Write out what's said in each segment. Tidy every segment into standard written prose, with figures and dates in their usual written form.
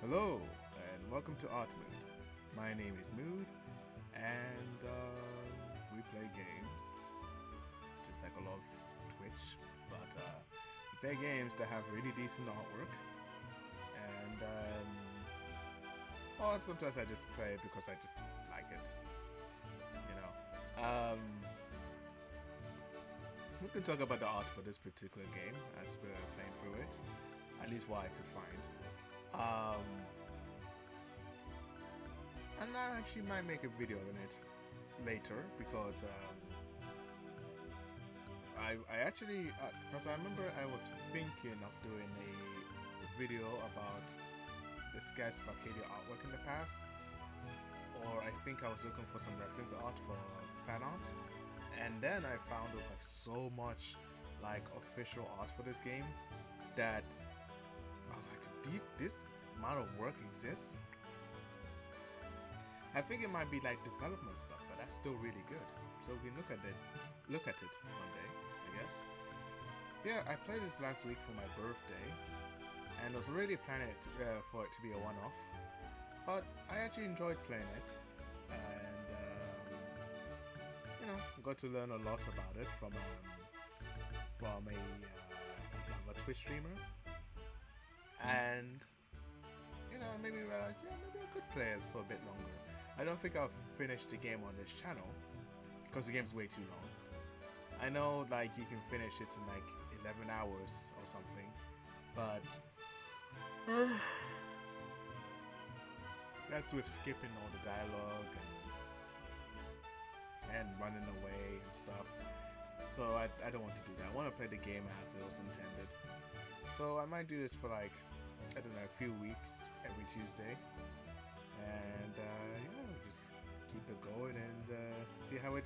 Hello, and welcome to Art Mood. My name is Mood, and we play games, just like a lot of Twitch, but we play games that have really decent artwork, and well, sometimes I just play it because I just like it, you know. We can talk about the art for this particular game as we're playing through it, at least what I could find. And I actually might make a video on it later because I actually because I remember I was thinking of doing a video about the Skies of Arcadia artwork in the past, or I think I was looking for some reference art for fan art, and then I found there was like so much like official art for this game that I was like, this amount of work exists. I think it might be like development stuff, but that's still really good. So we can look at it one day, I guess. Yeah, I played this last week for my birthday, and I was really planning it for it to be a one-off. But I actually enjoyed playing it, and got to learn a lot about it from a Twitch streamer, and made me realize, yeah, maybe I could play it for a bit longer. I don't think I'll finish the game on this channel because the game's way too long. I know like you can finish it in like 11 hours or something, but that's with skipping all the dialogue and running away and stuff. So I don't want to do that. I want to play the game as it was intended. So I might do this for like, I don't know, a few weeks every Tuesday, and just keep it going and see how it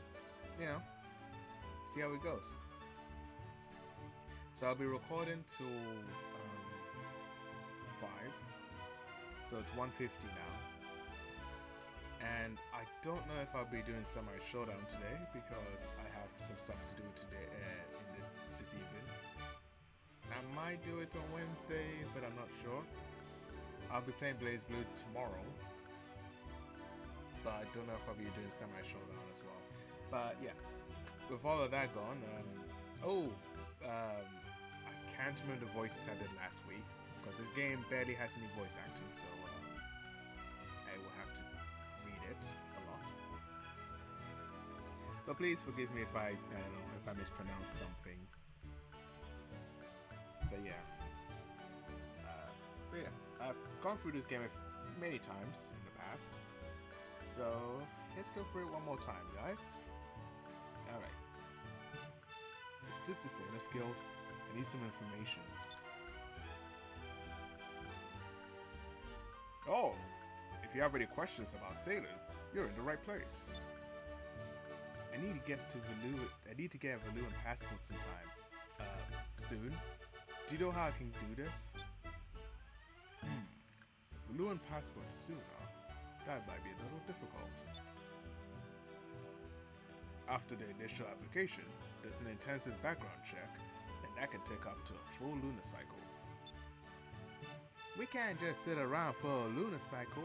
goes. So I'll be recording till 5, so it's 1:50 now, and I don't know if I'll be doing Samurai Showdown today because I have some stuff to do today in this evening. I might do it on Wednesday, but I'm not sure. I'll be playing Blaze Blue tomorrow, but I don't know if I'll be doing Samurai Showdown as well. But yeah, with all of that gone, I can't remember the voices I did last week because this game barely has any voice acting, so I will have to read it a lot. So please forgive me if I mispronounce something. But yeah, I've gone through this game many times in the past, so let's go through it one more time, guys. Alright. Is this the Sailor's Guild? I need some information. Oh, if you have any questions about sailing, you're in the right place. I need to get a Valuan passport sometime. Soon. Do you know how I can do this? Valuan passport sooner? That might be a little difficult. After the initial application, there's an intensive background check, and that can take up to a full lunar cycle. We can't just sit around for a lunar cycle.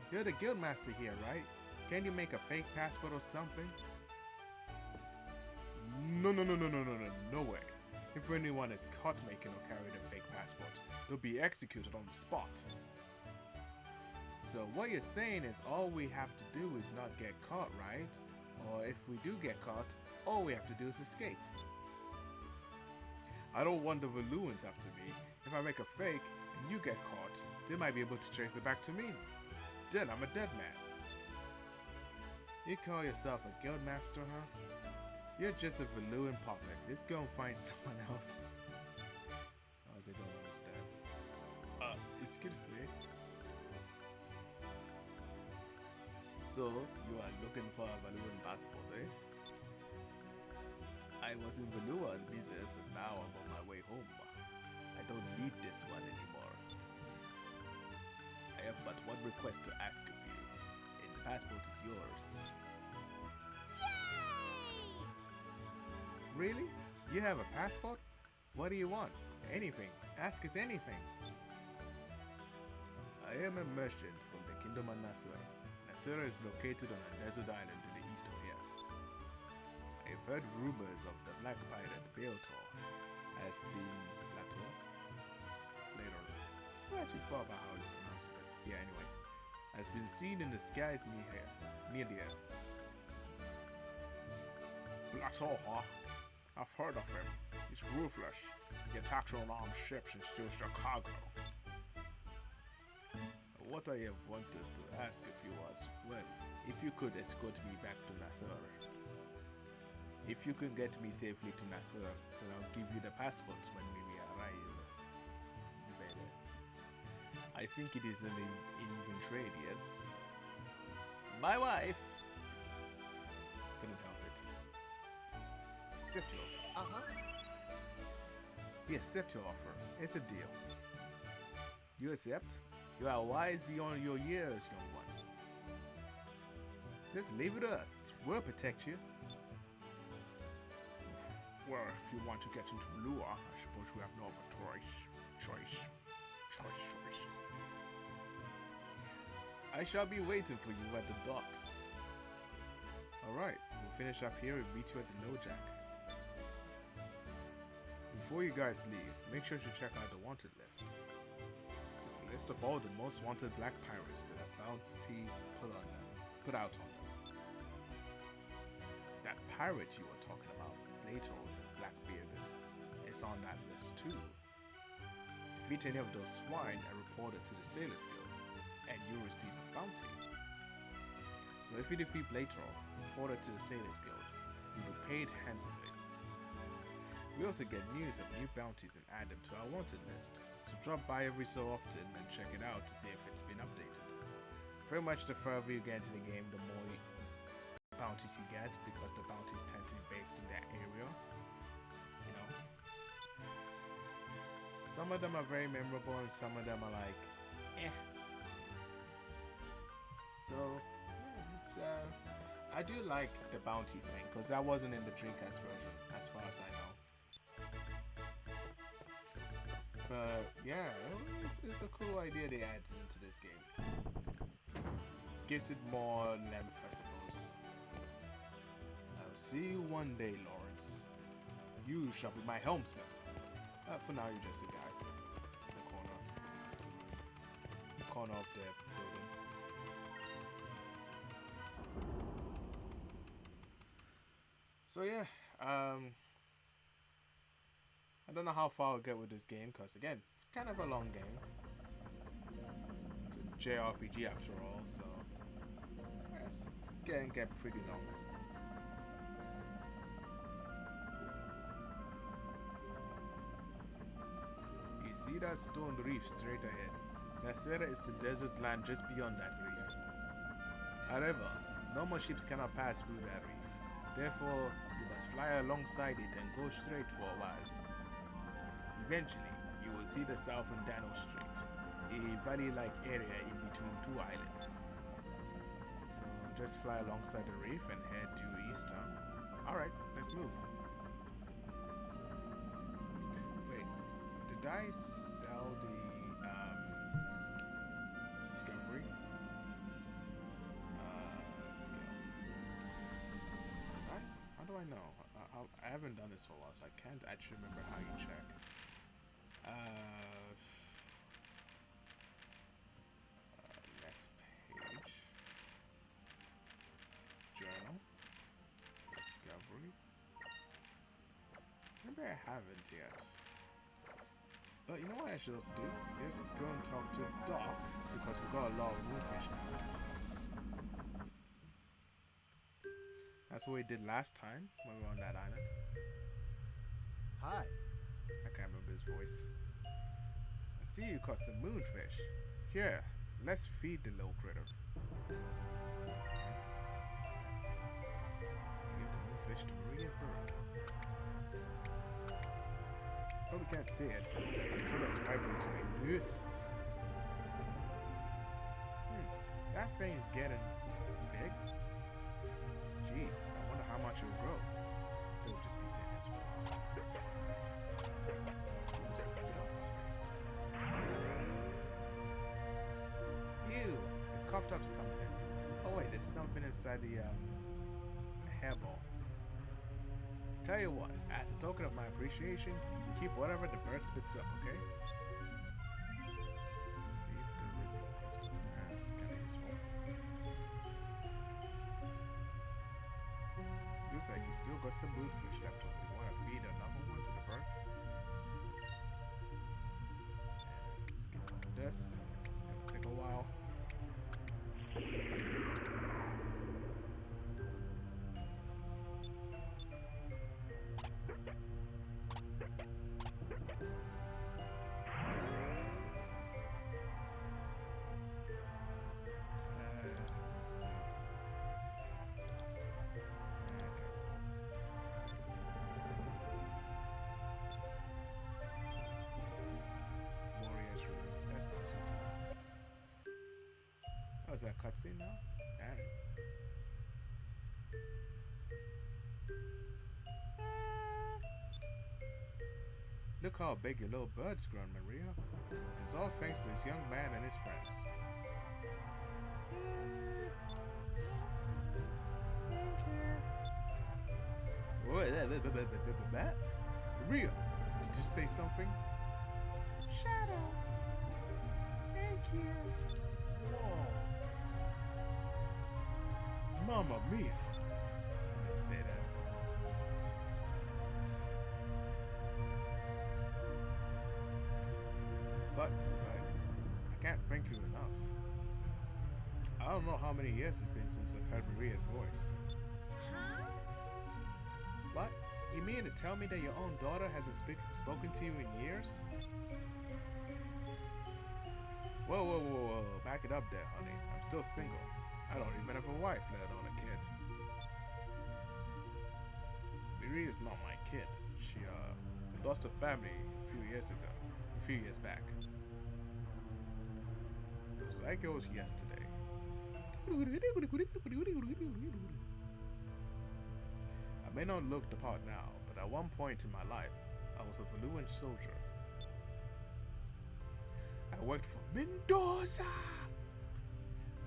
You're the guildmaster here, right? Can you make a fake passport or something? No way. If anyone is caught making or carrying a fake passport, they'll be executed on the spot. So what you're saying is all we have to do is not get caught, right? Or if we do get caught, all we have to do is escape. I don't want the Valuans after me. If I make a fake and you get caught, they might be able to trace it back to me. Then I'm a dead man. You call yourself a guildmaster, huh? You're just a Valuan puppet. Just go and find someone else. Oh, they don't understand. Excuse me. So, you are looking for a Valuan passport, eh? I was in Valua and business, and now I'm on my way home. I don't need this one anymore. I have but one request to ask of you, and the passport is yours. Yay! Really? You have a passport? What do you want? Anything. Ask us anything. I am a merchant from the kingdom of Nasura. Nasura is located on a desert island to the east of here. I've heard rumors of the black pirate Beotor has been Plateau? Later. I'm not too far about how you pronounce it, but yeah, anyway. Has been seen in the skies near the earth. Plateau, huh? I've heard of him. He's ruthless. He attacks on armed ships and steals their cargo. What I have wanted to ask of you was, well, if you could escort me back to Nasur. If you could get me safely to Nasur, then I'll give you the passports when we arrive. Baby. I think it is an even trade, yes? My wife! Couldn't help it. Accept your offer. We accept your offer. It's a deal. You accept? You are wise beyond your years, young one. Just leave it to us. We'll protect you. Well, if you want to get into Lua, I suppose we have no other choice. I shall be waiting for you at the docks. Alright, we'll finish up here and meet you at the LoJack. Before you guys leave, make sure to check out the wanted list. It's a list of all the most wanted black pirates that the bounties put out on them. That pirate you were talking about, Plato the Blackbearded, is on that list too. Defeat any of those swine and report it to the Sailors Guild, and you'll receive a bounty. So if you defeat Plato, report it to the Sailors Guild, you'll be paid handsomely. We also get news of new bounties and add them to our wanted list, so drop by every so often and check it out to see if it's been updated. Pretty much the further you get into the game, the more bounties you get, because the bounties tend to be based in that area. You know? Some of them are very memorable and some of them are like, eh. So, I do like the bounty thing, because that wasn't in the Dreamcast version, as far as I know. But yeah, it's a cool idea they added into this game. Gives it more length, I suppose. I'll see you one day, Lawrence. You shall be my helmsman. For now, you're just a guy in the corner of the building. So yeah, I don't know how far I'll get with this game, because again, kind of a long game. It's a JRPG after all, so it's getting pretty long. You see that stone reef straight ahead? Nasera is the desert land just beyond that reef. However, normal ships cannot pass through that reef. Therefore, you must fly alongside it and go straight for a while. Eventually, you will see the southern Dano Strait, a valley-like area in between two islands. So just fly alongside the reef and head due east, huh? Alright, let's move. Wait, did I sell the Discovery? How do I know? I haven't done this for a while, so I can't actually remember how you check. Next page. Journal. Discovery. Maybe I haven't yet. But you know what I should also do? Is go and talk to Doc, because we've got a lot of moonfish now. That's what we did last time when we were on that island. Hi. I can't remember his voice. I see you caught some moonfish. Here, let's feed the little critter. Give the moonfish to Maria Bird. Probably can't see it, but the controller is vibrating my nuts. That thing is getting big. Jeez, I wonder how much it will grow. They'll just keep saying this for a while. Spit out something. coughed up something. Oh wait, there's something inside the hairball. Tell you what, as a token of my appreciation, you can keep whatever the bird spits up, okay? See if the wrist crystal is kind of useful. Looks like you still got some moonfish left over. You want to feed another one to the bird? And skip on this, because it's going to take a while. Oh, is that a cutscene now? Alright. Look how big your little bird's grown, Maria. It's all thanks to this young man and his friends. What? Maria, did you say something? Shadow. Thank you. Whoa. Mamma mia. I didn't say that. But I can't thank you enough. I don't know how many years it's been since I've heard Maria's voice. Huh? What? You mean to tell me that your own daughter hasn't spoken to you in years? Whoa, whoa, whoa, whoa. Back it up there, honey. I'm still single. I don't even have a wife, let alone a kid. Maria's not my kid. She, lost her family a few years back. It was like it was yesterday. I may not look the part now, but at one point in my life, I was a Valuan soldier. I worked for Mendoza,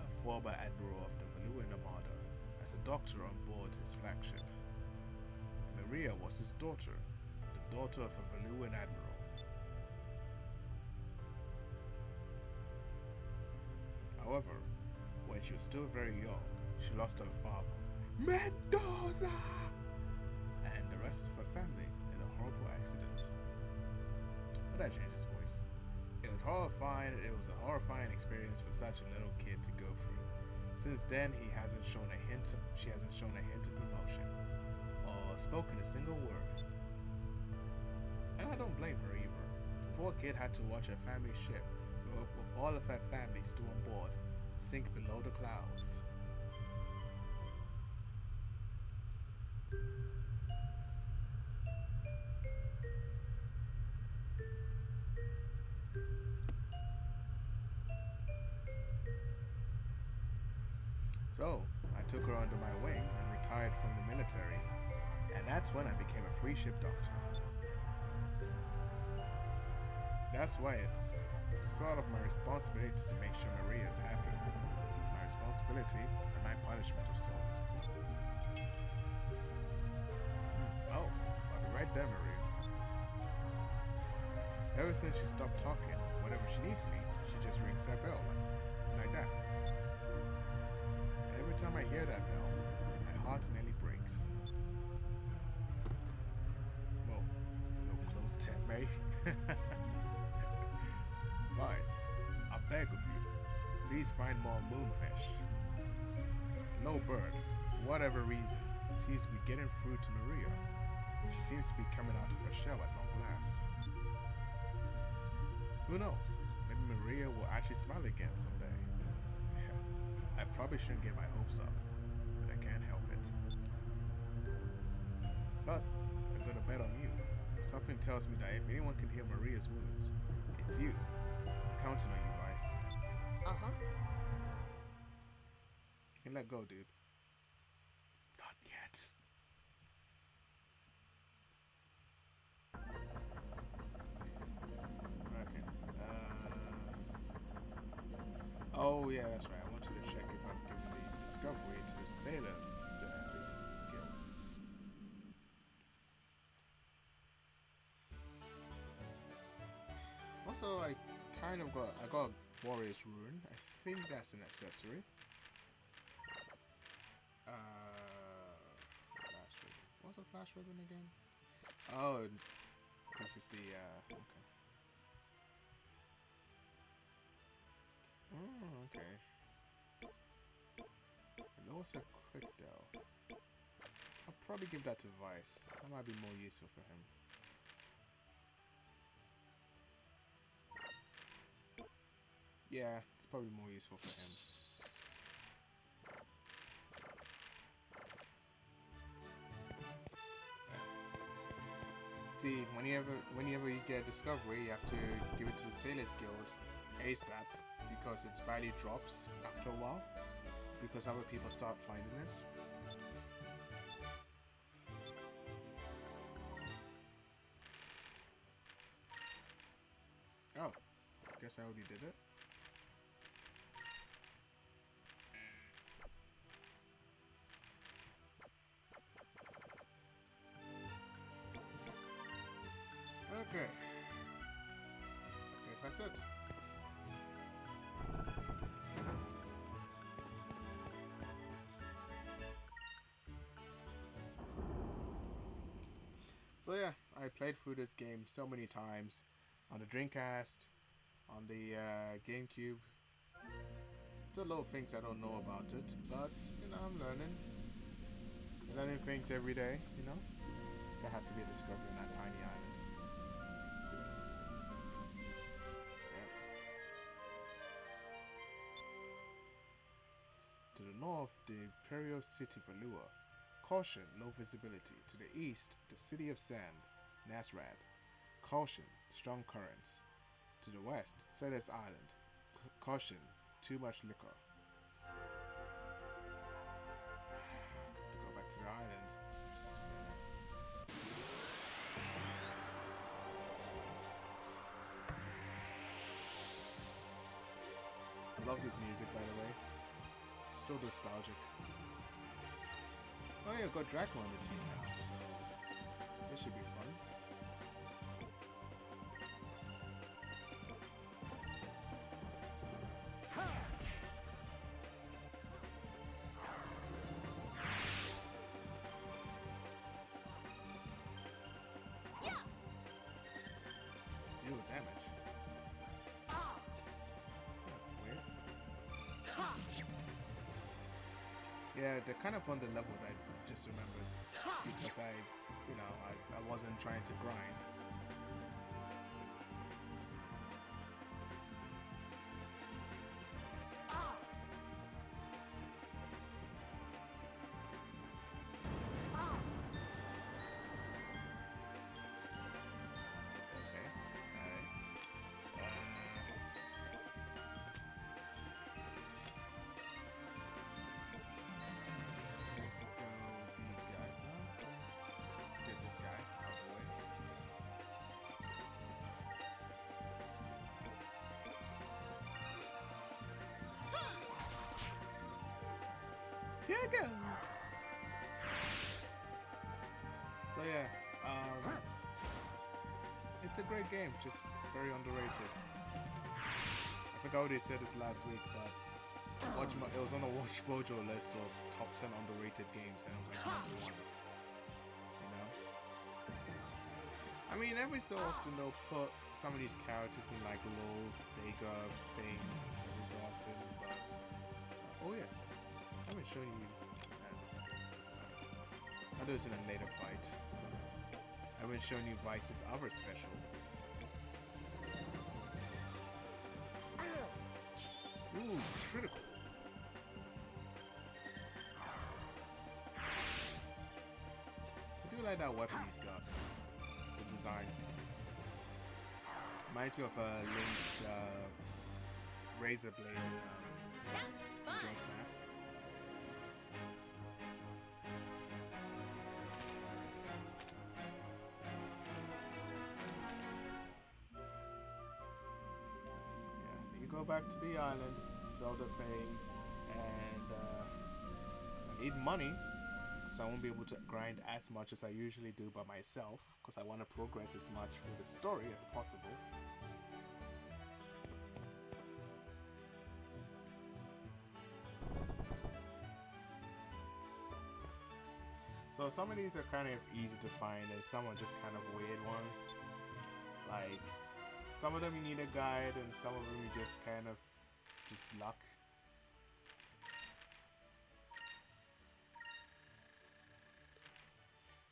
a former admiral of the Valuan Armada, as a doctor on board his flagship. Maria was his daughter, the daughter of a Valuan admiral. However, when she was still very young, she lost her father, Mendoza, and the rest of her family in a horrible accident. But that changed his voice. It was horrifying. It was a horrifying experience for such a little kid to go through. Since then, she hasn't shown a hint of emotion or spoken a single word. And I don't blame her either. The poor kid had to watch her family ship, with all of her family still on board, sink below the clouds. So, I took her under my wing and retired from the military, and that's when I became a free ship doctor. That's why it's sort of my responsibility to make sure Maria is happy. It's my responsibility and my punishment of sorts. Oh, I'll be right there, Maria. Ever since she stopped talking, whenever she needs me, she just rings that bell like that. Every time I hear that bell, my heart nearly breaks. Whoa, it's a little close to me. Vice, I beg of you, please find more moonfish. The little bird, for whatever reason, seems to be getting through to Maria. She seems to be coming out of her shell at long last. Who knows? Maybe Maria will actually smile again someday. I probably shouldn't get my hopes up, but I can't help it. But I'm gonna bet on you. Something tells me that if anyone can heal Maria's wounds, it's you. I'm counting on you, Vice. Uh-huh. You can let go, dude. Not yet. Okay. Oh yeah, that's right. I want you to discovery to the Sailor Guild. Also, I got a Warrior's Rune. I think that's an accessory. Flash ribbon. What's a flash ribbon again? Oh, this is the okay. Oh, okay. And also quick though. I'll probably give that to Vice. That might be more useful for him. Yeah, it's probably more useful for him. See, whenever you get a discovery, you have to give it to the Sailors Guild ASAP because its value drops after a while because other people start finding it. Oh, guess I already did it. Okay. Guess that's it. So yeah, I played through this game so many times on the Dreamcast, on the GameCube. Still a lot of things I don't know about it, but you know, I'm learning things every day. You know, there has to be a discovery in that tiny island. To the north, the Imperial City Valua. Caution, low visibility. To the east, the City of Sand, Nasrad. Caution, strong currents. To the west, Celes Island. Caution, too much liquor. Have to go back to the island. Just a minute. I love this music, by the way. So nostalgic. Oh yeah, I've got Draco on the team now, so this should be fun. Zero damage. Weird. Yeah, they're kind of on the level that I just remembered because I wasn't trying to grind. Here it goes. So yeah, it's a great game, just very underrated. I think I already said this last week, but it was on the Watch Mojo list of top 10 underrated games, and it was like number 1. You know? I mean, every so often they'll put some of these characters in like low Sega things every so often, but oh yeah. I haven't shown you I'll do it in a later fight. I haven't shown you Vice's other special. Ooh, critical. I do like that weapon he's got. The design. Reminds me of Link's razor blade in Majora's Mask. Go back to the island, sell the thing, and need money, so I won't be able to grind as much as I usually do by myself, because I want to progress as much through the story as possible. So some of these are kind of easy to find, and some are just kind of weird ones. Like, some of them you need a guide, and some of them you just kind of just luck.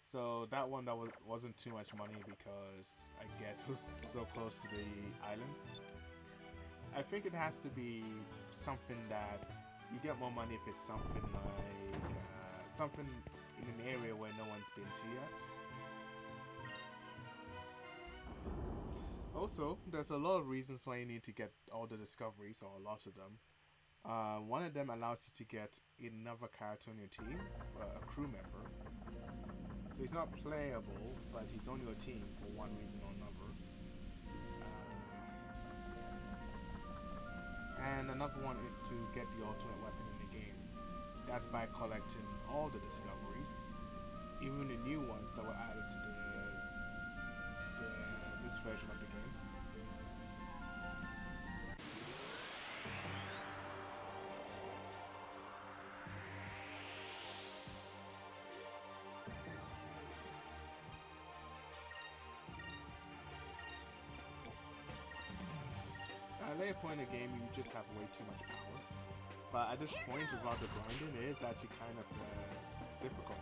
So that one that wasn't too much money because I guess it was so close to the island. I think it has to be something that you get more money if it's something like something in an area where no one's been to yet. Also, there's a lot of reasons why you need to get all the discoveries, or a lot of them. One of them allows you to get another character on your team, a crew member. So he's not playable, but he's on your team for one reason or another. And another one is to get the ultimate weapon in the game. That's by collecting all the discoveries, even the new ones that were added to this version of the game. At a later point in the game, you just have way too much power. But at this point, without the grinding, it is actually kind of difficult.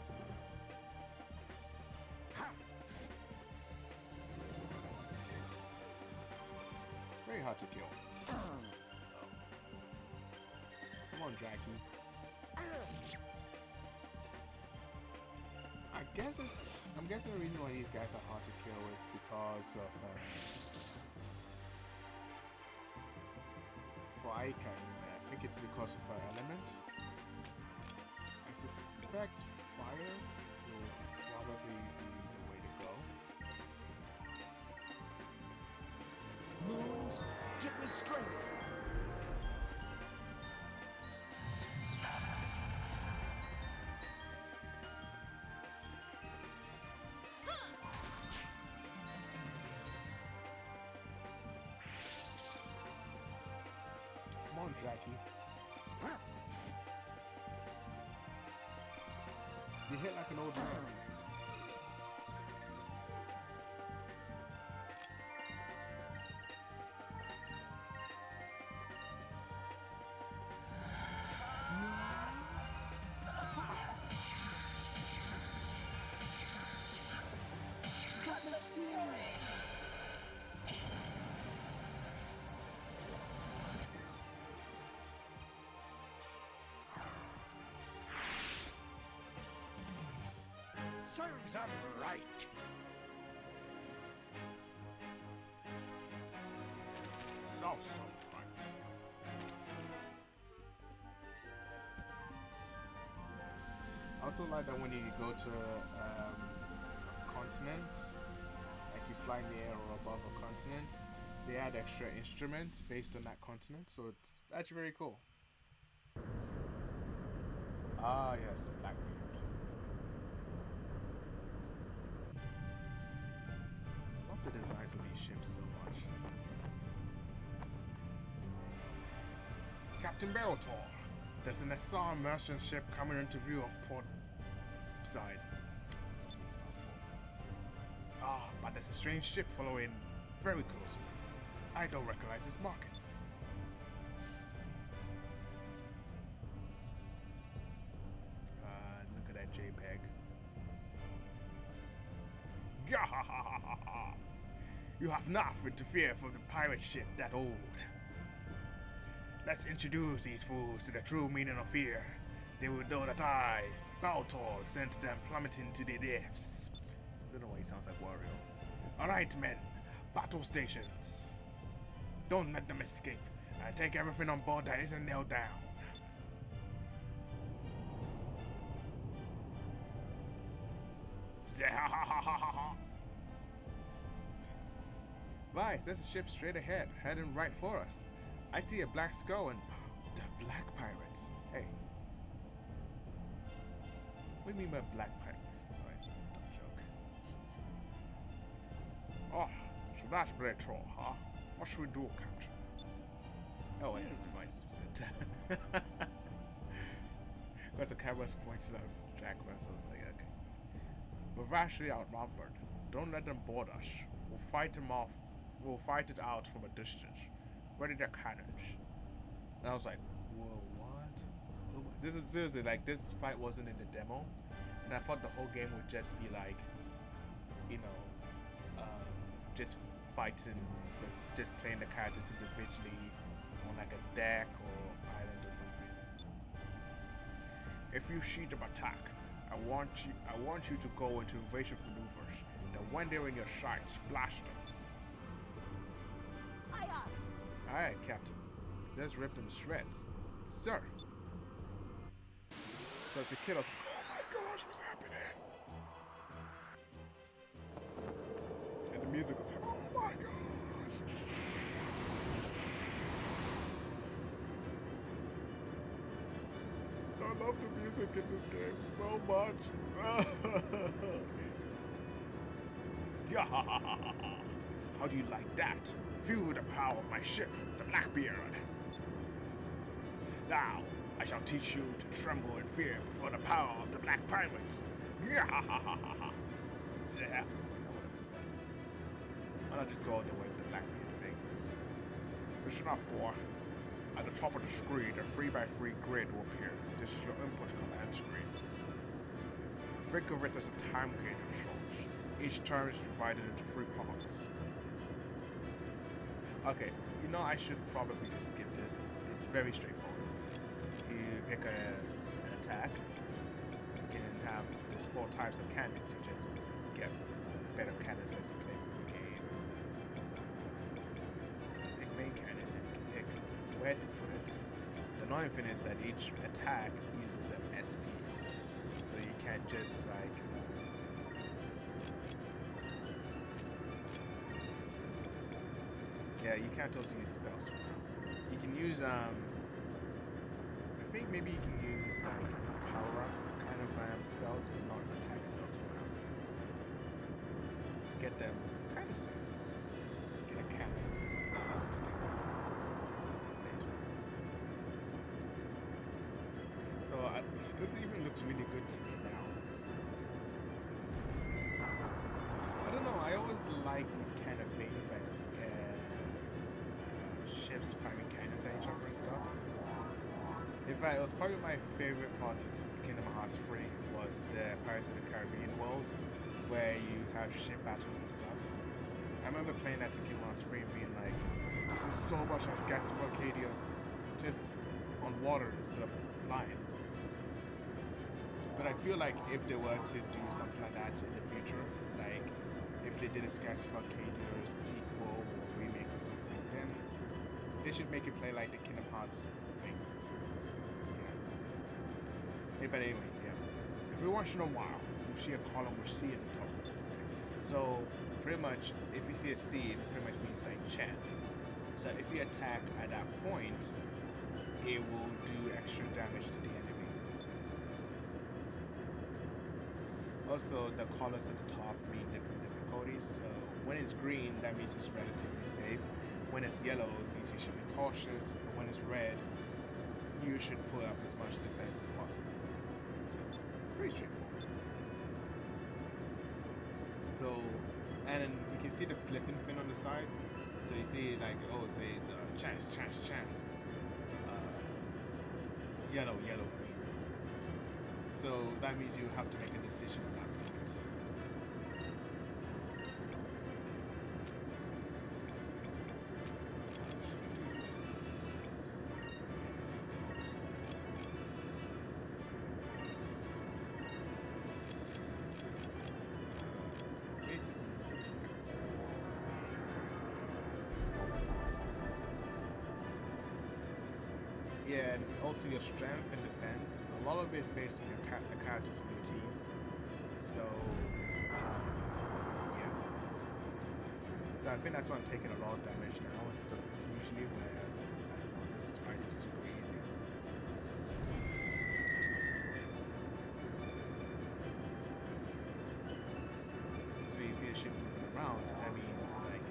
Very hard to kill. Come on, Jackie. I'm guessing the reason why these guys are hard to kill is because of for Aika, I think it's because of her element. I suspect fire will probably be the way to go. Moons, give me strength. Come on, Jackie. You hit like an old man. Serves them right. Serves them right. I also like that when you go to a continent, like you fly in the air or above a continent, they add extra instruments based on that continent, so it's actually very cool. Ah, yes, the Blackbeard. I love the designs of these ships so much. Captain Bellator, there's an SR merchant ship coming into view of port side. Ah, but there's a strange ship following very closely. I don't recognize its markings. Look at that JPEG. Gahahaha! You have nothing to fear from the pirate ship that old. Let's introduce these fools to the true meaning of fear. They will know that I, Baltor, sent them plummeting to the depths. I don't know why he sounds like Wario. Alright, men. Battle stations. Don't let them escape. And take everything on board that isn't nailed down. Vice, there's a ship straight ahead, heading right for us. I see a black skull and the black pirates. Hey. What do you mean by black pirate? Sorry, that's a dumb joke. Oh, so that's Bretro, huh? What should we do, Captain? Oh, wait, that's a voice. Because the camera's pointed out Jack Russell's like, okay. We're vastly outnumbered. Don't let them board us. We'll fight them off. We'll fight it out from a distance. Ready their cannons. And I was like, whoa, what? This is seriously, like, this fight wasn't in the demo. And I thought the whole game would just be like, you know, just fighting, just playing the characters individually on like a deck or island or something. If you see them attack, I want you to go into evasive maneuvers. Then when they're in your sights, blast them. Aye, aye. Aye, Captain. Let's rip them to shreds. Sir. So as the kid, I was like, oh my gosh, what's happening? And the music was like, oh my gosh. I love the music in this game so much. Yeah. How do you like that? Feel the power of my ship, the Blackbeard. Now, I shall teach you to tremble in fear before the power of the Black Pirates. Yeah. Why not just go all the way with the Blackbeard thing? Listen up, boy. At the top of the screen, a 3x3 grid will appear. This is your input command screen. Think of it as a time gauge of sorts. Each turn is divided into 3 parts. Okay, you know I should probably just skip this. It's very straightforward. You pick an attack. You can have, there's 4 types of cannons. You just get better cannons as you play through the game. So you pick main cannon and you can pick where to put it. The annoying thing is that each attack uses an SP. So you can't just like yeah, you can't also use spells for now. You can use I think maybe you can use like power up kind of spells, but not attack spells for now. Get them kind of soon. Get a cannon. So this even looks really good to me now. I don't know, I always like these kind of things, like ships firing cannons at each other and stuff. In fact, it was probably my favorite part of Kingdom Hearts 3 was the Pirates of the Caribbean world, where you have ship battles and stuff. I remember playing that to Kingdom Hearts 3 and being like, this is so much like Skies of Arcadia, just on water instead of flying. But I feel like if they were to do something like that in the future, like if they did a Skies of Arcadia sequel or remake or something, then they should make it play like the Kingdom Hearts thing. Yeah. But anyway, yeah. Every once in a while, you see a column with C at the top. So pretty much, if you see a C, it pretty much means like chance. So if you attack at that point, it will do extra damage to the enemy. Also, the colors at the top mean different difficulties. So when it's green, that means it's relatively safe. When it's yellow, it means you should be cautious. And when it's red, you should put up as much defense as possible. So, pretty straightforward. So, and then you can see the flipping fin on the side. So you see like, oh, it says chance, chance, chance. Yellow, yellow, green. So that means you have to make a decision at that point. Yeah, and also your strength and defense. A lot of it is based on your the characters on your team. So, yeah. So I think that's why I'm taking a lot of damage now instead of usually where this fight is super easy. see a ship moving around, that means like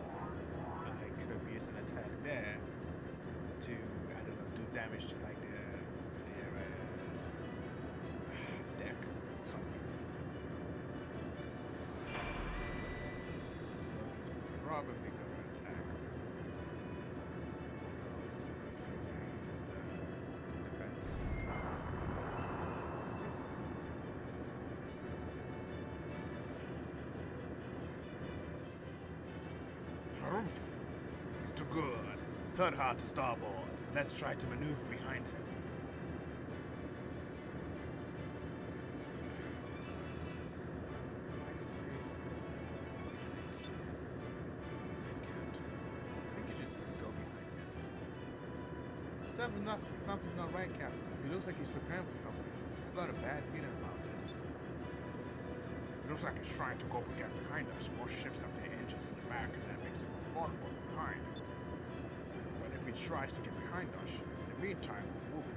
I could have used an attack there to, I don't know, do damage to like their deck or something. So he's probably gonna attack. So it's a good thing I used defense. Harumph! He's too good. Third hard to starboard. Let's try to maneuver behind him. I stay still. I think you just go behind him. Something's not right, Captain. He looks like he's preparing for something. I've got a bad feeling about this. It looks like he's trying to go get behind us. More ships have their engines in the back, and that makes it more vulnerable from behind. But if he tries to get behind us, in the meantime, we'll be.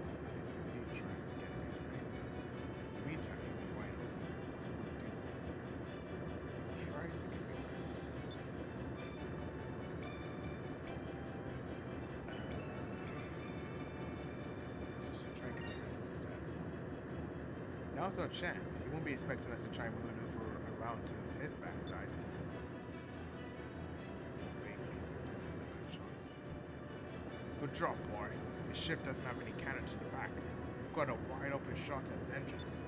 If he tries to get behind us, in the meantime, he'll be wide open. If he tries to get behind us. Let's just try to get behind us instead. Now's our chance. He won't be expecting us to try and maneuver around to his backside. I think this is a good choice. Good job, boy. The ship doesn't have any cannon to the back. We've got a wide open shot at its engines.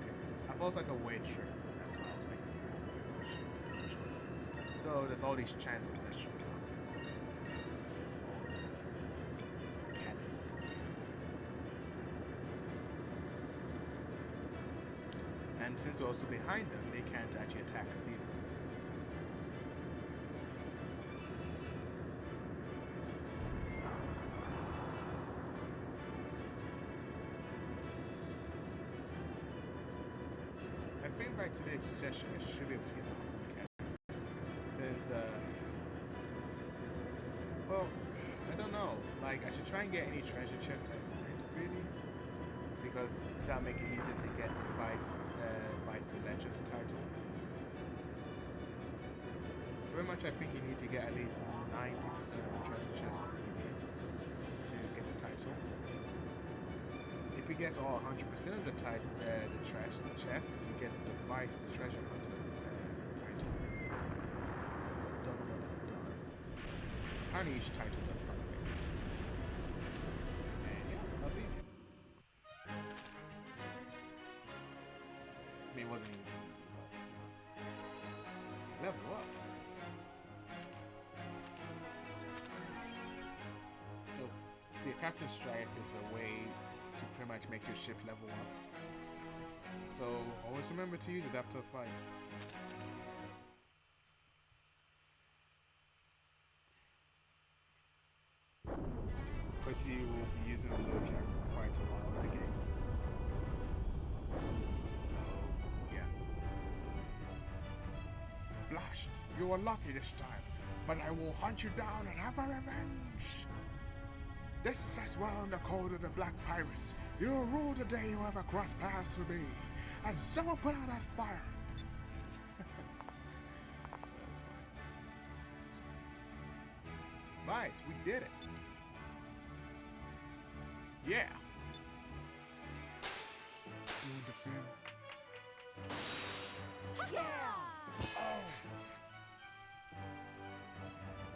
Okay. I thought it was like a weight trick. That's why I was like, oh, shit, this is a good choice. So there's all these chances that show up. So it's all the cannons. And since we're also behind them, they can't actually attack us either. I think by today's session, I should be able to get the Harpoon cannon. Since, well, I don't know. Like, I should try and get any treasure chest I find, really. Because that'll make it easier to get the Vice to Legends title. Pretty much I think you need to get at least 90% of the treasure chests in the game to get the title. If you get all 100% of the chests, you get the Vice the Treasure Hunter title. Don't know what that does. So apparently each title does something. And yeah, that's easy. It wasn't easy. Level up. So, see, a Captain Strike is a way to pretty much make your ship level up. So, always remember to use it after a fight. Because you will be using the low jack for quite a while in the game. Blast, you were lucky this time, but I will hunt you down and have a revenge. This says well in the code of the Black Pirates. You will rule the day you ever cross paths with me, and someone put out that fire. So that's fine. Vice, we did it. Yeah. Yeah!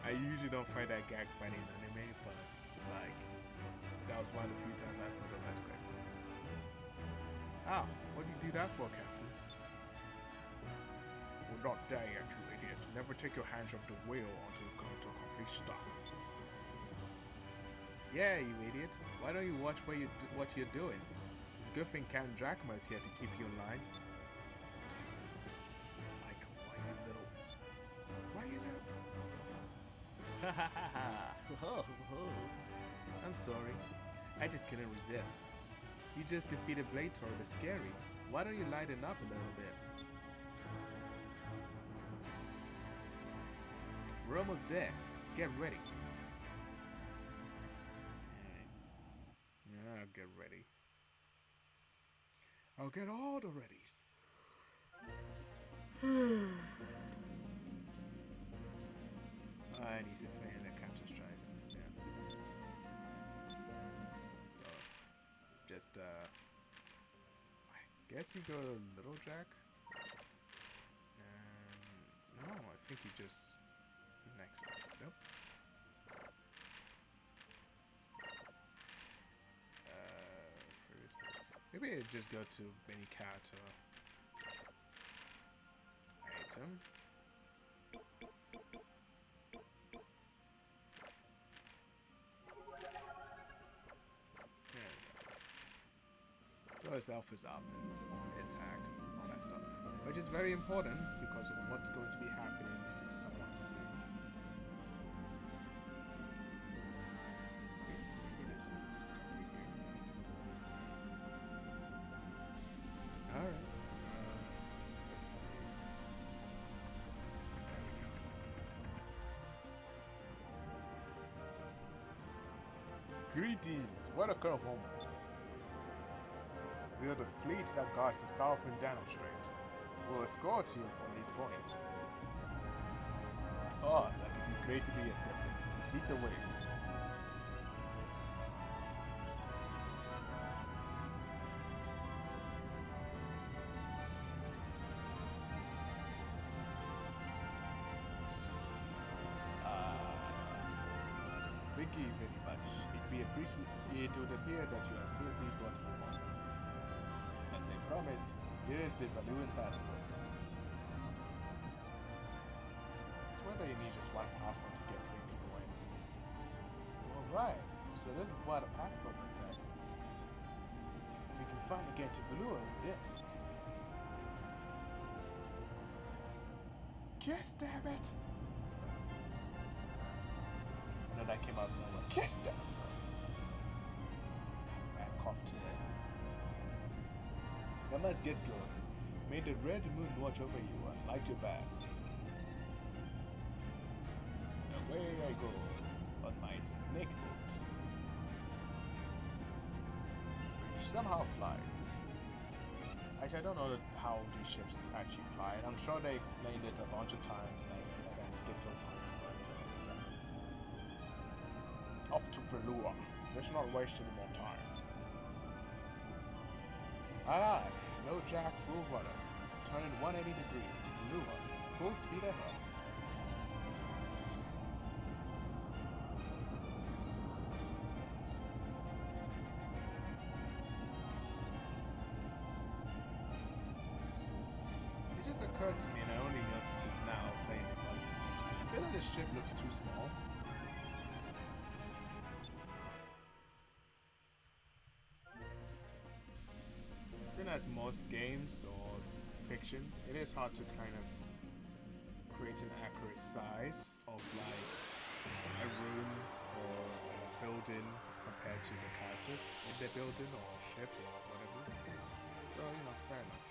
I usually don't find that gag funny in anime, but like that was one of the few times I thought that was actually quite funny. Ah, what do you do that for, Captain? We're not there yet, you idiot. Never take your hands off the wheel until you come to a complete stop. Yeah, you idiot. Why don't you watch what you're doing? It's a good thing Captain Drachma is here to keep you in line. Like, why you little? Ha ha ha ha. I'm sorry. I just couldn't resist. You just defeated Blator the Scary. Why don't you lighten up a little bit? We're almost there. Get ready. Yeah, get ready. I'll get all the readies. And he's just playing the Captain Strike. Yeah. So, just, I guess you go Little Jack. And, no, I think you just, next one. Nope. Previous page. Maybe I just go to mini character. Item. So his health is up and attack and all that stuff. Which is very important because of what's going to be happening somewhat soon. Maybe there's a discovery here. Alright. Let's see. There we go. Greetings! Welcome home. We are the fleet that guards the southern Dano Strait. We'll escort you from this point. Oh, that would be great to be accepted. Lead the way. Thank you very much. It would appear that you have safely brought me home. As I promised, here is the Valuan passport. It's whether you need just one passport to get 3 people in. Alright, so this is what a passport looks like. We can finally get to Valua with this. Yes, damn it! And then that came out of nowhere. Yes, damn it! Bad cough today. I must get going. May the red moon watch over you and light your path. Away I go on my snake boat, which somehow flies. Actually, I don't know how these ships actually fly. I'm sure they explained it a bunch of times and I skipped over it. But, off to Valua. Let's not waste any more time. Aye, no jack, full rudder. Turning 180 degrees to Valua. Full speed ahead. It just occurred to me, and I only noticed this now playing it, but I feel like the ship looks too small. As most games or fiction, it is hard to kind of create an accurate size of like a room or a building compared to the characters in the building or ship or whatever. So, you know, fair enough.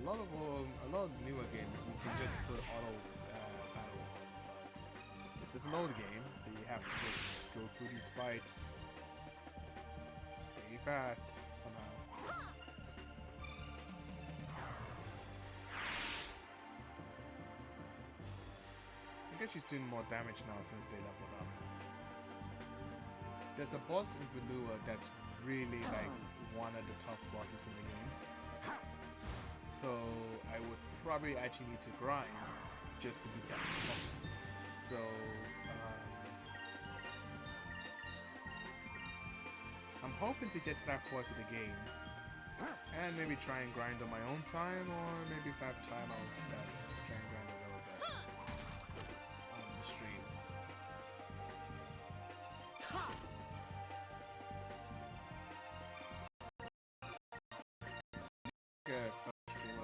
A lot of newer games you can just put auto battle, but this is an old game, so you have to just go through these fights pretty fast somehow. I guess she's doing more damage now since they leveled up. There's a boss in Valua that's really like one of the tough bosses in the game. So I would probably actually need to grind just to beat that boss. So I'm hoping to get to that part of the game and maybe try and grind on my own time, or maybe if I have time I'll try and grind a little bit on the stream.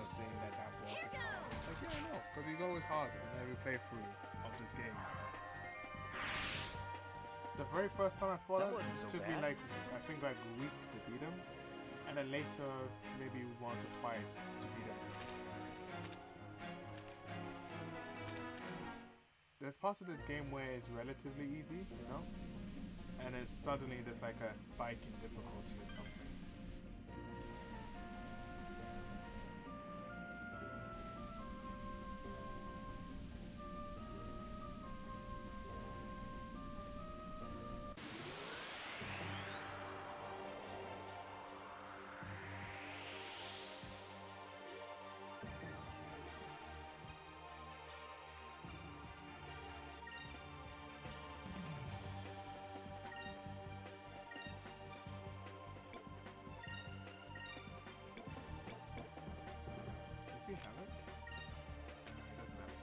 Saying that boss is hard. It's like, yeah, I know, because he's always hard in every playthrough of this game. The very first time I fought him, it took me like, I think like weeks to beat him, and then later maybe once or twice to beat him. there's parts of this game where it's relatively easy, you know? And then suddenly there's like a spike in difficulty or something. Does he have it? No, he doesn't have it.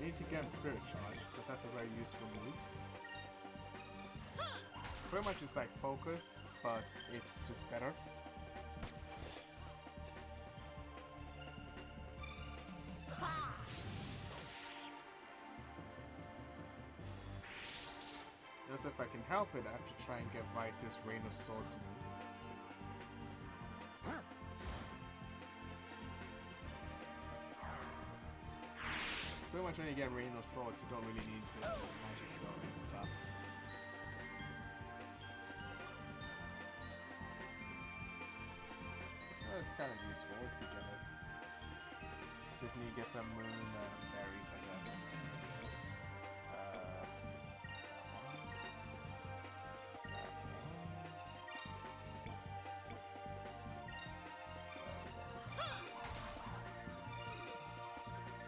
I need to get him Spirit Charge, because that's a very useful move. Pretty much it's like Focus, but it's just better. Also, if I can help it, I have to try and get Vice's Rain of Swords move. Pretty much when you get Rain of Swords, you don't really need magic spells and stuff. Well, it's kind of useful if you get it. Just need to get some moon berries, I guess.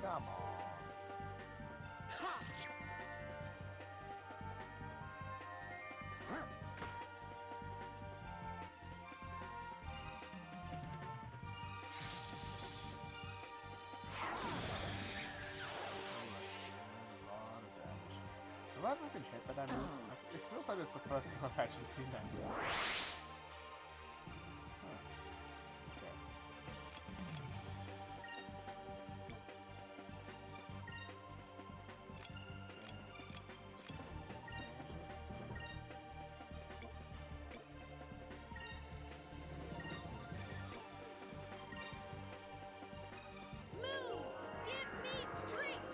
Come on. Have I ever been hit by that move? It feels like it's the first time I've actually seen that move. Huh. Okay. Moons, give me strength.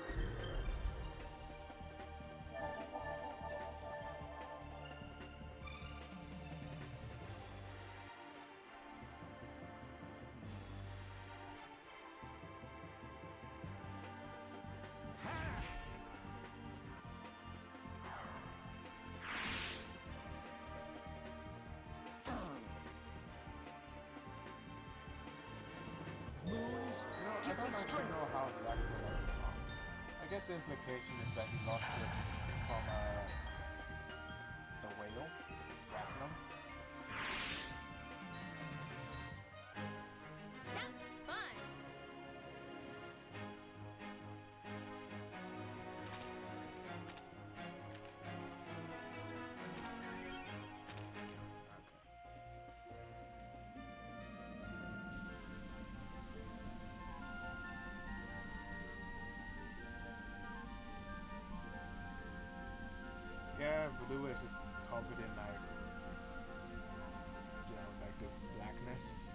Moons, You know, I give don't me actually strength. know how Dracula lost his arm. I guess the implication is that he lost it from the whale, Draculum. That was fun. Yeah, Valua is just covered in like, you know, like this blackness.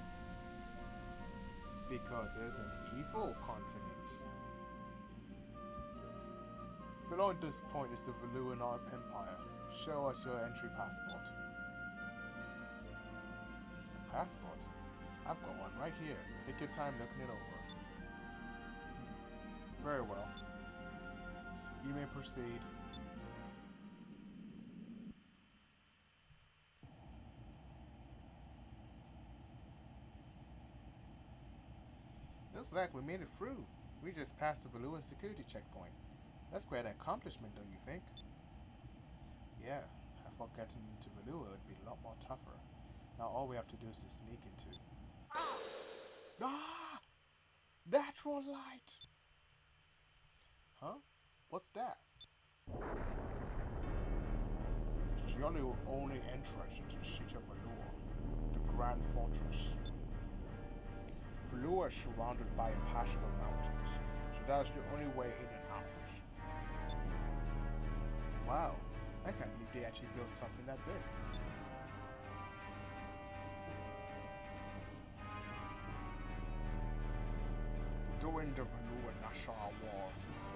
Because there's an evil continent. Below this point is the Valuan Empire. Show us your entry passport. A passport? I've got one right here. Take your time looking it over. Very well. You may proceed. Looks like we made it through. We just passed the Valuan security checkpoint. That's quite an accomplishment, don't you think? Yeah, I thought getting into Valua would be a lot more tougher. Now all we have to do is to sneak into. Ah! Natural light! Huh? What's that? It's the only entrance into the city of Valua, the Grand Fortress. Valua is surrounded by impassable mountains, so that's the only way in and out. Wow, I can't believe they actually built something that big. During the Valua-Nashar War,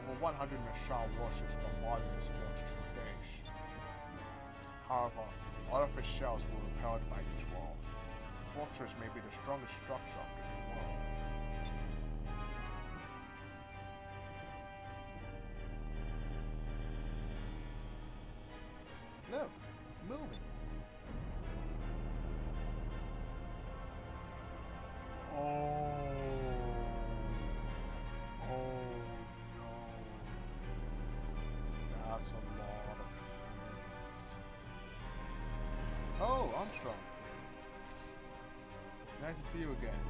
Over 100 Mashal warships bombarded this fortress for days. However, all of its shells were repelled by these walls. The fortress may be the strongest structure of the new world. Look, it's moving. Oh no. That's a lot of planes. Oh, Armstrong. Nice to see you again.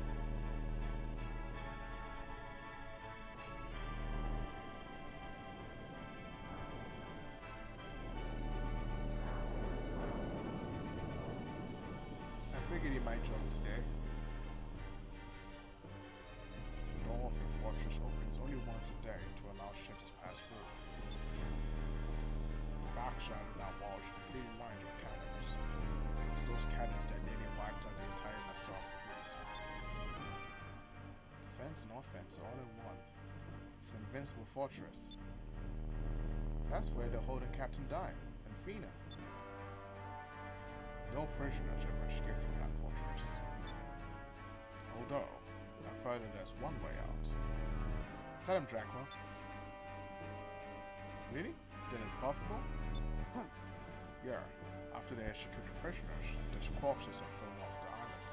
I figured he might join today. The door of the fortress opens only once a day to allow ships to pass through. The backside of that wall is completely lined with cannons. It's those cannons that nearly wiped out the entire Nassau fleet. Defense and offense all in one. It's an invincible fortress. That's where the Holden captain died, and Fina. No prisoners ever escaped from that fortress. Although, I feel that there's one way out. Tell him, Dracula. Really? Then it's possible? Yeah. After they execute the prisoners, their corpses are thrown off the island.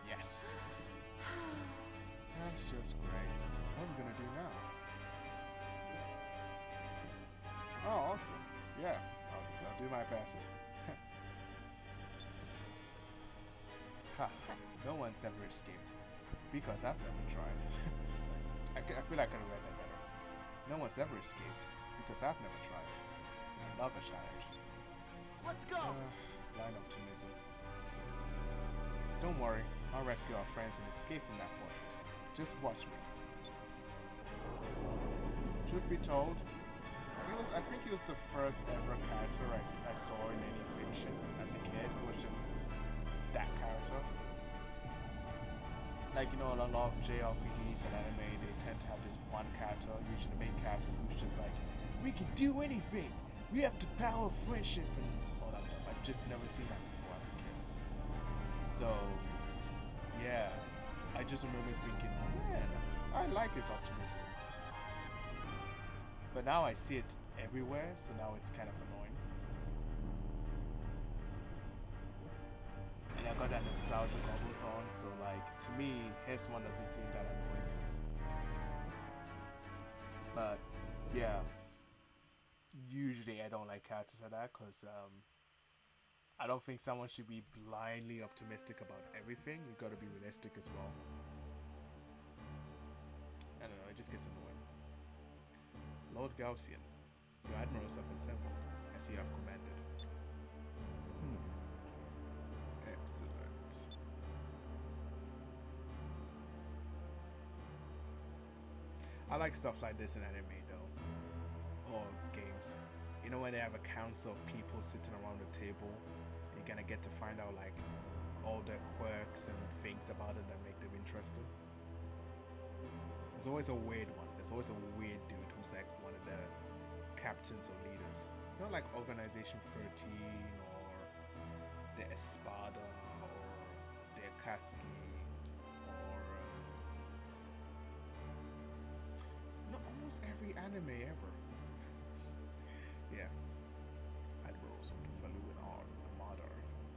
Yes. That's just great. What are we gonna do now? Oh, awesome. Yeah, I'll do my best. Ha, no one's ever escaped. Because I've never tried. I feel like I could have read that better. No one's ever escaped. Because I've never tried. I love a challenge. Let's go! Blind optimism. Don't worry, I'll rescue our friends and escape from that fortress. Just watch me. Truth be told, I think he was the first ever character I saw in any fiction as a kid. It was just that character. Like, you know, a lot of JRPGs and anime, they tend to have this one character, usually the main character, who's just like, we can do anything! We have the power of friendship and all that stuff. I've just never seen that before as a kid. So, yeah. I just remember thinking, man, I like his optimism. But now I see it everywhere, so now it's kind of annoying. And I got that nostalgia goggles on, so like, to me, his one doesn't seem that annoying. But, yeah. Usually I don't like characters like that, because I don't think someone should be blindly optimistic about everything. You gotta be realistic as well. I don't know, it just gets annoying. Lord Gaussian, your admirals have assembled, as you have commanded. Excellent. I like stuff like this in anime though, or games. You know, when they have a council of people sitting around the table, you kind of get to find out like all the quirks and things about it that make them interesting. There's always a weird one. There's always a weird dude who's like one of the captains or leaders. You know, like Organization 13 or the Espada or the Akatsuki or almost every anime ever. Yeah. Admirals of the Faluan Armada,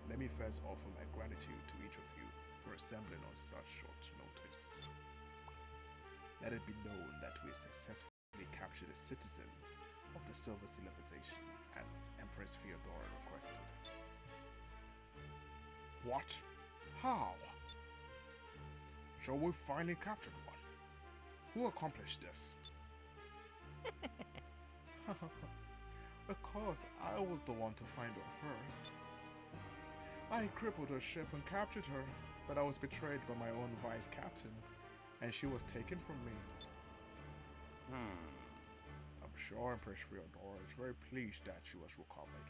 let me first offer my gratitude to each of you for assembling on such short notice. Let it be known that we successfully captured a citizen of the Silver Civilization, as Empress Theodora requested. What? How? So we finally captured one. Who accomplished this? Of course, I was the one to find her first. I crippled her ship and captured her, but I was betrayed by my own vice captain, and she was taken from me. I'm sure Empress Theodora is very pleased that she was recovered.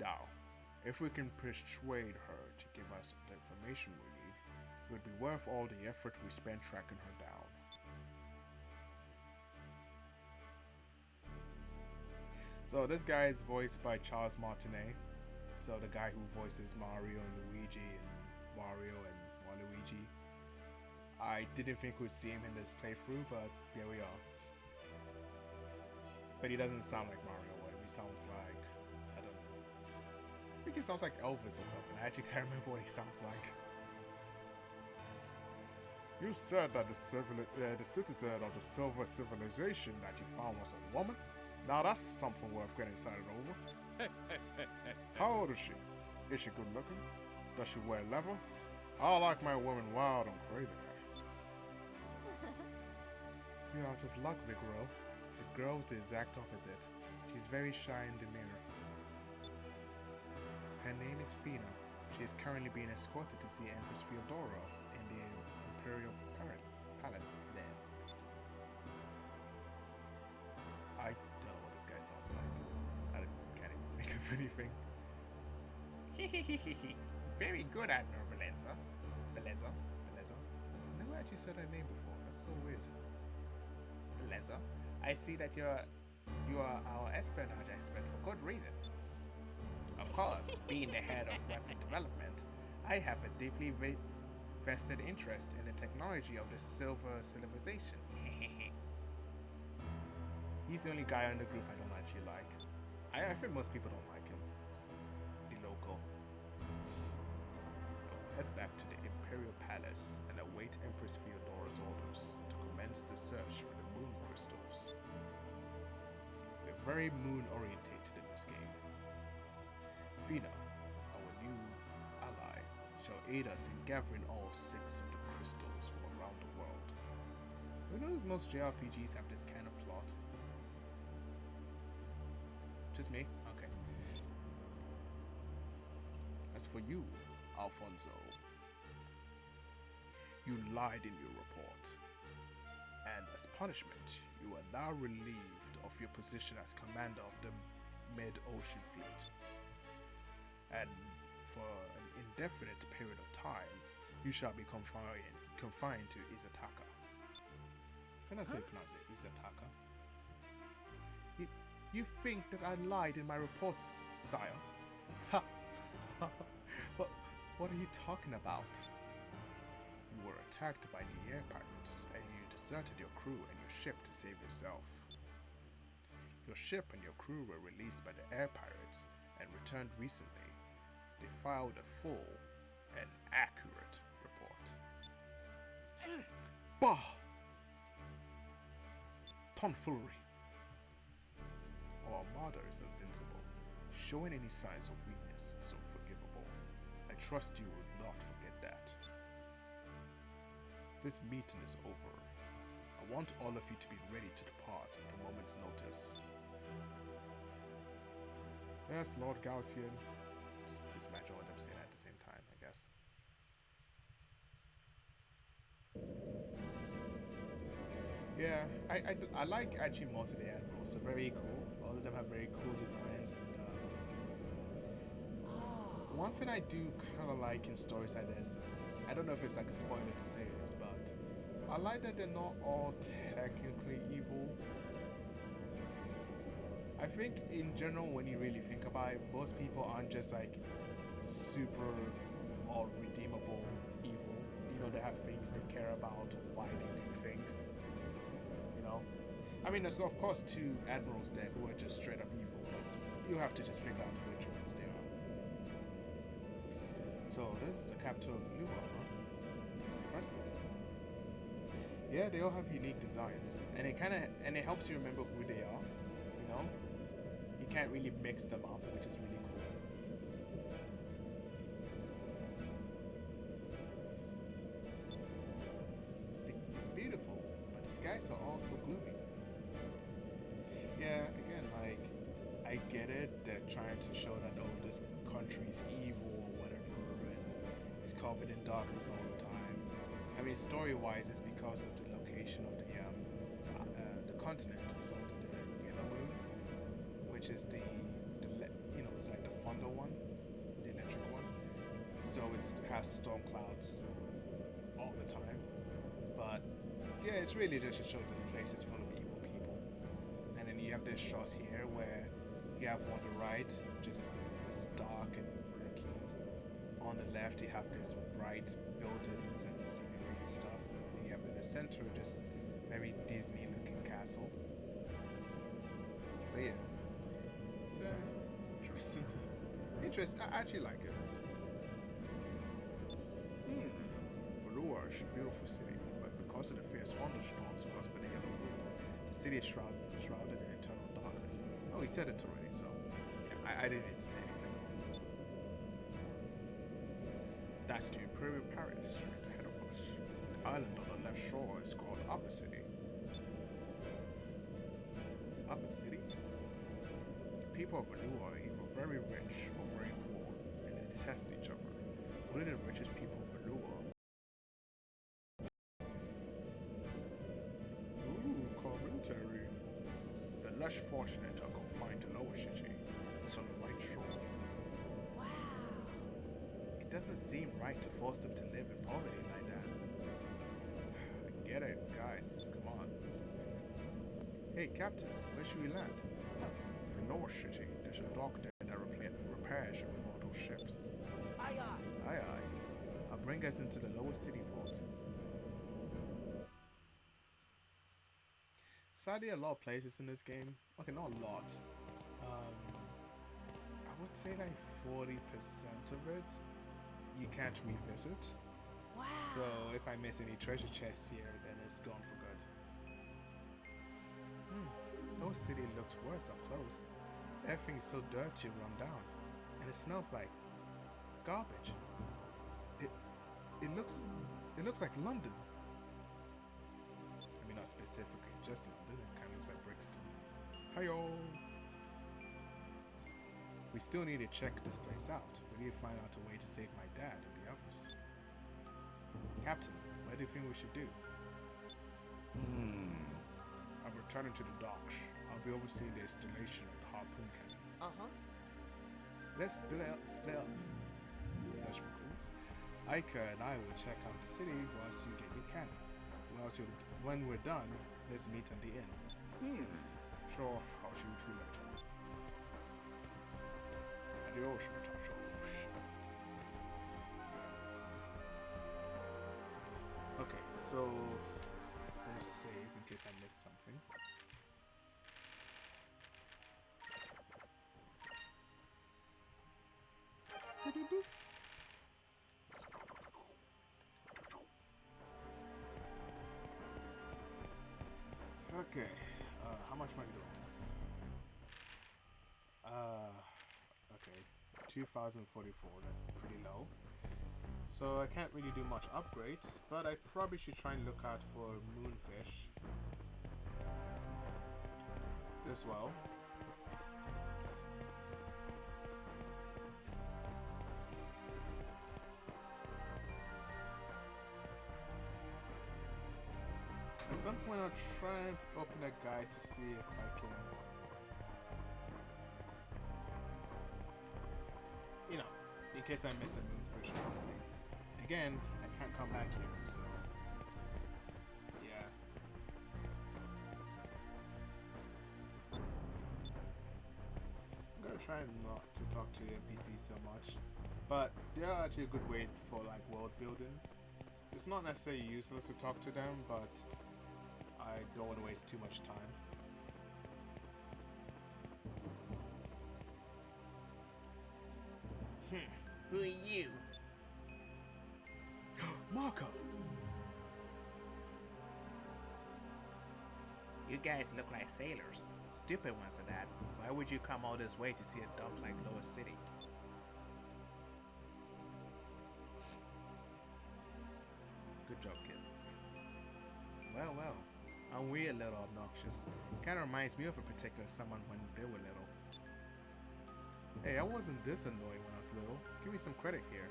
Now, if we can persuade her to give us the information we need, It would be worth all the effort we spent tracking her down. So this guy is voiced by Charles Martinet. So the guy who voices Mario and Luigi and Wario and Waluigi. I didn't think we'd see him in this playthrough, but here we are. But he doesn't sound like Mario. He sounds like, I don't know. I think he sounds like Elvis or something. I actually can't remember what he sounds like. You said that the citizen of the Silver Civilization that you found was a woman? Now that's something worth getting excited over. How old is she? Is she good looking? Does she wear leather? I like my women wild and crazy. You're out of luck, Vigoro. The girl is the exact opposite. She's very shy and demure. Her name is Fina. She is currently being escorted to see Empress Fyodora in the Imperial Palace there. I don't know what this guy sounds like. I can't even think of anything. Very good, Admiral Beleza. Beleza? I've never actually said her name before. That's so weird. Beleza? I see that you are our espionage expert for good reason. Of course, being the head of weapon development, I have a deeply vested interest in the technology of the Silver Civilization. He's the only guy in the group I don't actually like. I think most people don't like him. The local. Head back to the Imperial Palace and await Empress Feodora's orders to commence the search for the moon crystals. We're very moon-orientated in this game. Fina, our new ally, shall aid us in gathering all 6 of the crystals from around the world. We notice most JRPGs have this kind of plot. Just me? Okay. As for you, Alfonso, you lied in your report, and as punishment, you are now relieved of your position as commander of the mid-ocean fleet. And for an indefinite period of time, you shall be confined to Izataka. I think that's how you pronounce it, Izataka. You think that I lied in my reports, sire? Ha! What are you talking about? You were attacked by the air pirates, and you deserted your crew and your ship to save yourself. Your ship and your crew were released by the air pirates and returned recently. They filed a full and accurate report. Bah! Tomfoolery. Our armada is invincible. Showing any signs of weakness is unforgivable. I trust you will not forget that. This meeting is over. I want all of you to be ready to depart at a moment's notice. Yes, Lord Gaussian. Just imagine what I'm saying at the same time, I guess. Yeah, I like actually most of the admirals. They're very cool. All of them have very cool designs. And one thing I do kind of like in stories like this, I don't know if it's like a spoiler to say this, but I like that they're not all technically evil. I think in general, when you really think about it, most people aren't just like super or redeemable evil. You know, they have things they care about or why they do things. You know? I mean, there's of course 2 admirals there who are just straight up evil, but you have to just figure out which ones they are. So, this is the capital of Lua, huh? It's impressive. Yeah, they all have unique designs, and it helps you remember who they are, you know? You can't really mix them up, which is really cool. It's beautiful, but the skies are also gloomy. Yeah, again, like, I get it, they're trying to show that, oh, this country's evil or whatever, and it's covered in darkness all the time. I mean, story-wise, it's because of the location of the continent. It's on the yellow moon, which is the it's like the thunder one, the electric one. So it has storm clouds all the time. But yeah, it's really just to show that the place is full of evil people. And then you have this shot here where you have on the right just this dark and murky. On the left you have this bright buildings and scenery and stuff. And you have in the center this very Disney looking castle. But yeah, it's interesting. I actually like it. Valua is a beautiful city, but because of the fierce thunderstorms caused by the yellow moon, the city is shrouded in eternal darkness. Oh, he said it already, so yeah, I didn't need to say anything. That's the Imperial Palace straight ahead of us. The island on the left shore is called Upper City. Upper City? The people of Valua are either very rich or very poor, and they detest each other. Only the richest people of Valua. Ooh, commentary. The less fortunate are confined to Lower City. It's on the right shore. Wow. It doesn't seem right to force them to live in poverty like that. I get it, guys. Come on. Hey, Captain, where should we land? In Lower City, there's a dock there that repairs and remodels ships. Aye, aye. Aye, aye. I'll bring us into the Lower City port. Sadly, a lot of places in this game. Okay, not a lot. I would say like 40% of it you can't revisit. Wow. So if I miss any treasure chests here, then it's gone for good. Lower City looks worse up close. Everything's so dirty and run down, and it smells like garbage. It looks like London. I mean, not specifically, just London. It kind of looks like Brixton. Hi-yo! We still need to check this place out. We need to find out a way to save my dad and the others. Captain, what do you think we should do? I'm returning to the docks. I'll be overseeing the installation of the Harpoon cannon. Uh-huh. Let's split up. Search for clues. Aika and I will check out the city whilst you get your cannon. When we're done, let's meet at the inn. Sure, Hoshi will later. Adios, muchachos. Okay, so I'm gonna save in case I missed something. Okay, how much money do I have? Okay, 2,044, that's pretty low. So I can't really do much upgrades, but I probably should try and look out for moonfish as well. At some point I'll try and open a guide to see if I can, you know, in case I miss a moonfish or something. Again, I can't come back here, so yeah. I'm gonna try not to talk to NPCs so much, but they're actually a good way for like world building. It's not necessarily useless to talk to them, but I don't want to waste too much time. Who are you? Marco! You guys look like sailors. Stupid ones at that. Why would you come all this way to see a dump like Lower City? Good job, kid. Well, aren't we a little obnoxious? Kinda reminds me of a particular someone when they were little. Hey, I wasn't this annoying when I was little. Give me some credit here.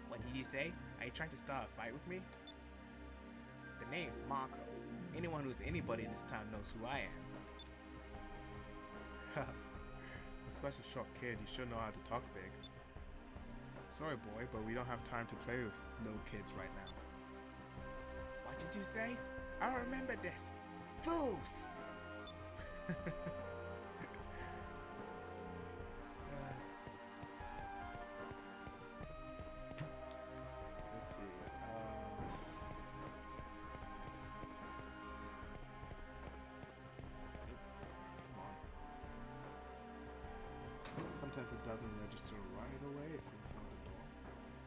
What did you say? Are you trying to start a fight with me? The name's Marco. Anyone who's anybody in this town knows who I am. You're such a short kid, you should know how to talk big. Sorry, boy, but we don't have time to play with little kids right now. What did you say? I remember this. Fools! Let's see. Come on. Sometimes it doesn't register right away if you found the door.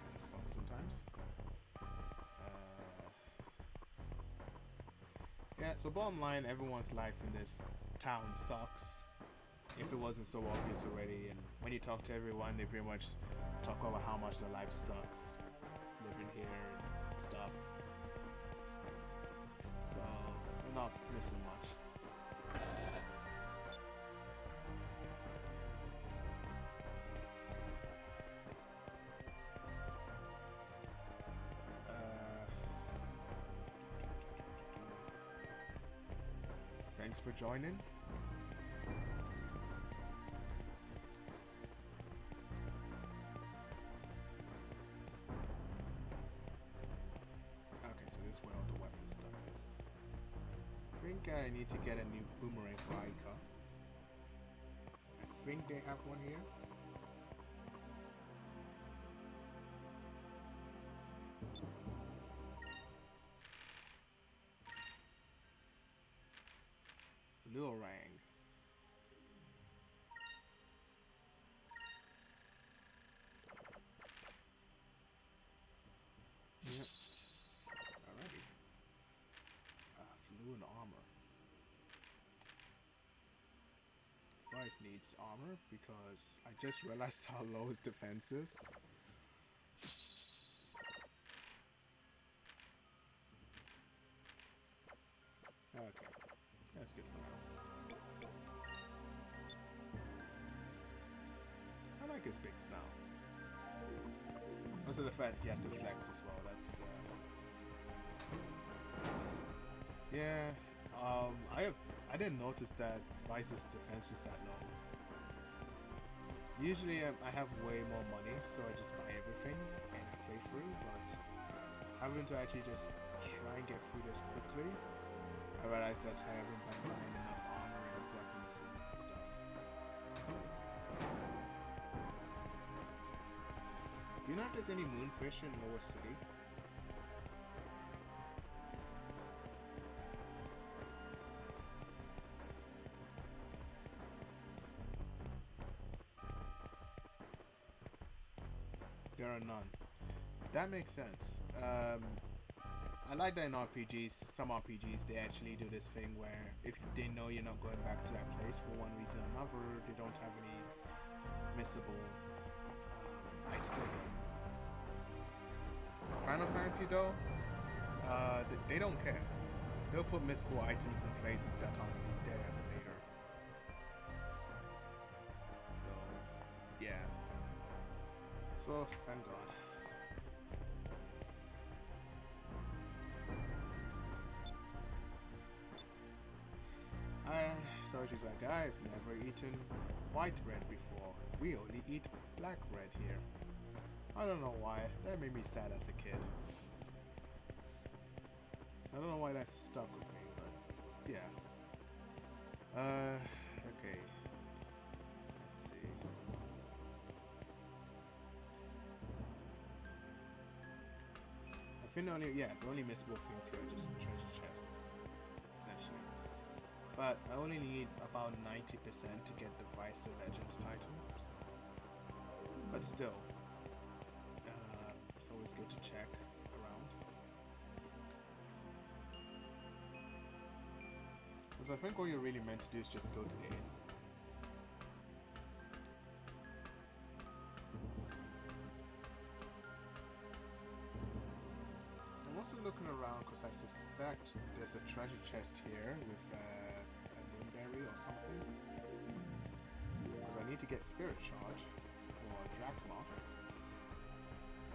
Kind of sucks sometimes. Yeah, so bottom line, everyone's life in this town sucks. If it wasn't so obvious already, and when you talk to everyone, they pretty much talk about how much their life sucks living here and stuff. So, we're not missing much. Thanks for joining. Okay, so this is where all the weapon stuff is. I think I need to get a new boomerang for Aika. I think they have one here. Lurang. Yep. Alrighty. Fluid armor. Vice needs armor because I just realized how low his defense is. Okay. That's good for now. I like his big smell. Also the fact he has to flex as well, that's yeah, I didn't notice that Vice's defense was that low. Usually I have way more money, so I just buy everything and I play through, but having to actually just try and get through this quickly, I realized that I haven't been buying enough armor and weapons and stuff. Do you know if there's any moonfish in Lower City? There are none. That makes sense. I like that in RPGs, some RPGs, they actually do this thing where if they know you're not going back to that place for one reason or another, they don't have any missable items there. Final Fantasy though, they don't care. They'll put missable items in places that aren't there later. So, yeah. So, thank God. So she's like, I've never eaten white bread before. We only eat black bread here. I don't know why. That made me sad as a kid. I don't know why that stuck with me, but yeah. Okay. Let's see. I think the only missable things here are just treasure chests, essentially. But I only need about 90% to get the Vice Legend title, so. But still, it's always good to check around. Because I think all you're really meant to do is just go to the inn. I'm also looking around because I suspect there's a treasure chest here with or something, because I need to get Spirit Charge for Drachma,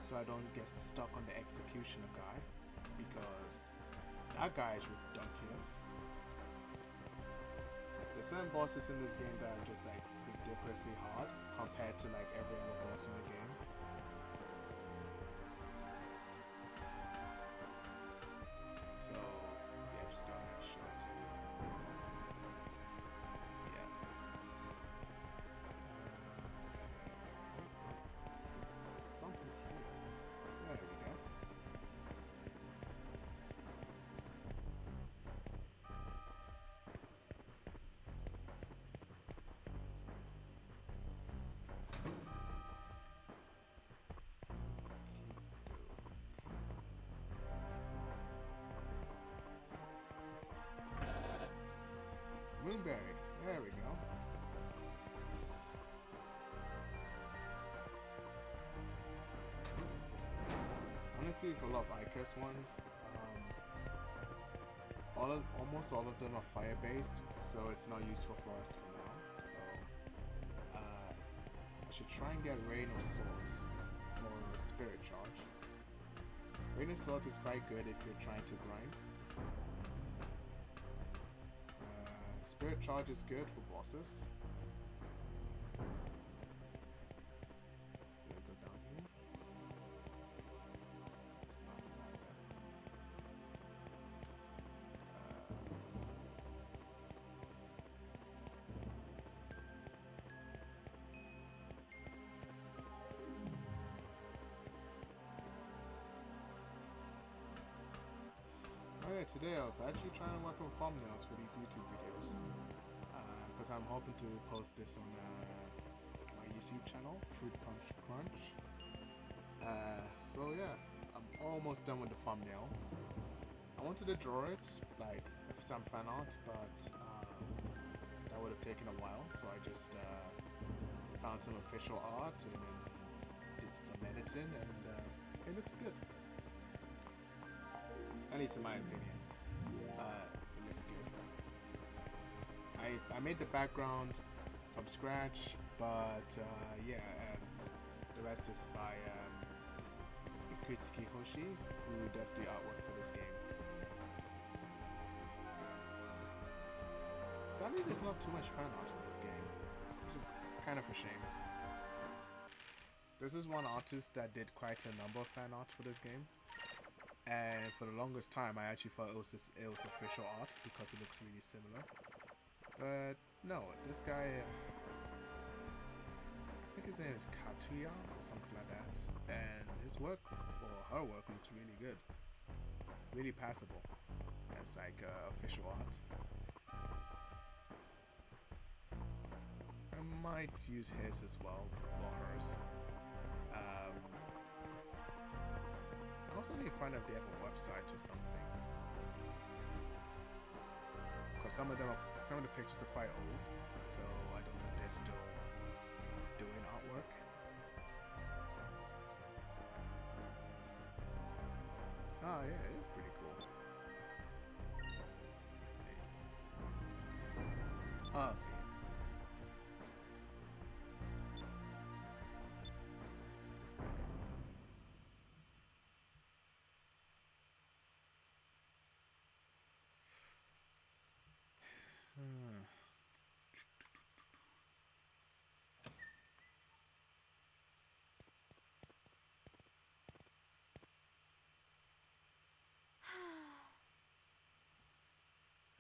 so I don't get stuck on the Executioner guy, because that guy is ridiculous. There's certain bosses in this game that are just like ridiculously hard compared to like every other boss in the game. blueberry. There we go. Honestly, with a lot of ICAS ones, almost all of them are fire-based, so it's not useful for us for now. So, I should try and get Rain of Swords or Spirit Charge. Rain of Swords is quite good if you're trying to grind. Spirit Charge is good for bosses. So go down here. There's nothing like that. Alright, today I was actually trying to work on thumbnails for these YouTube videos. Because I'm hoping to post this on my YouTube channel, Fruit Punch Crunch. So yeah, I'm almost done with the thumbnail. I wanted to draw it, like some fan art, but that would have taken a while, so I just found some official art and then did some editing, and it looks good. At least in my opinion, it looks good. I made the background from scratch, but yeah, the rest is by Itsuki Hoshi, who does the artwork for this game. Sadly, there's not too much fan art for this game, which is kind of a shame. This is one artist that did quite a number of fan art for this game. And for the longest time, I actually thought it was official art because it looks really similar. But no, this guy, I think his name is Katuya or something like that. And his work, or her work, looks really good. Really passable. As like official art. I might use his as well, or hers. I also need to find out if they have a website or something. Because some of the pictures are quite old, so I don't know if they're still doing artwork. Oh yeah, it's pretty cool. Okay. Oh, okay.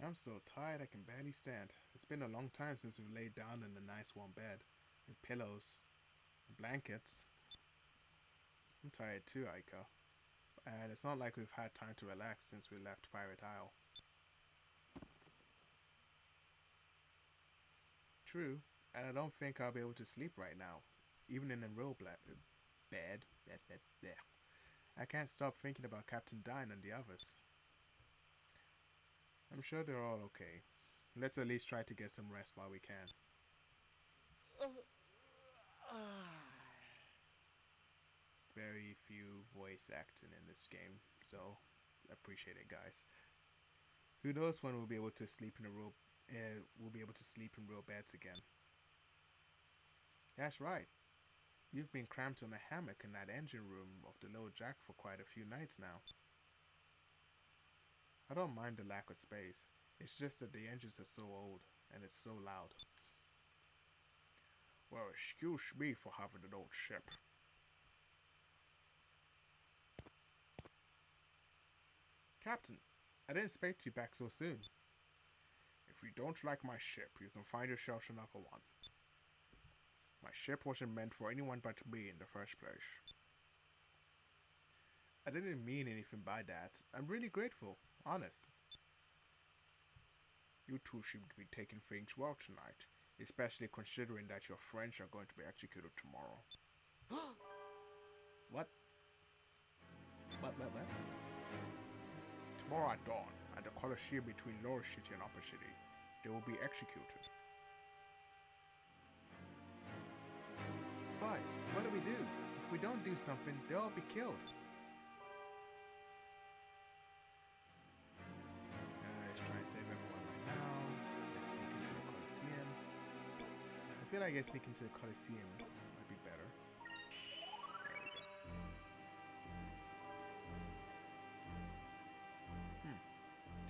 I'm so tired I can barely stand. It's been a long time since we've laid down in a nice warm bed with pillows and blankets. I'm tired too, Aiko. And it's not like we've had time to relax since we left Pirate Isle. True, and I don't think I'll be able to sleep right now, even in a real bed. I can't stop thinking about Captain Dine and the others. I'm sure they're all okay. Let's at least try to get some rest while we can. Very few voice acting in this game, so appreciate it, guys. Who knows when we'll be able to sleep in real beds again. That's right. You've been cramped on a hammock in that engine room of the Little Jack for quite a few nights now. I don't mind the lack of space. It's just that the engines are so old and it's so loud. Well, excuse me for having an old ship. Captain, I didn't expect you back so soon. If you don't like my ship, you can find yourself another one. My ship wasn't meant for anyone but me in the first place. I didn't mean anything by that. I'm really grateful, honest. You two seem to be taking things well tonight, especially considering that your friends are going to be executed tomorrow. What? What? Tomorrow at dawn, at the Colosseum between Lower City and Upper City, they will be executed. Vice, what do we do? If we don't do something, they'll all be killed. Let's try and save everyone right now. Let's sneak into the Colosseum. I feel like I sneak into the Colosseum might be better. There we go.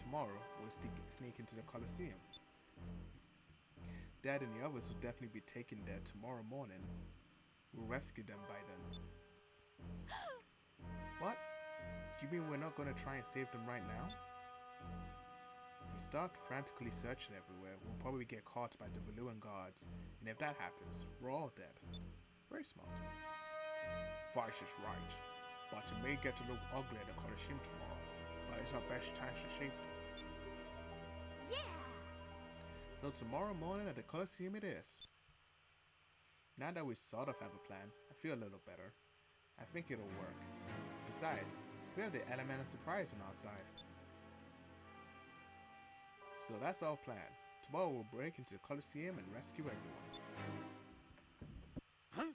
Tomorrow, we'll sneak into the Colosseum. Dad and the others will definitely be taken there tomorrow morning. We'll rescue them by then. What? You mean we're not gonna try and save them right now? If we start frantically searching everywhere, we'll probably get caught by the Valuan guards, and if that happens, we're all dead. Very smart. Vice is right, but it may get a little ugly at the Colosseum tomorrow, but it's our best chance to save them. Yeah! So tomorrow morning at the Colosseum it is. Now that we sort of have a plan, I feel a little better. I think it'll work. Besides, we have the element of surprise on our side. So that's our plan. Tomorrow we'll break into the Colosseum and rescue everyone. Huh?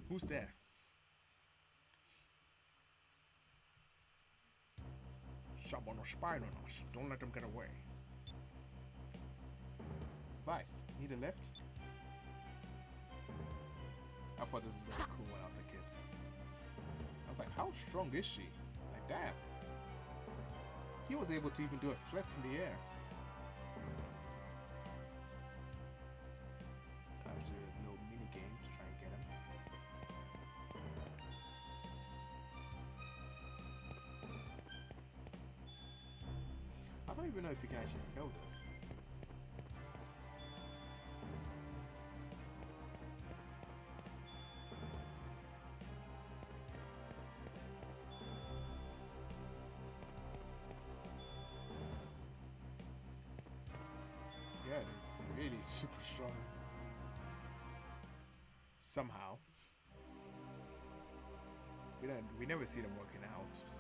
Who's there? Someone was spying on us. Don't let them get away. Vice, need a lift? I thought this was really cool when I was a kid. I was like, how strong is she? Like, damn. He was able to even do a flip in the air. I have to do this little mini game to try and get him. I don't even know if you can actually fail this. Yeah, they're really super strong. Somehow. We never see them working out, so.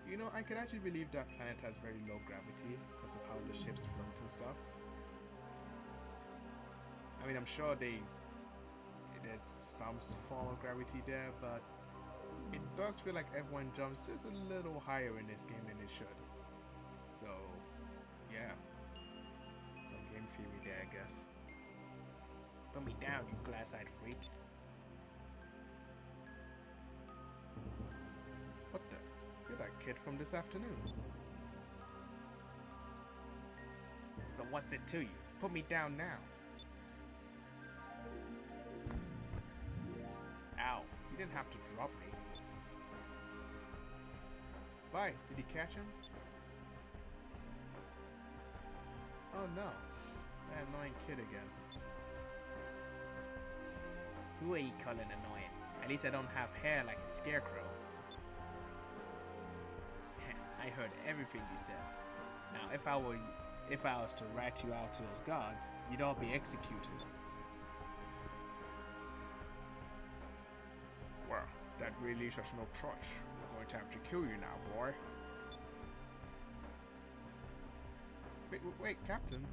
You know, I could actually believe that planet has very low gravity because of how the ships float and stuff. I mean, I'm sure there's some form of gravity there, but it does feel like everyone jumps just a little higher in this game than they should. So, yeah. Some game theory there, I guess. Put me down, you glass-eyed freak. What the? You're that kid from this afternoon. So what's it to you? Put me down now. Ow, you didn't have to drop me. Vice, did he catch him? Oh no, it's that annoying kid again. Who are you calling annoying? At least I don't have hair like a scarecrow. I heard everything you said. Now, if I was to rat you out to those guards, you'd all be executed. Well, that really leaves us no choice. We're going to have to kill you now, boy. Wait, Captain.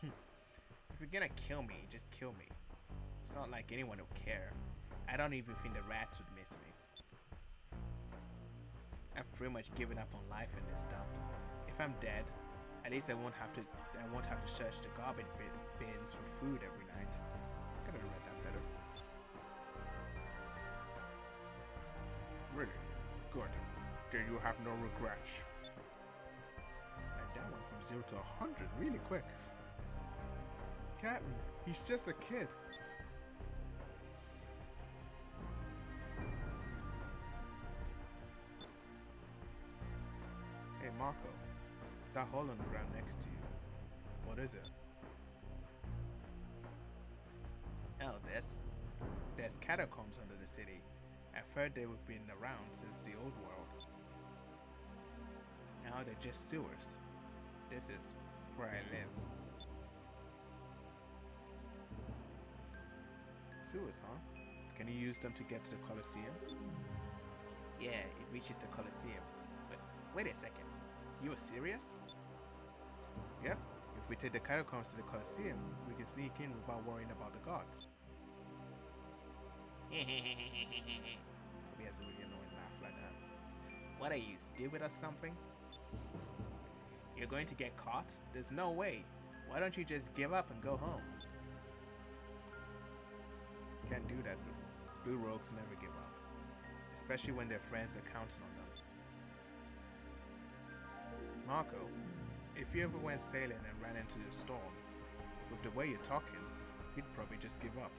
If you're gonna kill me, just kill me. It's not like anyone will care. I don't even think the rats would miss me. I've pretty much given up on life in this dump. If I'm dead, at least I won't have to search the garbage bins for food every night. I could have read that better. Really? Good. Then you have no regrets. And that went from 0 to 100 really quick. Captain, he's just a kid. Hey Marco, that hole on the ground next to you, what is it? Oh, there's catacombs under the city. I've heard they've been around since the old world. Now they're just sewers. This is where I live. Sewers, huh? Can you use them to get to the Colosseum? Yeah, it reaches the Colosseum. But wait a second. You are serious? Yep. If we take the catacombs to the Colosseum, we can sneak in without worrying about the guards. Kobe has a really annoying laugh like that. What are you, stupid or something? You're going to get caught? There's no way. Why don't you just give up and go home? Can't do that. Blue rogues never give up, especially when their friends are counting on them. Marco, if you ever went sailing and ran into a storm, with the way you're talking, you'd probably just give up.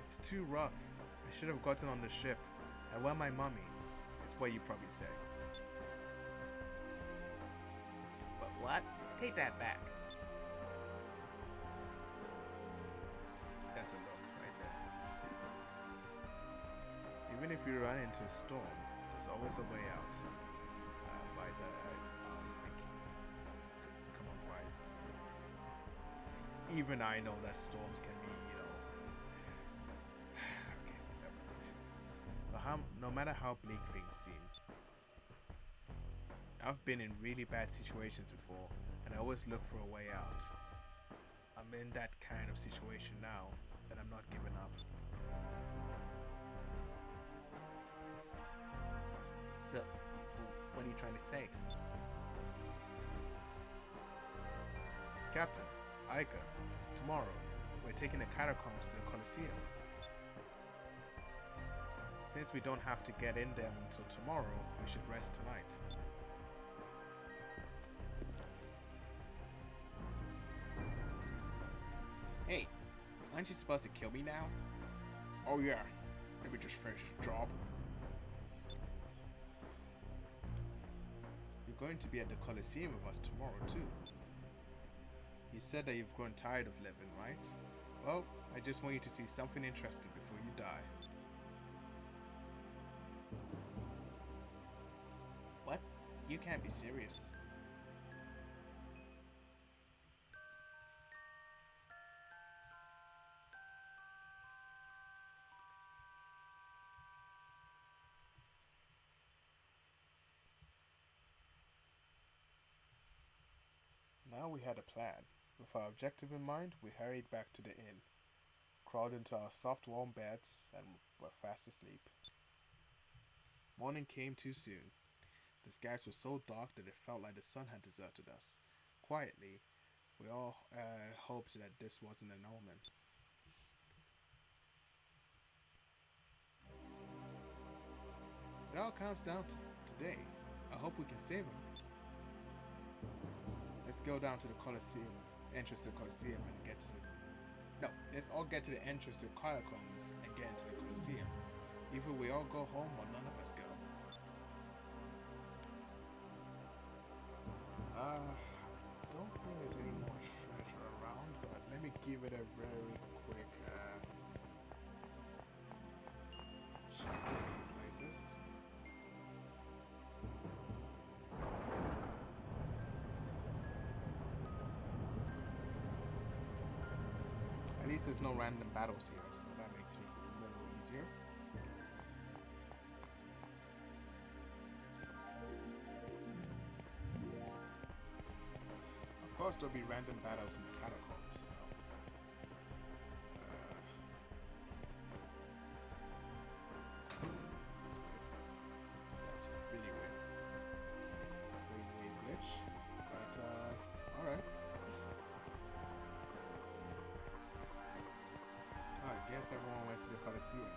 It's too rough. I should have gotten on the ship. I want my mummy, is what you probably say. But what? Take that back. That's a look right there. Even if you run into a storm, there's always a way out. Vice, I think. Come on, Vice. Even I know that storms can be, okay, whatever. But no matter how bleak things seem, I've been in really bad situations before, and I always look for a way out. I'm in that kind of situation now, and I'm not giving up. So what are you trying to say? Captain, Aika, tomorrow, we're taking the catacombs to the Colosseum. Since we don't have to get in there until tomorrow, we should rest tonight. Hey, aren't you supposed to kill me now? Oh yeah, let me just finish the job. You're going to be at the Colosseum with us tomorrow too. You said that you've grown tired of living, right? Well, I just want you to see something interesting before you die. What? You can't be serious. Now we had a plan. With our objective in mind, we hurried back to the inn, crawled into our soft warm beds, and were fast asleep. Morning came too soon. The skies were so dark that it felt like the sun had deserted us. Quietly, we all hoped that this wasn't an omen. It all comes down to today. I hope we can save him. Let's go down to the Colosseum, entrance to the Colosseum, and get to no, let's all get to the entrance to the catacombs and get into the Colosseum. Either we all go home or none of us go. Don't think there's any more treasure around, but let me give it a very quick check in some places. At least there's no random battles here, so that makes things a little easier. Of course, there'll be random battles in the catacombs. So. That's weird. That's really weird. Very weird glitch. But, alright. I guess everyone went to the Colosseum.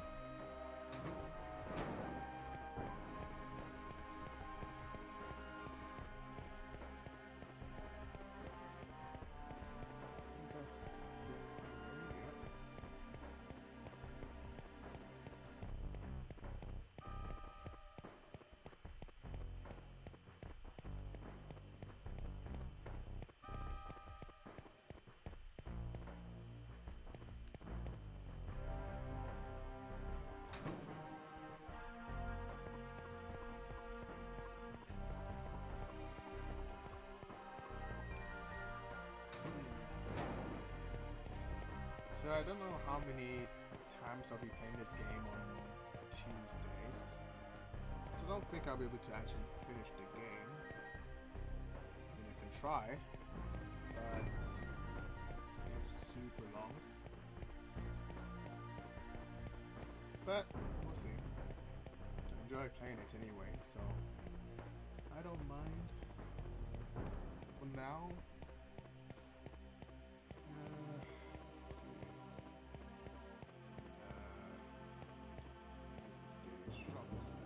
So I don't know how many time times I'll be playing this game on Tuesdays. So I don't think I'll be able to actually finish the game. I mean, I can try, but this game's super long. But we'll see. I enjoy playing it anyway, so I don't mind for now. Let's see. This is the shop, isn't it?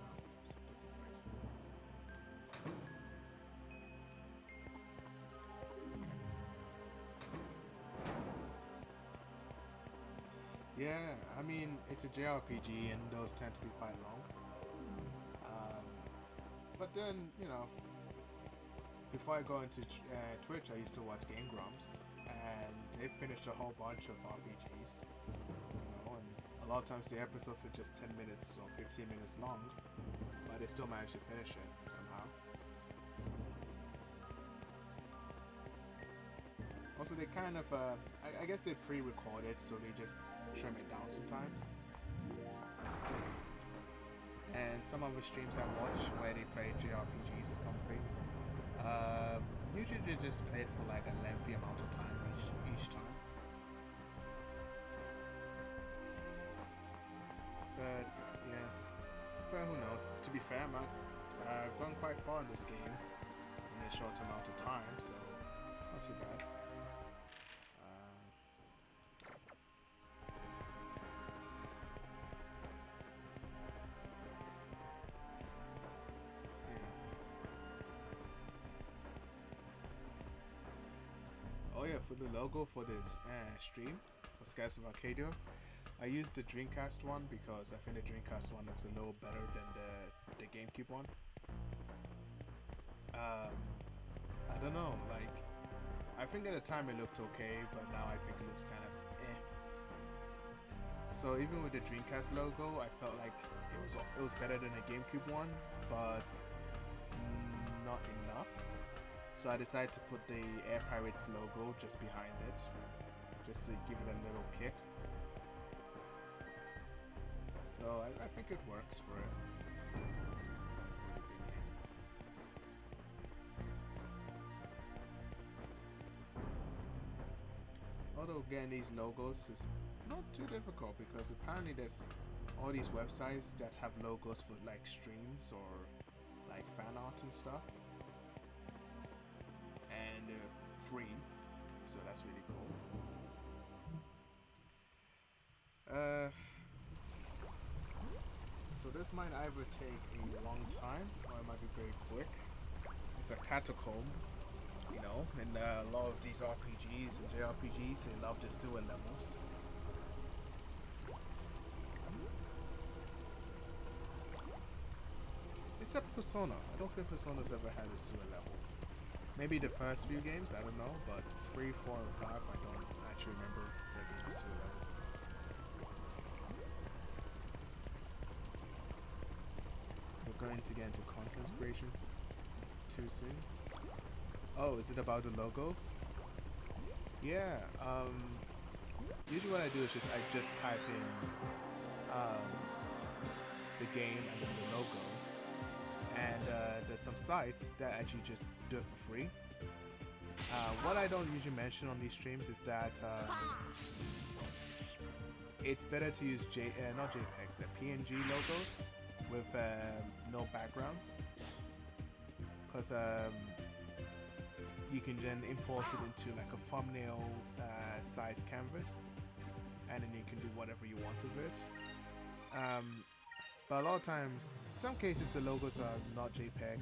No, it's a different place. Yeah, I mean, it's a JRPG and those tend to be quite long. But then, you know, before I go into Twitch, I used to watch Game Grumps, and they finished a whole bunch of RPGs. You know, and a lot of times the episodes are just 10 minutes or 15 minutes long, but they still managed to finish it somehow. Also, they kind of, I guess they pre-recorded, so they just trim it down sometimes. And some of the streams I watch where they play JRPGs or something, usually they just play it for like a lengthy amount of time each time. But yeah, but who knows? To be fair, man, I've gone quite far in this game in a short amount of time, so it's not too bad. Oh yeah, for the logo for this stream for Skies of Arcadia, I used the Dreamcast one because I think the Dreamcast one looks a little better than the GameCube one. I don't know, like, I think at the time it looked okay, but now I think it looks kind of eh. So even with the Dreamcast logo, I felt like it was better than the GameCube one, but not enough. So I decided to put the Air Pirates logo just behind it, just to give it a little kick. So I think it works for it. Although getting these logos is not too difficult because apparently there's all these websites that have logos for like streams or like fan art and stuff. And they're free, so that's really cool. So this might either take a long time or it might be very quick. It's a catacomb, you know, and a lot of these RPGs and JRPGs, they love the sewer levels. Except Persona. I don't think Persona's ever had a sewer level. Maybe the first few games, I don't know, but 3, 4, and 5, I don't actually remember there being a sewer level. We're going to get into content creation too soon. Oh, is it about the logos? Yeah, usually what I do is I just type in the game and then the logo. And there's some sites that actually just do it for free. What I don't usually mention on these streams is that it's better to use not JPEGs, the PNG logos with no backgrounds, because you can then import it into like a thumbnail size canvas, and then you can do whatever you want with it. But a lot of times, in some cases, the logos are not JPEG,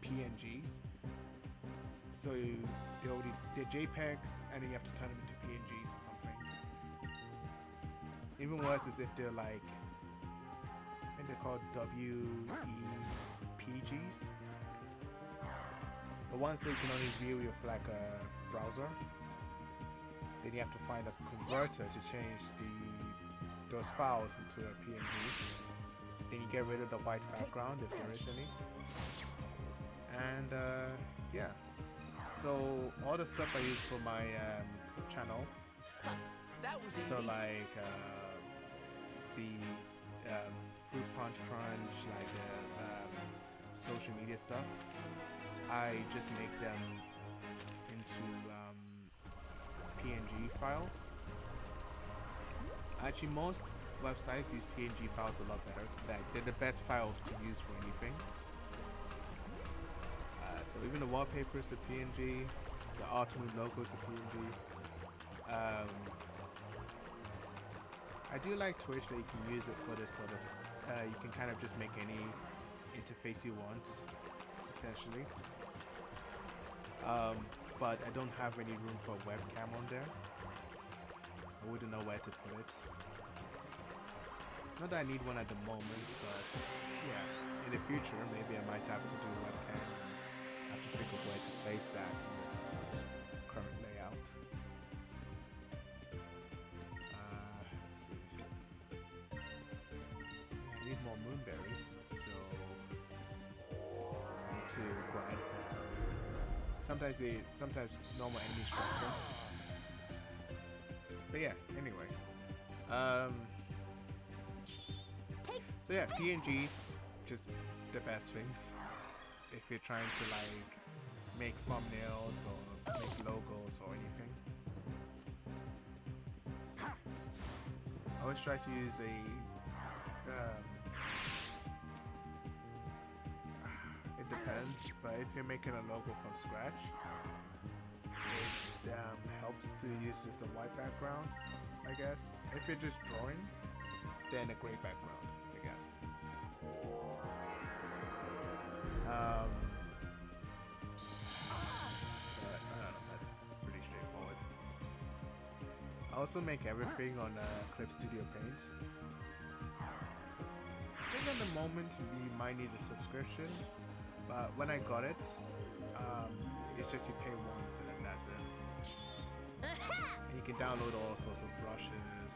PNGs. So they're JPEGs, and then you have to turn them into PNGs or something. Even worse is if they're like, I think they're called WEPGs. The ones that you can only view with like a browser. Then you have to find a converter to change those files into a PNG. Then you get rid of the white background if there is any. And yeah. So all the stuff I use for my channel, That was easy. So like the Fruit Punch Crunch, like the social media stuff, I just make them into PNG files. Actually, most websites use PNG files a lot better. Like, they're the best files to use for anything. So even the wallpaper is a PNG, the Ultimate logo is a PNG. I do like Twitch that you can use it for this sort of, you can kind of just make any interface you want, essentially. But I don't have any room for a webcam on there. I wouldn't know where to put it. Not that I need one at the moment, but yeah, in the future maybe I might have to do a webcam. I have to think of where to place that in this current layout. Let's see. Yeah, I need more moonberries, so I need to grind for some. Sometimes normal enemies drop them. But yeah, anyway. So yeah, PNGs, just the best things. If you're trying to like make thumbnails or make logos or anything. I always try to use a it depends, but if you're making a logo from scratch, it helps to use just a white background, I guess. If you're just drawing, then a gray background, I guess. But I don't know, that's pretty straightforward. I also make everything on Clip Studio Paint. I think at the moment you might need a subscription, but when I got it, it's just you pay once and then that's it. And you can download all sorts of brushes and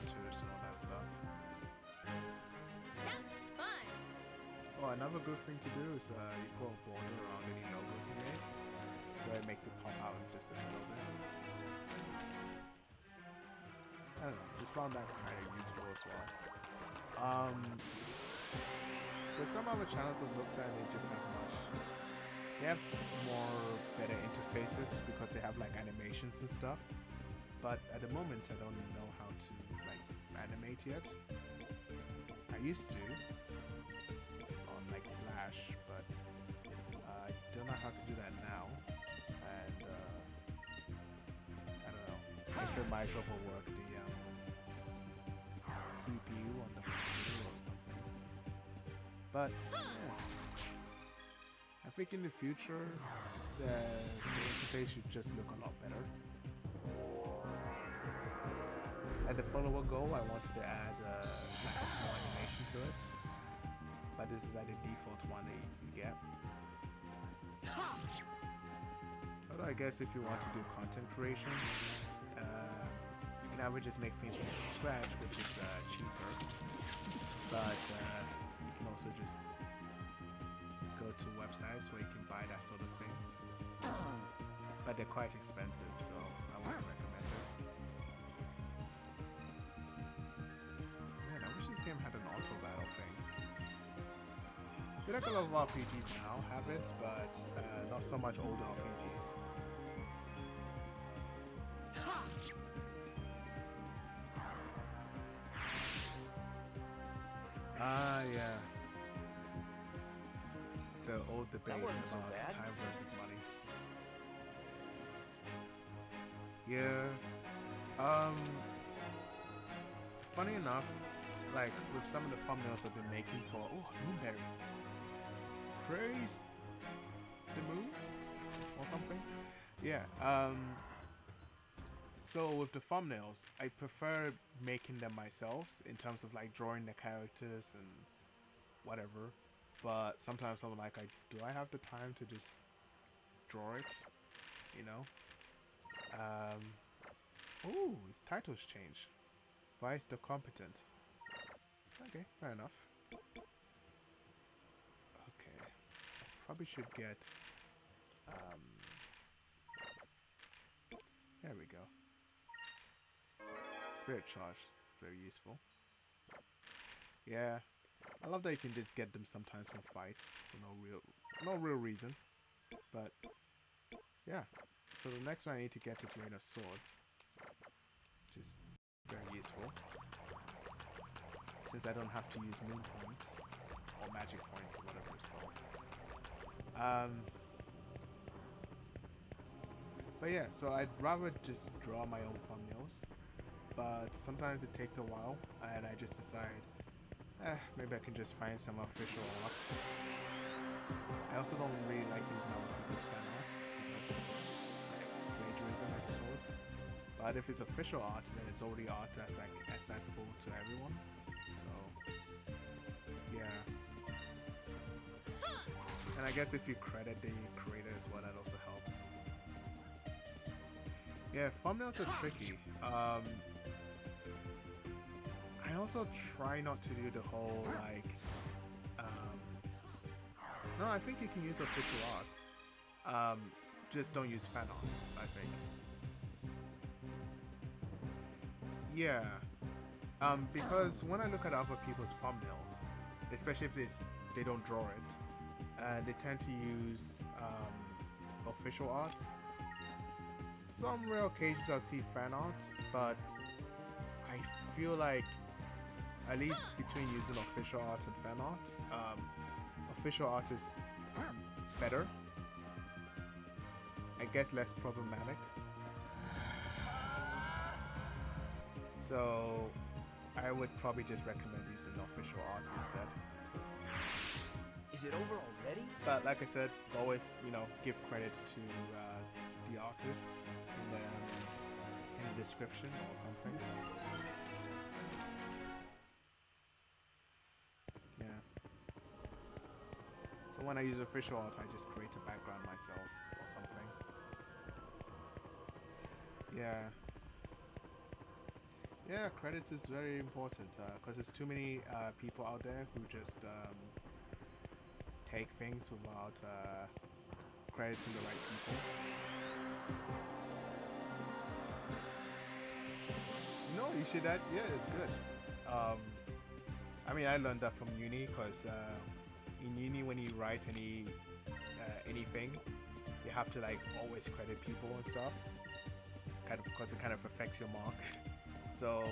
filters and all that stuff. That's fun. Oh, another good thing to do is you put a border around any logos you make, so it makes it pop out just a little bit. I don't know, just found that kind of useful as well. There's some other channels I've looked at, they just have they have more better interfaces because they have like animations and stuff. But at the moment I don't know how to like animate yet. I used to on like Flash, but I don't know how to do that now. And I don't know if it might overwork the CPU on the computer or something. But yeah. I think in the future, the interface should just look a lot better. At the follower goal, I wanted to add like a small animation to it, but this is like the default one that you get. Although I guess if you want to do content creation, you can either just make things from scratch, which is cheaper, but you can also just go to websites where you can buy that sort of thing. But they're quite expensive, so I wouldn't recommend it. Man, I wish this game had an auto battle thing. I feel like a lot of RPGs now have it, but not so much older RPGs. Yeah. The old debate wasn't so about bad. time versus money. Yeah. Funny enough, like with some of the thumbnails I've been making for Moonberry. Praise the moons or something. Yeah. So with the thumbnails, I prefer making them myself in terms of like drawing the characters and whatever. But sometimes I'm like, do I have the time to just draw it? You know? Oh, his title's changed. Vice the Competent. Okay, fair enough. Okay. Probably should get... There we go. Spirit charge, very useful. Yeah, I love that you can just get them sometimes from fights for no real reason. But yeah, so the next one I need to get is Rain of Swords, which is very useful since I don't have to use moon points or magic points or whatever it's called. But yeah, so I'd rather just draw my own thumbnails, but sometimes it takes a while, and I just decide, maybe I can just find some official art. I also don't really like using other people's fan art, because it's like plagiarism, I suppose. But if it's official art, then it's already art that's like accessible to everyone. So, yeah. And I guess if you credit the creator as well, that also helps. Yeah, thumbnails are tricky. I also try not to do the whole like. No, I think you can use official art. Just don't use fan art, I think. Yeah. Because when I look at other people's thumbnails, especially if they don't draw it, they tend to use official art. Some rare occasions I'll see fan art, but I feel like at least between using official art and fan art, official art is better. I guess less problematic. So I would probably just recommend using official art instead. Is it over already? But like I said, always, give credit to the artist in the description or something. Yeah. So when I use official art, I just create a background myself or something. Yeah. Yeah, credit is very important because there's too many people out there who just take things without crediting the right people. No, you should add. Yeah, it's good. I mean, I learned that from uni because in uni, when you write anything, you have to like always credit people and stuff, kind of because it kind of affects your mark. So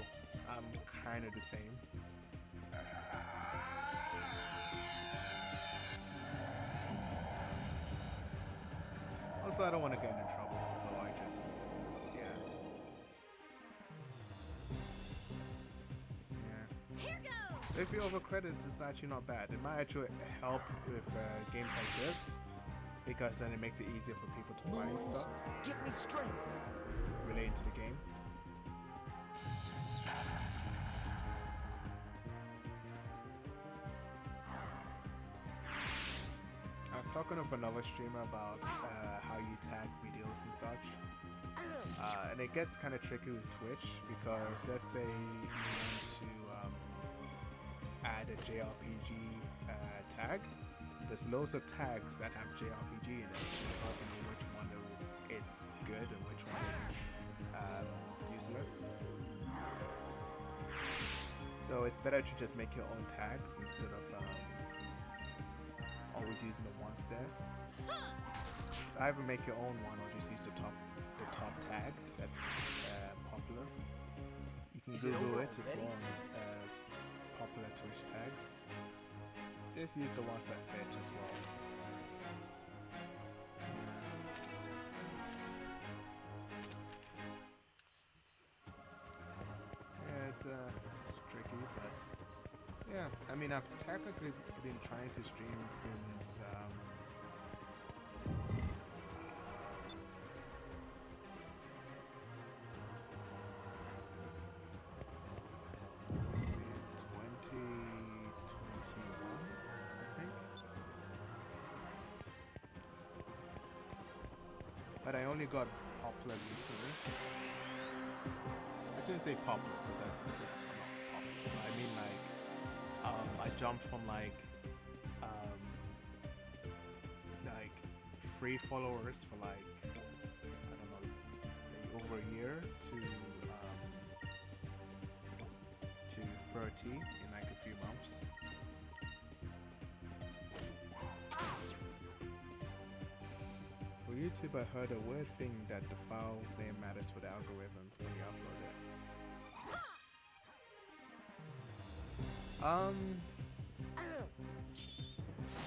I'm kind of the same. Also, I don't want to get into trouble, so I just, yeah. Here goes! So if you overcredit, it's actually not bad. It might actually help with games like this, because then it makes it easier for people to find stuff Give me strength. relating to the game. I was talking with another streamer about how you tag videos and such. And it gets kind of tricky with Twitch because let's say you want to add a JRPG tag. There's loads of tags that have JRPG in it, so it's hard to know which one is good and which one is useless. So it's better to just make your own tags instead of always using the ones there. Either make your own one or just use the top tag that's popular. You can Google it as well on popular Twitch tags. Just use the ones that fit as well. Yeah, it's tricky, but yeah, I mean, I've technically been trying to stream since let's see, 2021, I think. But I only got popular recently. I shouldn't say popular because I'm not popular. I mean like I jumped from like 3 followers for like, I don't know, over a year to 30 in like a few months. For YouTube, I heard a weird thing that the file name matters for the algorithm when you upload it.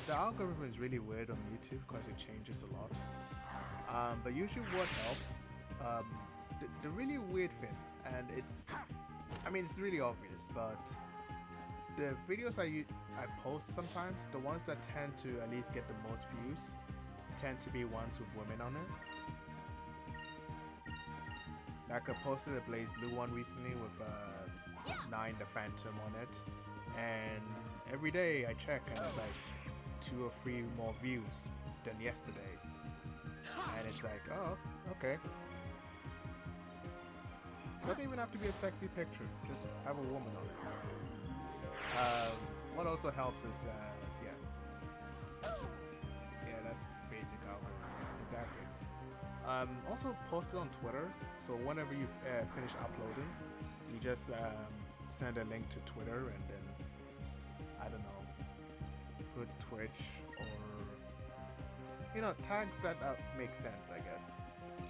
The algorithm is really weird on YouTube because it changes a lot. But usually what helps, the really weird thing, and it's really obvious, but the videos I post sometimes, the ones that tend to at least get the most views, tend to be ones with women on it. Like I posted a Blaze Blue one recently with Nine the Phantom on it, and every day I check and it's like 2 or 3 more views than yesterday, and it's like, oh, okay. Doesn't even have to be a sexy picture, just have a woman on it. What also helps is, yeah, that's basic algorithm, exactly. Also post it on Twitter, so whenever you finish uploading, you just send a link to Twitter and then, I don't know, put Twitch or, tags that make sense, I guess.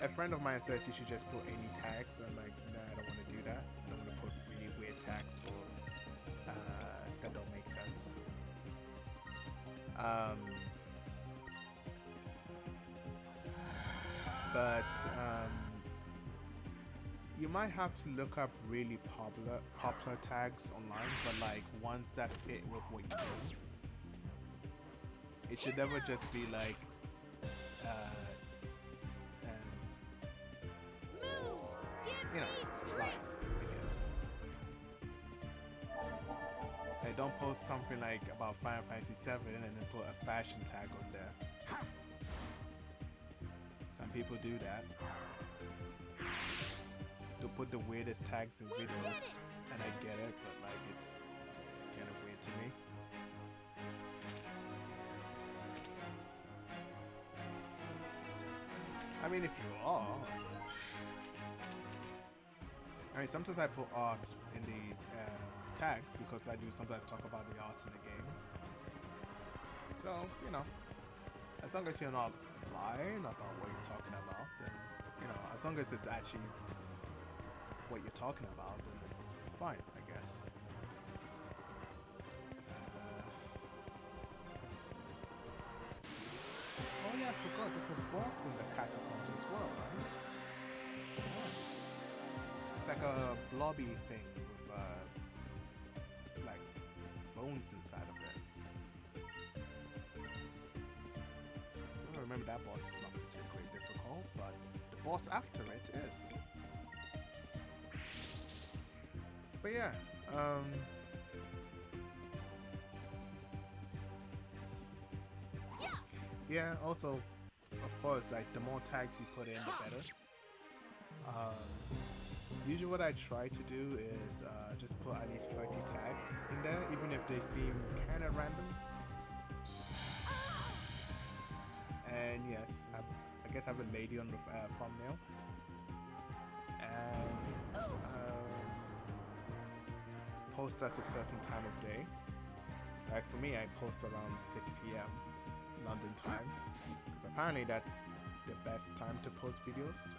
A friend of mine says you should just put any tags. I'm like, nah, I don't want to do that. I don't want to put really weird tags for that don't make sense. But you might have to look up really popular tags online, but like ones that fit with what you do. It should never just be like lies, I guess. Hey, don't post something like about Final Fantasy VII and then put a fashion tag on there. Some people do that. They'll put the weirdest tags in videos, and I get it, but like it's just kind of weird to me. I mean, if you are. Sometimes I put art in the tags because I do sometimes talk about the art in the game. So, as long as you're not lying about what you're talking about, then, as long as it's actually what you're talking about, then it's fine, I guess. Oh yeah, I forgot, there's a boss in the catacombs as well, right? Yeah. It's like a blobby thing with like bones inside of it. So I remember that boss is not particularly difficult, but the boss after it is. But yeah, yeah, also, of course, like the more tags you put in, the better. Usually what I try to do is just put at least 30 tags in there, even if they seem kind of random. And yes, I guess I have a lady on the thumbnail. And post at a certain time of day. Like for me, I post around 6 p.m. London time, because apparently that's the best time to post videos.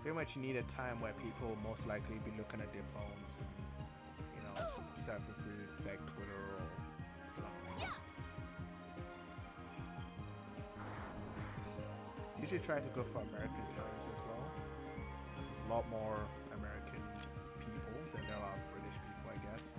Pretty much you need a time where people will most likely be looking at their phones and, surfing through like Twitter or something. Usually try to go for American times as well, because there's a lot more American people than there are British people, I guess.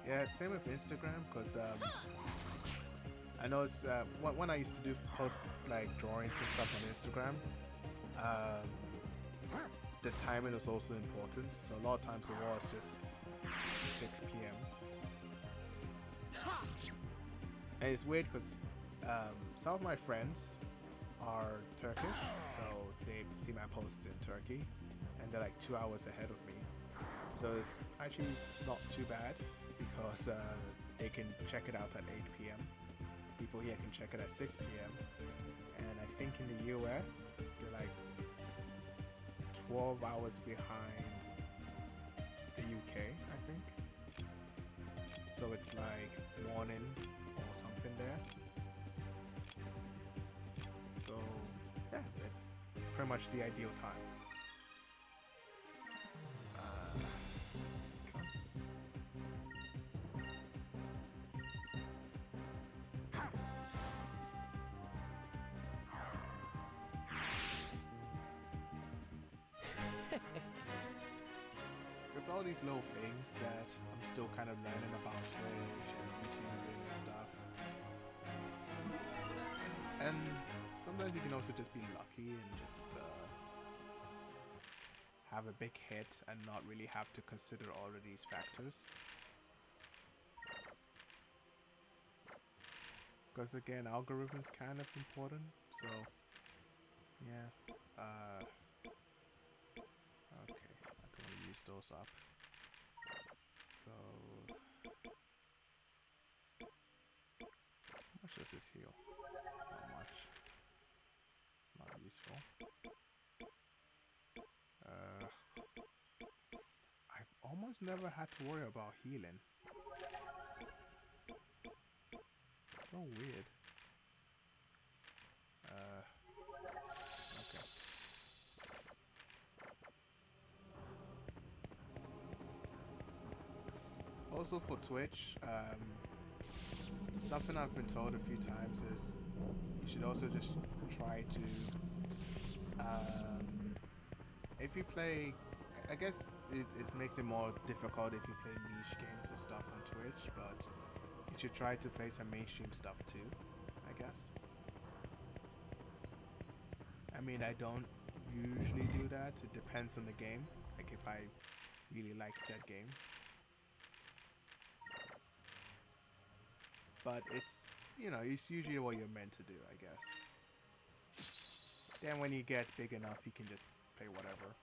Yeah, same with Instagram, because I know it's, when I used to post like drawings and stuff on Instagram, the timing was also important. So a lot of times it was just 6 p.m. And it's weird because some of my friends are Turkish, so they see my posts in Turkey, and they're like 2 hours ahead of me. So it's actually not too bad because they can check it out at 8 p.m. People here can check it at 6 p.m. And I think in the US, they're like 12 hours behind the UK, I think. So it's like morning or something there. So yeah, it's pretty much the ideal time. There's all these little things that I'm still kind of learning about Twitch and YouTube and stuff. And sometimes you can also just be lucky and just have a big hit and not really have to consider all of these factors. Because again, algorithm is kind of important, so yeah. Okay, I don't want to use those up. So, how much does this heal? It's not much. It's not useful. I've almost never had to worry about healing. So weird. Okay. Also for Twitch, something I've been told a few times is you should also just try to, if you play, I guess it makes it more difficult if you play niche games and stuff on Twitch, but you should try to play some mainstream stuff too, I guess. I mean, I don't usually do that. It depends on the game. Like if I really like said game. But it's, you know, it's usually what you're meant to do, I guess. Then when you get big enough, you can just play whatever.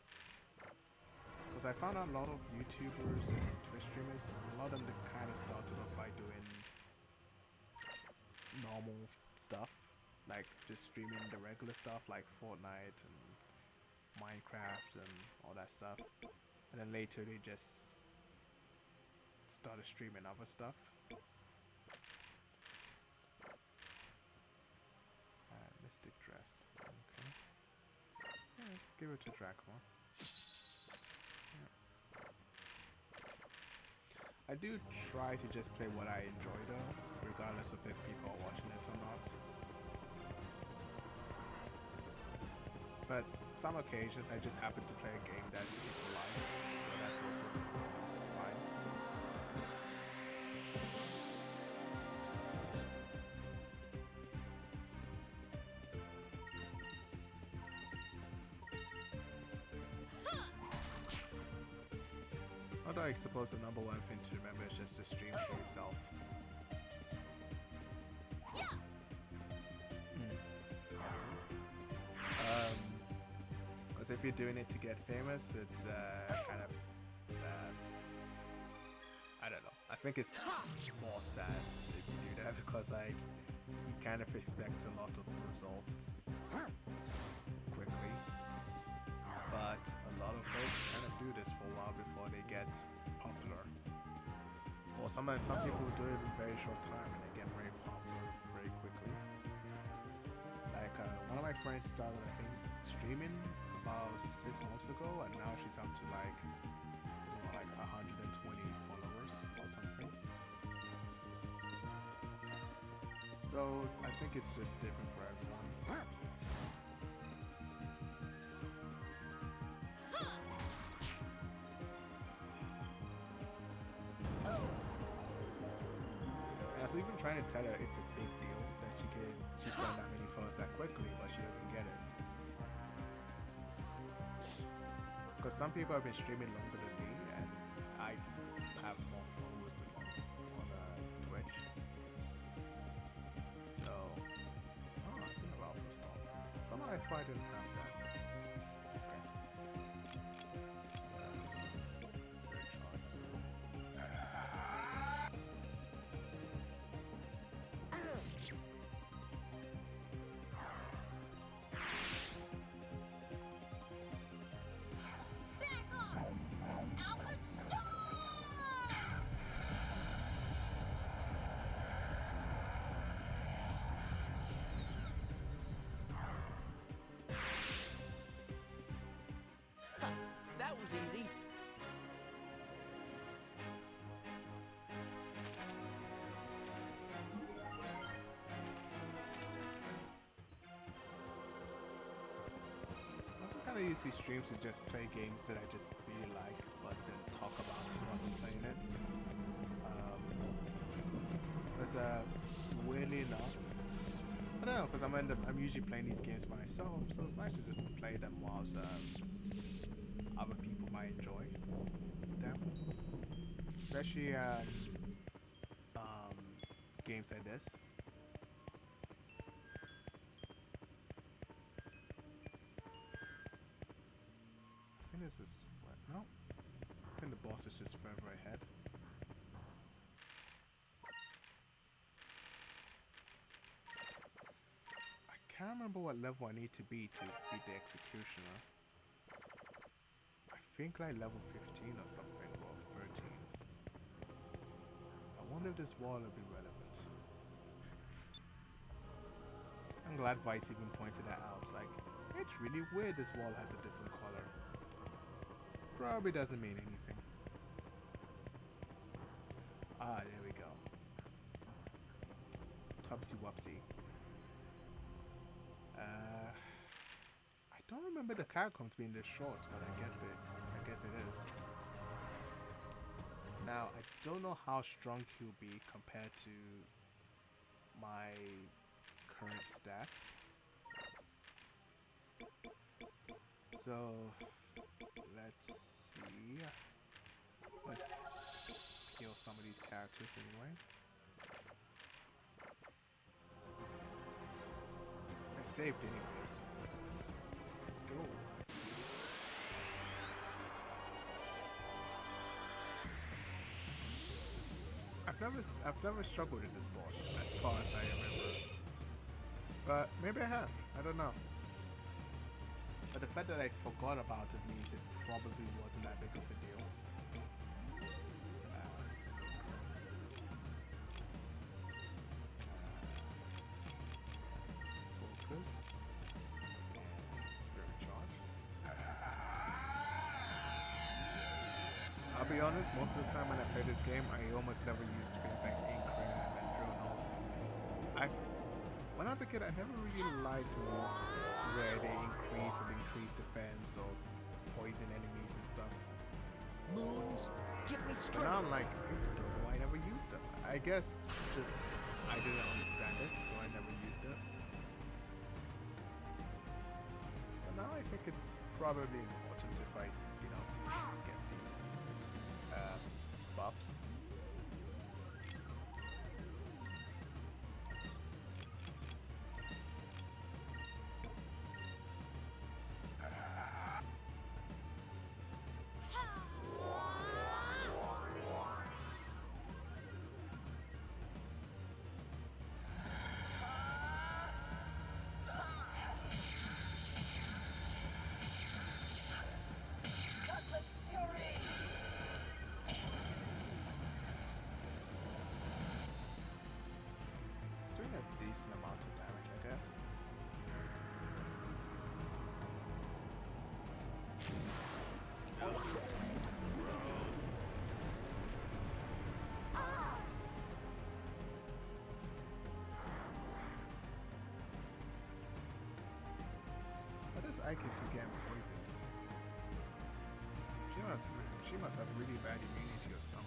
Because I found out a lot of YouTubers and Twitch streamers, a lot of them kind of started off by doing normal stuff. Like just streaming the regular stuff like Fortnite and Minecraft and all that stuff. And then later they just started streaming other stuff. Mystic dress. Okay. Yeah, let's give it to Dracma. Yeah. I do try to just play what I enjoy though, regardless of if people are watching it or not. But some occasions I just happen to play a game that people like, so that's also fine. Although I suppose the number one thing to remember is just to stream for yourself. Because if you're doing it to get famous, it's kind of, I don't know. I think it's more sad if you do that because like you kind of expect a lot of results quickly. But a lot of folks kind of do this for a while before they get popular. Or sometimes some people do it in a very short time and they get very popular very quickly. Like one of my friends started, I think, streaming about 6 months ago, and now she's up to like, you know, like 120 followers or something. So I think it's just different for everyone. And I was even trying to tell her it's a big deal that she's got that many followers that quickly, but she doesn't get it. Because some people have been streaming longer than me, and I have more followers than them on Twitch. So, I don't know about first time. thought I didn't have that. Okay. Spirit charges. Back off! Alpha Star! That was easy. I also kind of use these streams to just play games that I just really like, but then talk about whilst I'm playing it. Because weirdly enough, I don't know, because I'm usually playing these games by myself, so it's nice to just play them whilst other people might enjoy them. Especially games like this. I think this is what? No, I think the boss is just further ahead. I can't remember what level I need to be to beat the executioner. I think like level 15 or something, or 13. I wonder if this wall will be relevant. I'm glad Vice even pointed that out. Like, it's really weird this wall has a different color. Probably doesn't mean anything. Ah, there we go. It's Tubsy Wupsy. I don't remember the characters being this short, but I guess it is. Now, I don't know how strong he'll be compared to my current stats. So, let's see. Let's heal some of these characters anyway. I saved anyway, so let's go. I've never struggled with this boss as far as I remember. But maybe I have. I don't know. But the fact that I forgot about it means it probably wasn't that big of a deal. Focus. Spirit charge. I'll be honest, most of the time when I play this game, I almost never used things like ink cream and drill nose. When I was a kid, I never really liked moves where they increase defense or poison enemies and stuff. Moons, give me But strength. now I'm like, I don't know why I never used them. I guess just I didn't understand it, so I never used it. But now I think it's probably important if I, get these buffs. Doing a decent amount of damage, I guess. Oh, gross. What does Ike keep getting poisoned? She must have really bad immunity or something.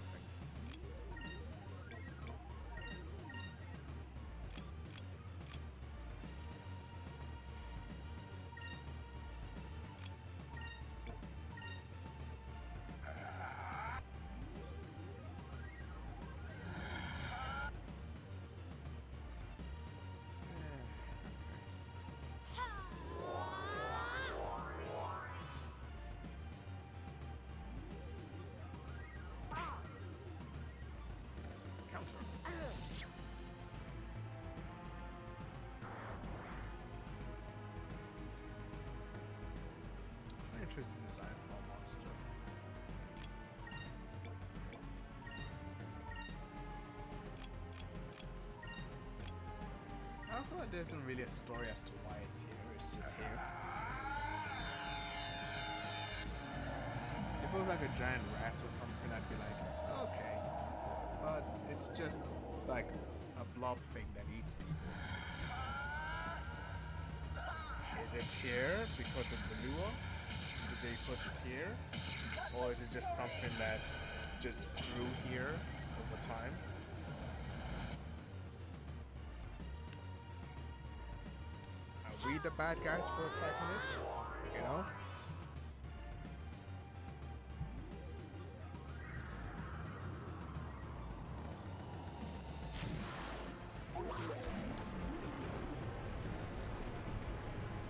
Interesting design for a monster. Also, there isn't really a story as to why it's here. It's just here. If it was like a giant rat or something, I'd be like, okay. But it's just like a blob thing that eats people. Is it here because of the lure? Did they put it here? Or is it just something that just grew here over time? Are we the bad guys for attacking it? You know?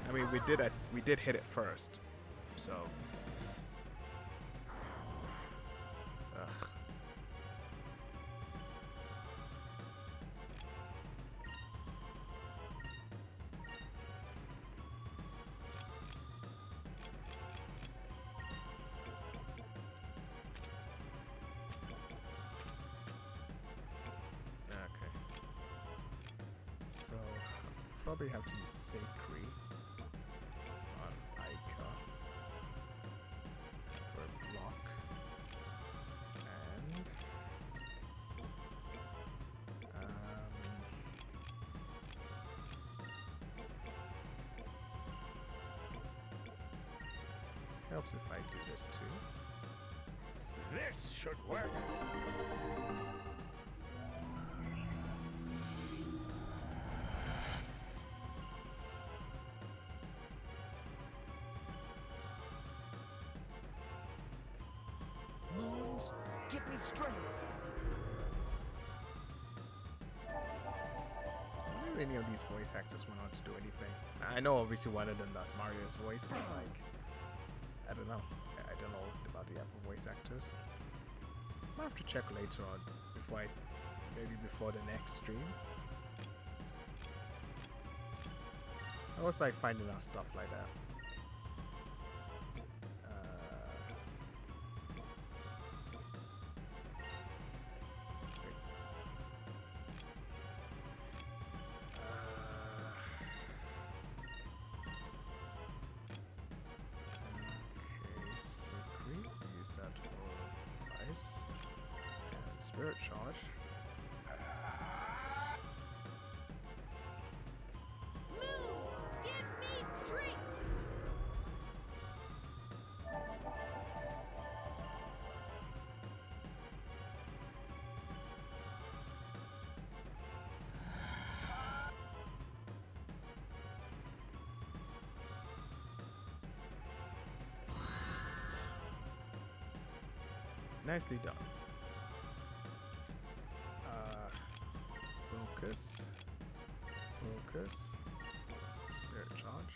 I mean, we did hit it first, so. Ugh. Okay. So, probably have to use Sacred on Ica for a block. And helps if I do this too. This should work. Moons, give me strength. I wonder if any of these voice actors went on to do anything. I know obviously one of them does Mario's voice, but like, I don't know. I don't know about the other voice actors. I'll have to check later on maybe before the next stream. I always like finding out stuff like that. Okay, Secret. Use that for ice. And Spirit Charge. Moons, give me strength. Nicely done. Focus. Focus. Spirit Charge.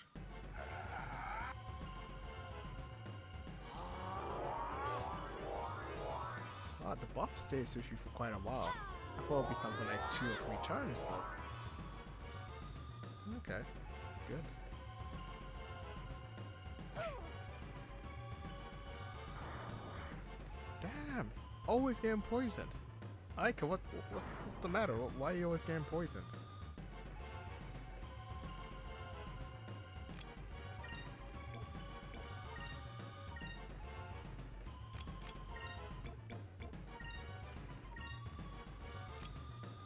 Ah, the buff stays with you for quite a while. I thought it would be something like 2 or 3 turns, but okay, it's good. Damn, always getting poisoned. Aika, what's the matter? Why are you always getting poisoned?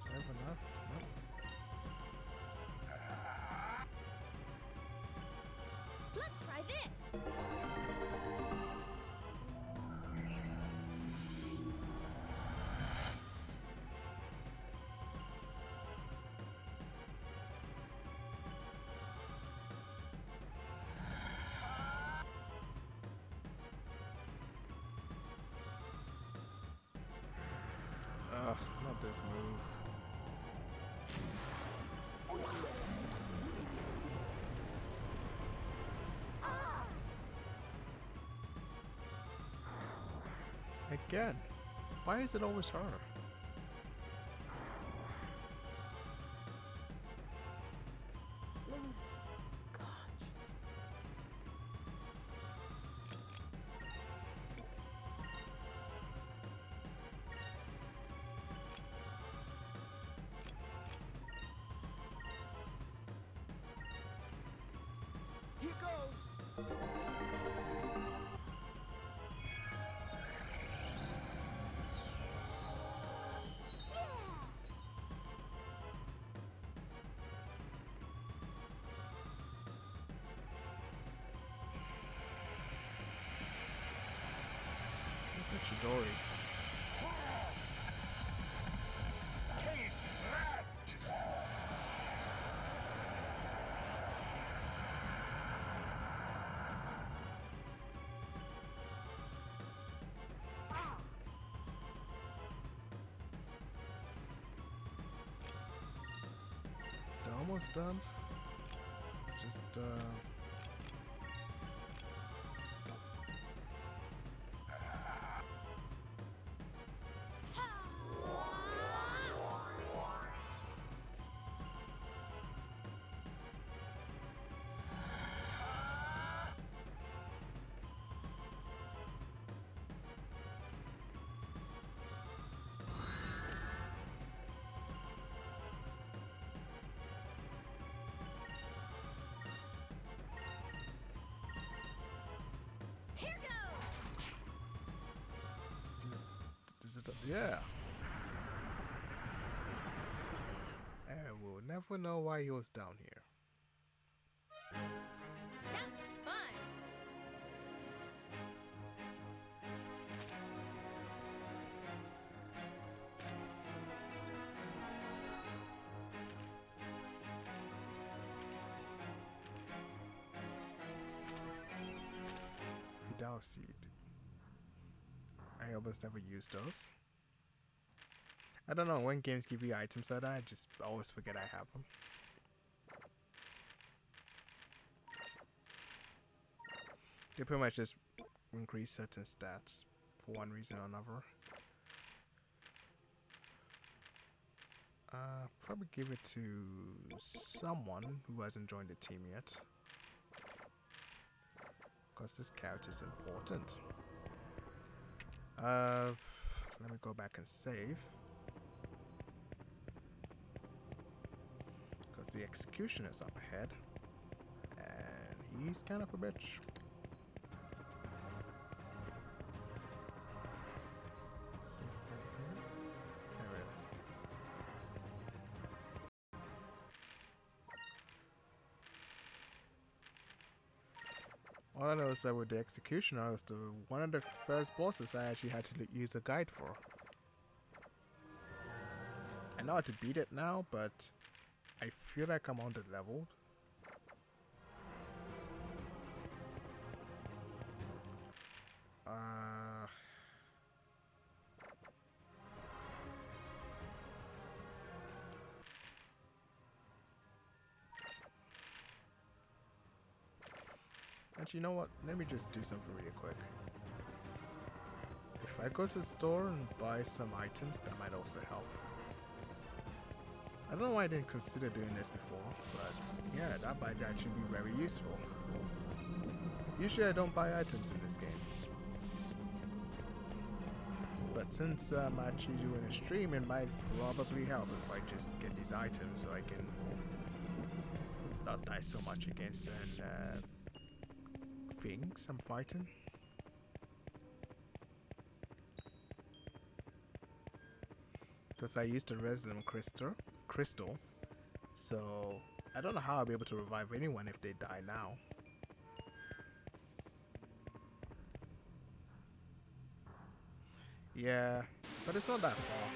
Do I have enough? Nope. Let's try this. Ugh, not this move. Again, why is it always her? Lose consciousness. It's a Chidori. Take that! They're almost done. Just Here goes! is it? Yeah. And we'll never know why he was down here. That was fun! Vidal seed. I almost never use those. I don't know, when games give you items like that, I just always forget I have them. They pretty much just increase certain stats for one reason or another. Probably give it to someone who hasn't joined the team yet. Because this character's important. Let me go back and save. Because the executioner's up ahead. And he's kind of a bitch. Save point here. There it is. All I know is that with the executioner, was one of the first bosses I actually had to use a guide for. I know how to beat it now, but I feel like I'm under-leveled. Actually, you know what? Let me just do something really quick. If I go to the store and buy some items, that might also help. I don't know why I didn't consider doing this before, but yeah, that might actually be very useful. Usually I don't buy items in this game. But since I'm actually doing a stream, it might probably help if I just get these items so I can not die so much against certain things I'm fighting. Because I used the resident crystal, so I don't know how I'll be able to revive anyone if they die now. Yeah, but it's not that far.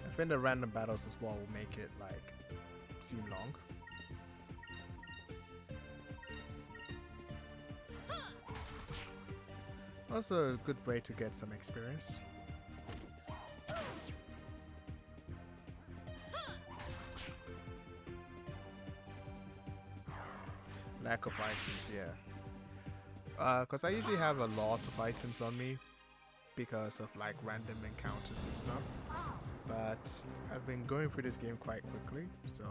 I think the random battles as well will make it like seem long. Also a good way to get some experience. Lack of items, yeah. Because I usually have a lot of items on me because of like random encounters and stuff. But I've been going through this game quite quickly, so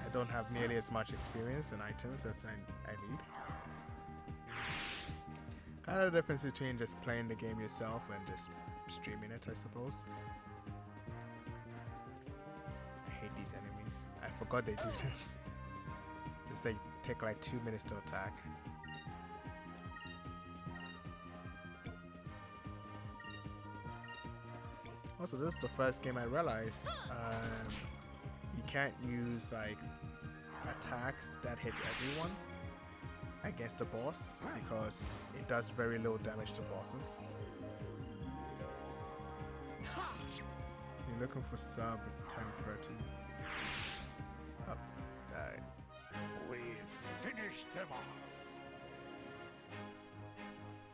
I don't have nearly as much experience and items as I need. Kind of the difference between just playing the game yourself and just streaming it, I suppose. forgot they do this. Just like take like 2 minutes to attack. Also, this is the first game I realized you can't use like attacks that hit everyone against the boss because it does very little damage to bosses. You're looking for sub 1030. Oh, alright. We've finished them off.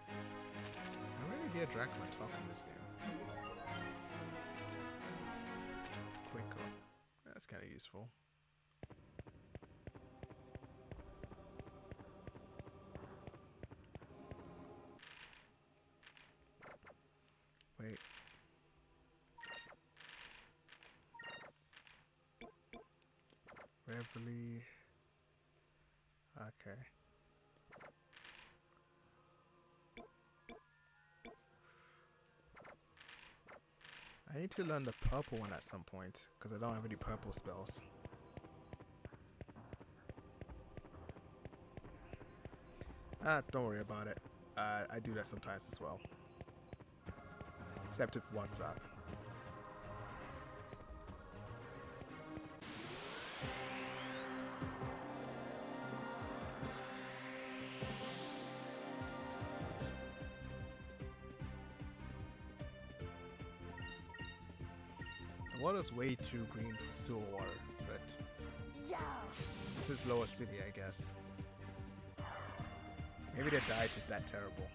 I rarely hear Dracula talk in this game. Quicker. That's kind of useful. Wait. Reveille. Okay. I need to learn the purple one at some point because I don't have any purple spells. Don't worry about it. I do that sometimes as well. Except if WhatsApp. The water's way too green for sewer water, but this is Lower City, I guess. Maybe the diet is that terrible.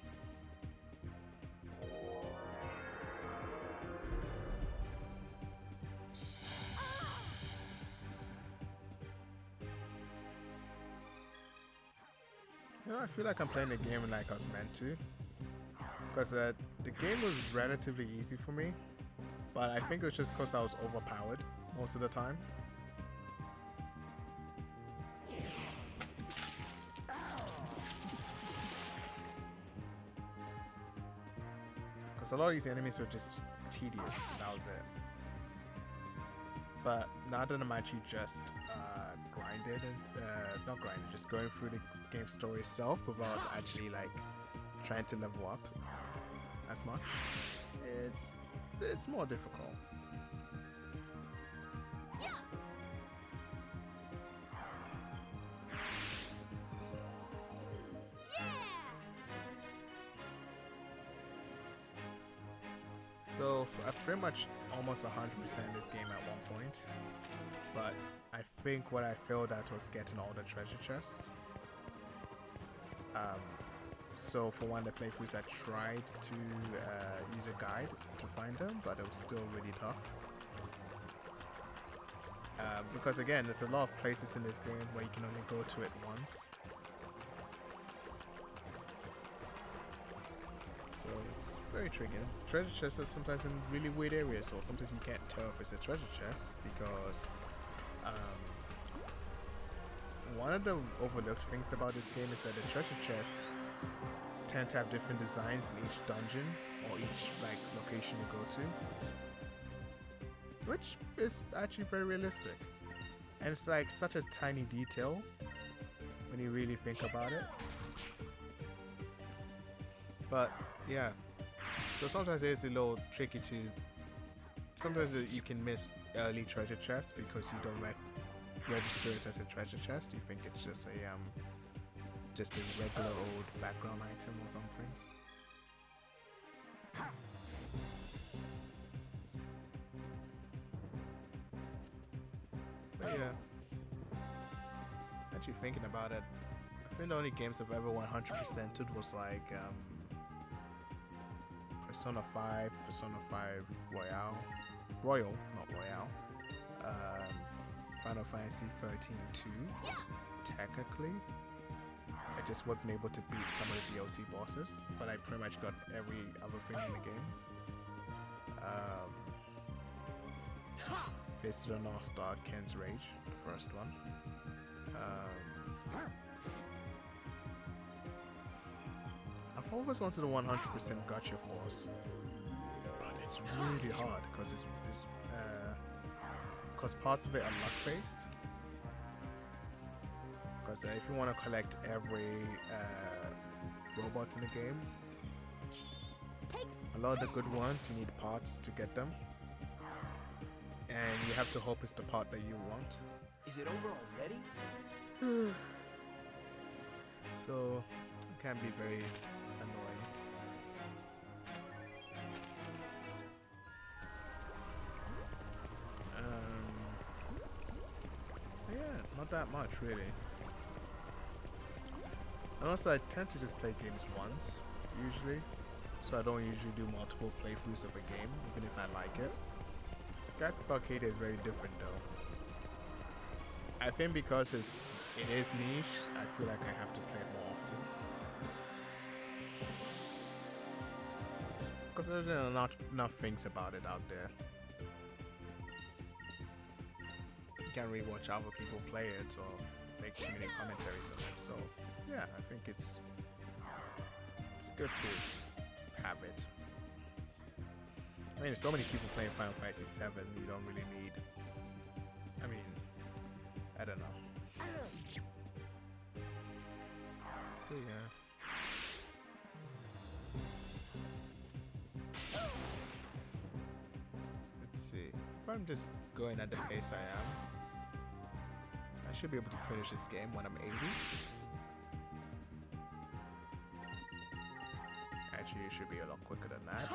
You know, I feel like I'm playing the game like I was meant to. Because the game was relatively easy for me. But I think it was just because I was overpowered most of the time. Because a lot of these enemies were just tedious, that was it. But now that I'm actually just grinded, not grinded, just going through the game story itself without actually like trying to level up as much, it's more difficult. So I've pretty much almost 100% this game at one point, but I think what I failed at was getting all the treasure chests. So for one of the playthroughs I tried to use a guide to find them, but it was still really tough. Because again, there's a lot of places in this game where you can only go to it once. So it's very tricky. Treasure chests are sometimes in really weird areas, or sometimes you can't tell if it's a treasure chest because one of the overlooked things about this game is that the treasure chests tend to have different designs in each dungeon or each like location you go to, which is actually very realistic, and it's like such a tiny detail when you really think about it. But yeah, so sometimes it's a little tricky to. Sometimes you can miss early treasure chests because you don't register it as a treasure chest. You think it's just a regular old background item or something. But yeah, actually thinking about it, I think the only games I've ever 100%ed was like Persona 5, Persona 5 Royal, not Royale, Final Fantasy 13-2, technically. I just wasn't able to beat some of the DLC bosses, but I pretty much got every other thing in the game. Fist of the North Star, Ken's Rage, the first one. I've always wanted a 100% Gacha Force, but it's really hard because because parts of it are luck based. because if you want to collect every robot in the game, a lot of the good ones, you need parts to get them. And you have to hope it's the part that you want. Is it over already? So it can be very annoying. Yeah, not that much really. And also I tend to just play games once, usually. So I don't usually do multiple playthroughs of a game, even if I like it. Skies of Arcadia is very different though. I think because it is niche, I feel like I have to play it more often. Because there's not enough things about it out there. You can't really watch other people play it or make too many commentaries on it. So yeah, I think it's good to have it. I mean, there's so many people playing Final Fantasy VII, you don't really need. I mean, I don't know. Okay, yeah. Let's see. If I'm just going at the pace I am, I should be able to finish this game when I'm 80. Actually, it should be a lot quicker than that.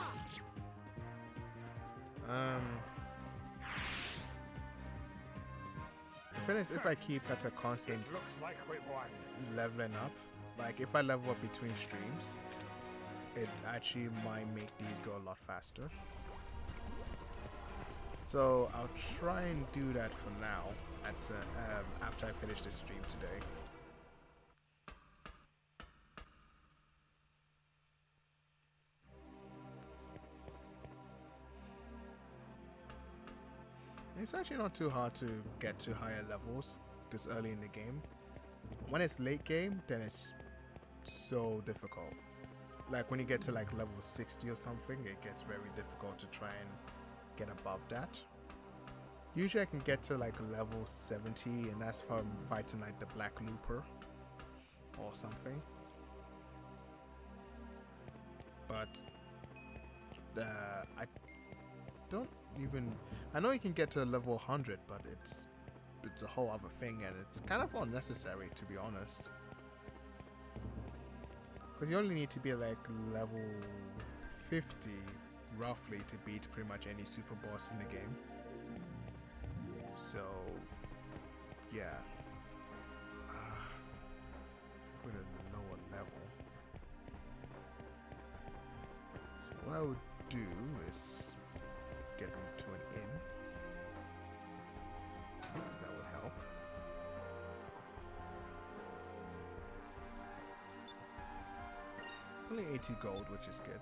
The thing is, if I keep at a constant It looks like we won. leveling up, like if I level up between streams, it actually might make these go a lot faster. So I'll try and do that for now. That's after I finish this stream today. It's actually not too hard to get to higher levels this early in the game. When it's late game, then it's so difficult. Like when you get to like level 60 or something, it gets very difficult to try and get above that. Usually I can get to like level 70, and that's if I'm fighting like the Black Looper or something. But I don't even... I know you can get to level 100, but it's a whole other thing, and it's kind of unnecessary, to be honest. Because you only need to be like level 50 roughly to beat pretty much any super boss in the game. So yeah, with a lower level. So what I would do is get to an inn, because that would help. It's only 80 gold, which is good.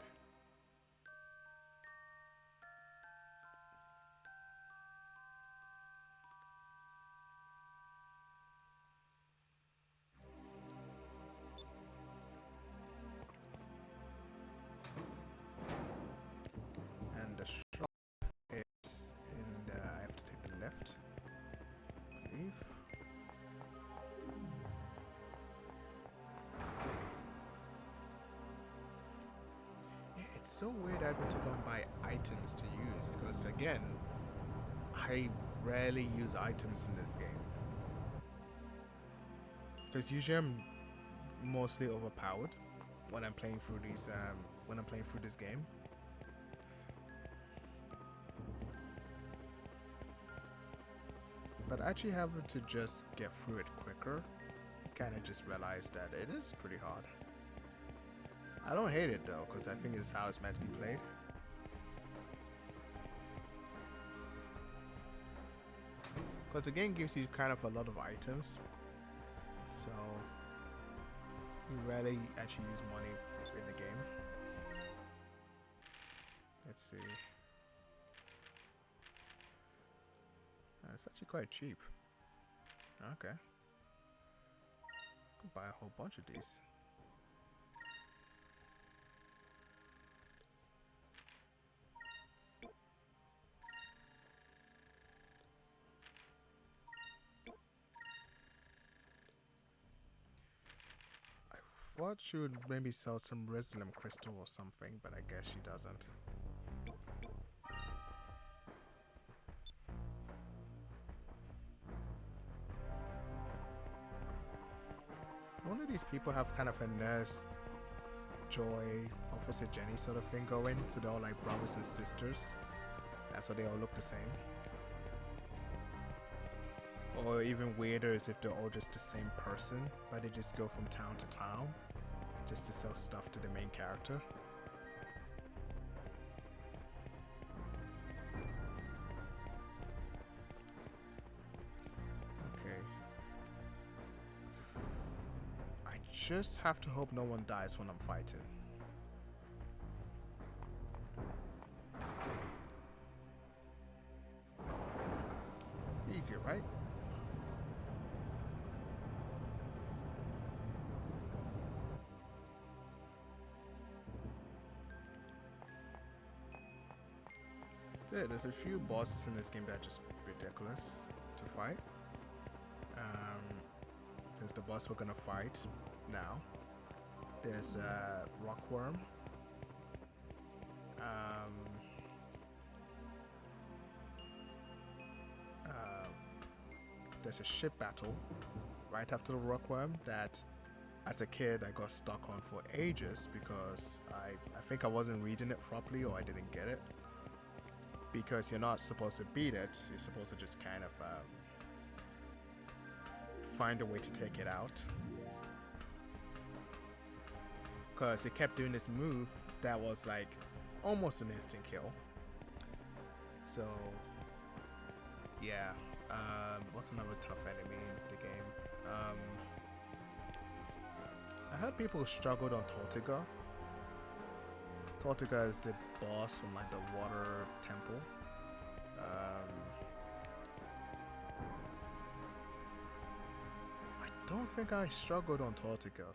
And the shop is in the... I have to take the left, I believe. Yeah, it's so weird having to go and buy items to use, because again, I rarely use items in this game. Because usually I'm mostly overpowered when I'm playing through these this game. But actually having to just get through it quicker, you kind of just realize that it is pretty hard. I don't hate it though, because I think it's how it's meant to be played. Because the game gives you kind of a lot of items, so you rarely actually use money in the game. Let's see. It's actually quite cheap. Okay. Could buy a whole bunch of these. thought she would maybe sell some resin crystal or something, but I guess she doesn't. None of these people have kind of a Nurse Joy, Officer Jenny sort of thing going, so they're all like brothers and sisters. That's why they all look the same. Or even weirder is if they're all just the same person, but they just go from town to town just to sell stuff to the main character. Okay. I just have to hope no one dies when I'm fighting. Easier, right? That's it. There's a few bosses in this game that are just ridiculous to fight. There's the boss we're gonna fight now. There's a rockworm. There's a ship battle right after the rockworm that as a kid I got stuck on for ages because I think I wasn't reading it properly or I didn't get it. Because you're not supposed to beat it, you're supposed to just kind of find a way to take it out. Because it kept doing this move that was like almost an instant kill. So yeah, what's another tough enemy in the game? I heard people struggled on Tortiga. Tortiga is the boss from like the water temple. I don't think I struggled on Tortiga.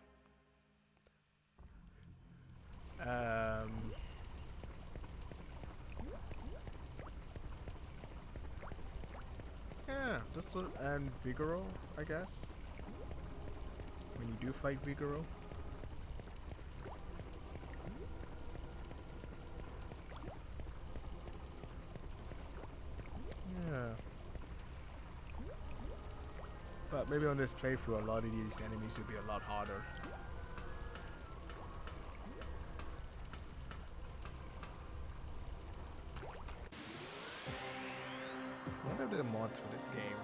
Yeah, just and Vigoro, I guess. When you do fight Vigoro. Yeah. But maybe on this playthrough, a lot of these enemies will be a lot harder. What are the mods for this game?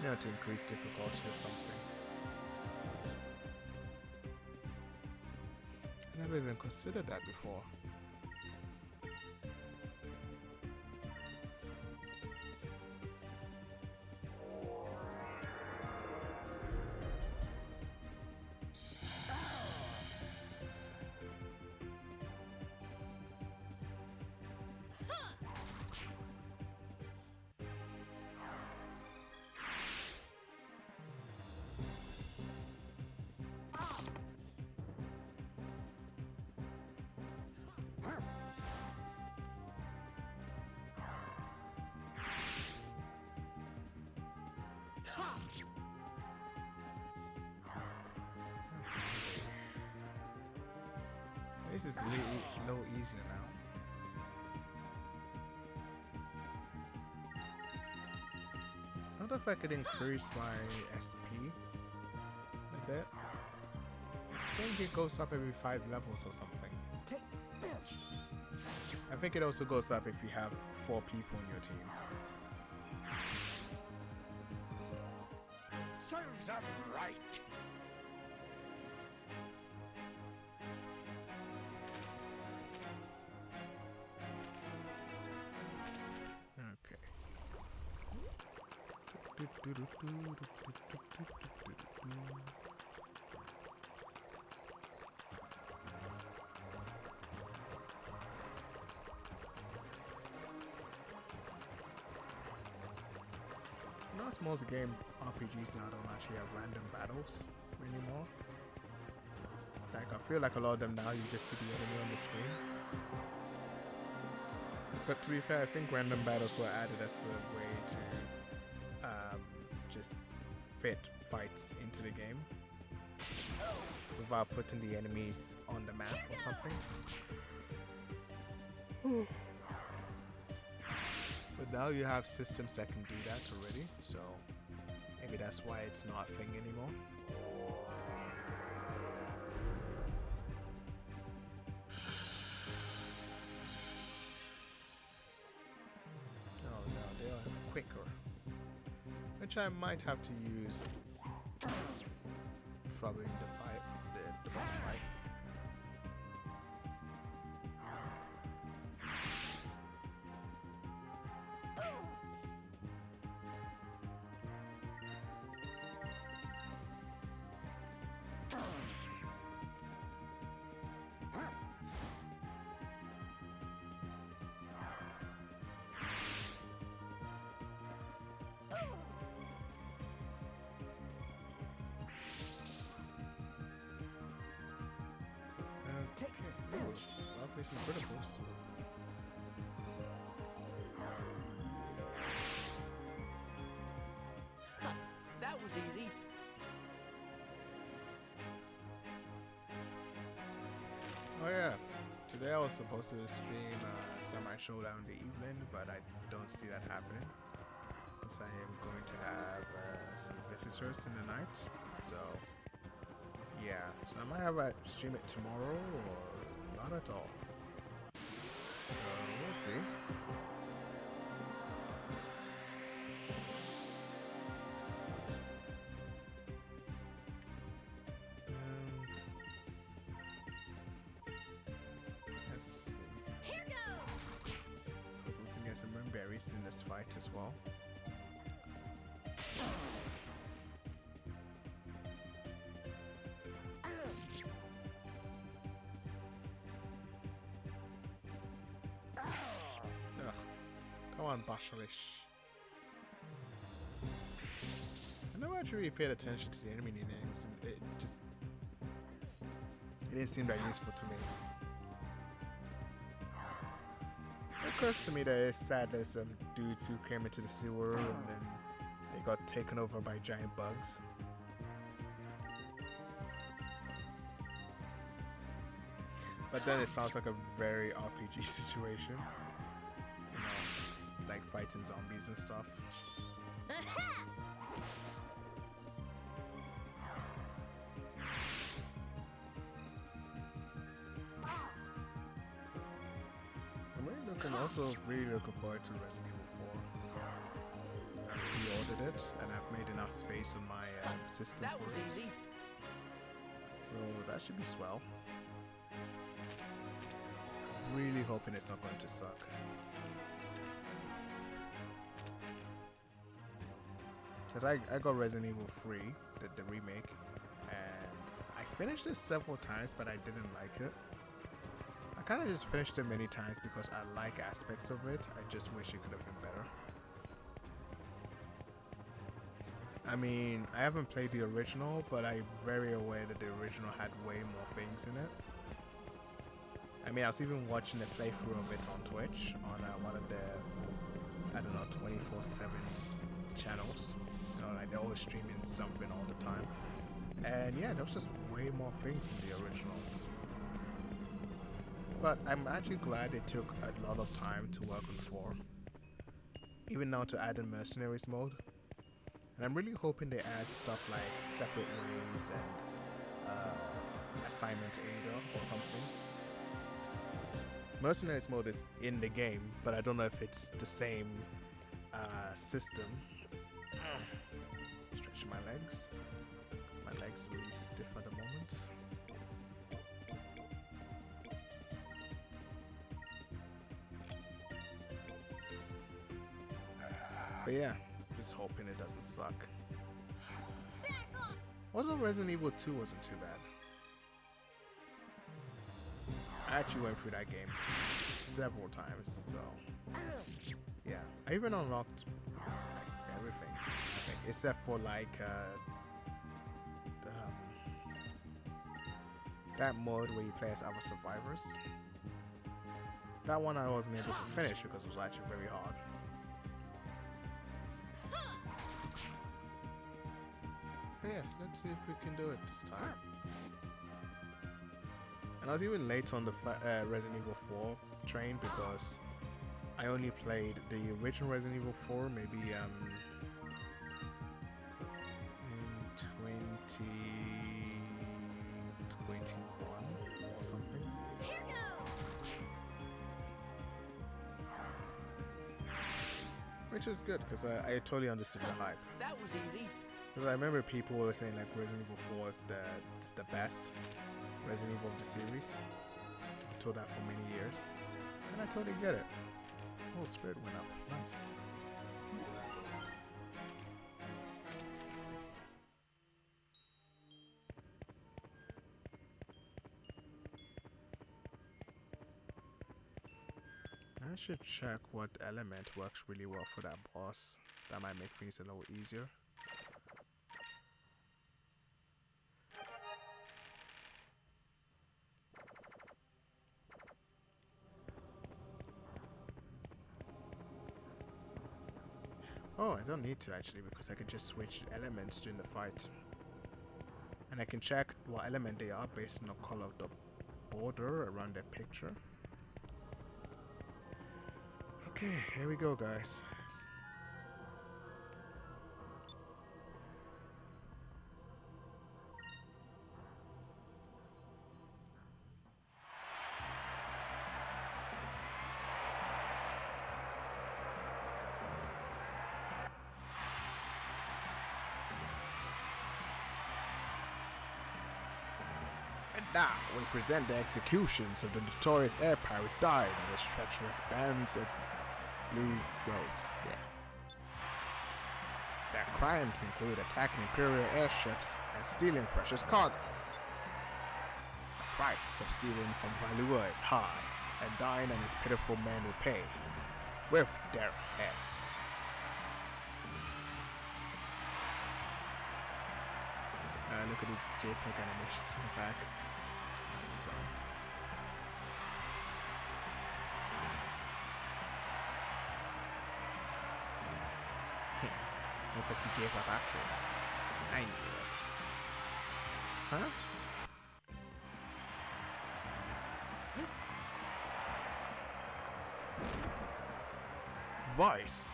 You know, to increase difficulty or something. I never even considered that before. This is a little easier now. I wonder if I could increase my SP a bit. I think it goes up every 5 levels or something. I think it also goes up if you have 4 people in your team. Serves up right. Okay. Most game RPGs now don't actually have random battles anymore. Like I feel like a lot of them now you just see the enemy on the screen. But to be fair, I think random battles were added as a way to just fit fights into the game. without putting the enemies on the map or something. But now you have systems that can do that already, so maybe that's why it's not a thing anymore. Oh no, they are quicker. Which I might have to use probably in the fight, the boss fight. Okay, ooh, I've made some criticals. That was easy. Oh yeah, today I was supposed to stream Samurai Showdown in the evening, but I don't see that happening because I am going to have some visitors in the night. So yeah, so I might have a stream it tomorrow or not at all. So we'll see. Let's see. Here goes. So we can get some berries in this fight as well. Ugh. Come on, Bashalish. I never actually really paid attention to the enemy names, and it didn't seem that useful to me. It occurs to me that it's sad there's some dudes who came into the sewer and then they got taken over by giant bugs. But then it sounds like a very RPG situation. You know, like fighting zombies and stuff. Aha! Also really looking forward to Resident Evil 4. I've pre-ordered it and I've made enough space on my system That for was it. easy. So that should be swell. I'm really hoping it's not going to suck. Because I got Resident Evil 3, the remake, and I finished it several times but I didn't like it. I kind of just finished it many times because I like aspects of it. I just wish it could have been better. I mean, I haven't played the original, but I'm very aware that the original had way more things in it. I mean, I was even watching a playthrough of it on Twitch, on one of the, I don't know, 24/7 channels. You know, like they're always streaming something all the time. And yeah, there was just way more things in the original. But I'm actually glad they took a lot of time to work on 4. Even now to add in Mercenaries mode. And I'm really hoping they add stuff like separate ways and assignment Ada or something. Mercenaries mode is in the game, but I don't know if it's the same system. Stretch my legs, because my legs are really stiff at the moment. But yeah, just hoping it doesn't suck. Back off. Although Resident Evil 2 wasn't too bad. I actually went through that game several times, so yeah. I even unlocked everything, I think, except for like that mode where you play as other survivors. That one I wasn't able to finish because it was actually very hard. But yeah, let's see if we can do it this time. And I was even late on the Resident Evil 4 train because I only played the original Resident Evil 4 maybe in 2021 or something. Here goes. Which is good because I totally understood the hype. That was easy. Because I remember people were saying like Resident Evil 4 is the best Resident Evil of the series. I told that for many years. And I totally get it. Oh, spirit went up. Nice. I should check what element works really well for that boss. That might make things a little easier. Oh, I don't need to actually because I can just switch elements during the fight. And I can check what element they are based on the color of the border around their picture. Okay, here we go, guys. And now we present the executions of the notorious air pirate died in his treacherous bands of blue robes. Yeah. Their crimes include attacking Imperial airships and stealing precious cargo. The price of stealing from Valua is high, and Dine and his pitiful men will pay with their heads. Look at the JPEG animations in the back. It's gone. Looks like he gave up after it. I knew it. Huh? Vice!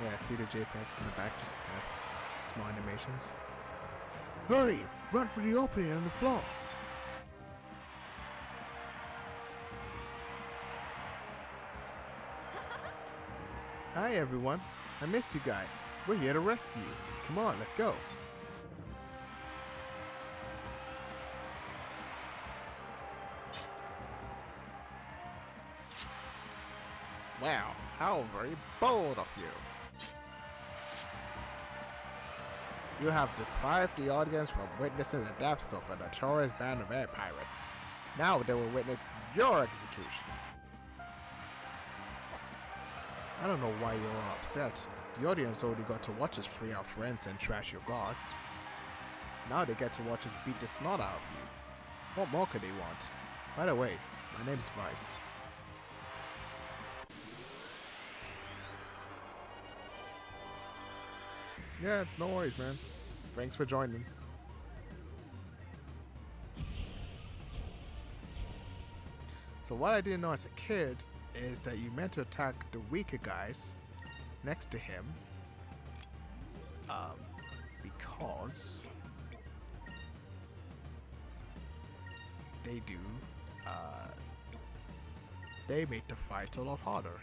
Yeah, see the JPEGs in the back, just kind of small animations. Hurry! Run for the opening on the floor! Hi everyone, I missed you guys. We're here to rescue you. Come on, let's go. Wow, how very bold of you. You have deprived the audience from witnessing the deaths of a notorious band of air pirates. Now they will witness your execution. I don't know why you're all upset. The audience already got to watch us free our friends and trash your gods. Now they get to watch us beat the snot out of you. What more could they want? By the way, my name's Vice. Yeah, no worries, man. Thanks for joining. So what I didn't know as a kid is that you meant to attack the weaker guys next to him, because they make the fight a lot harder.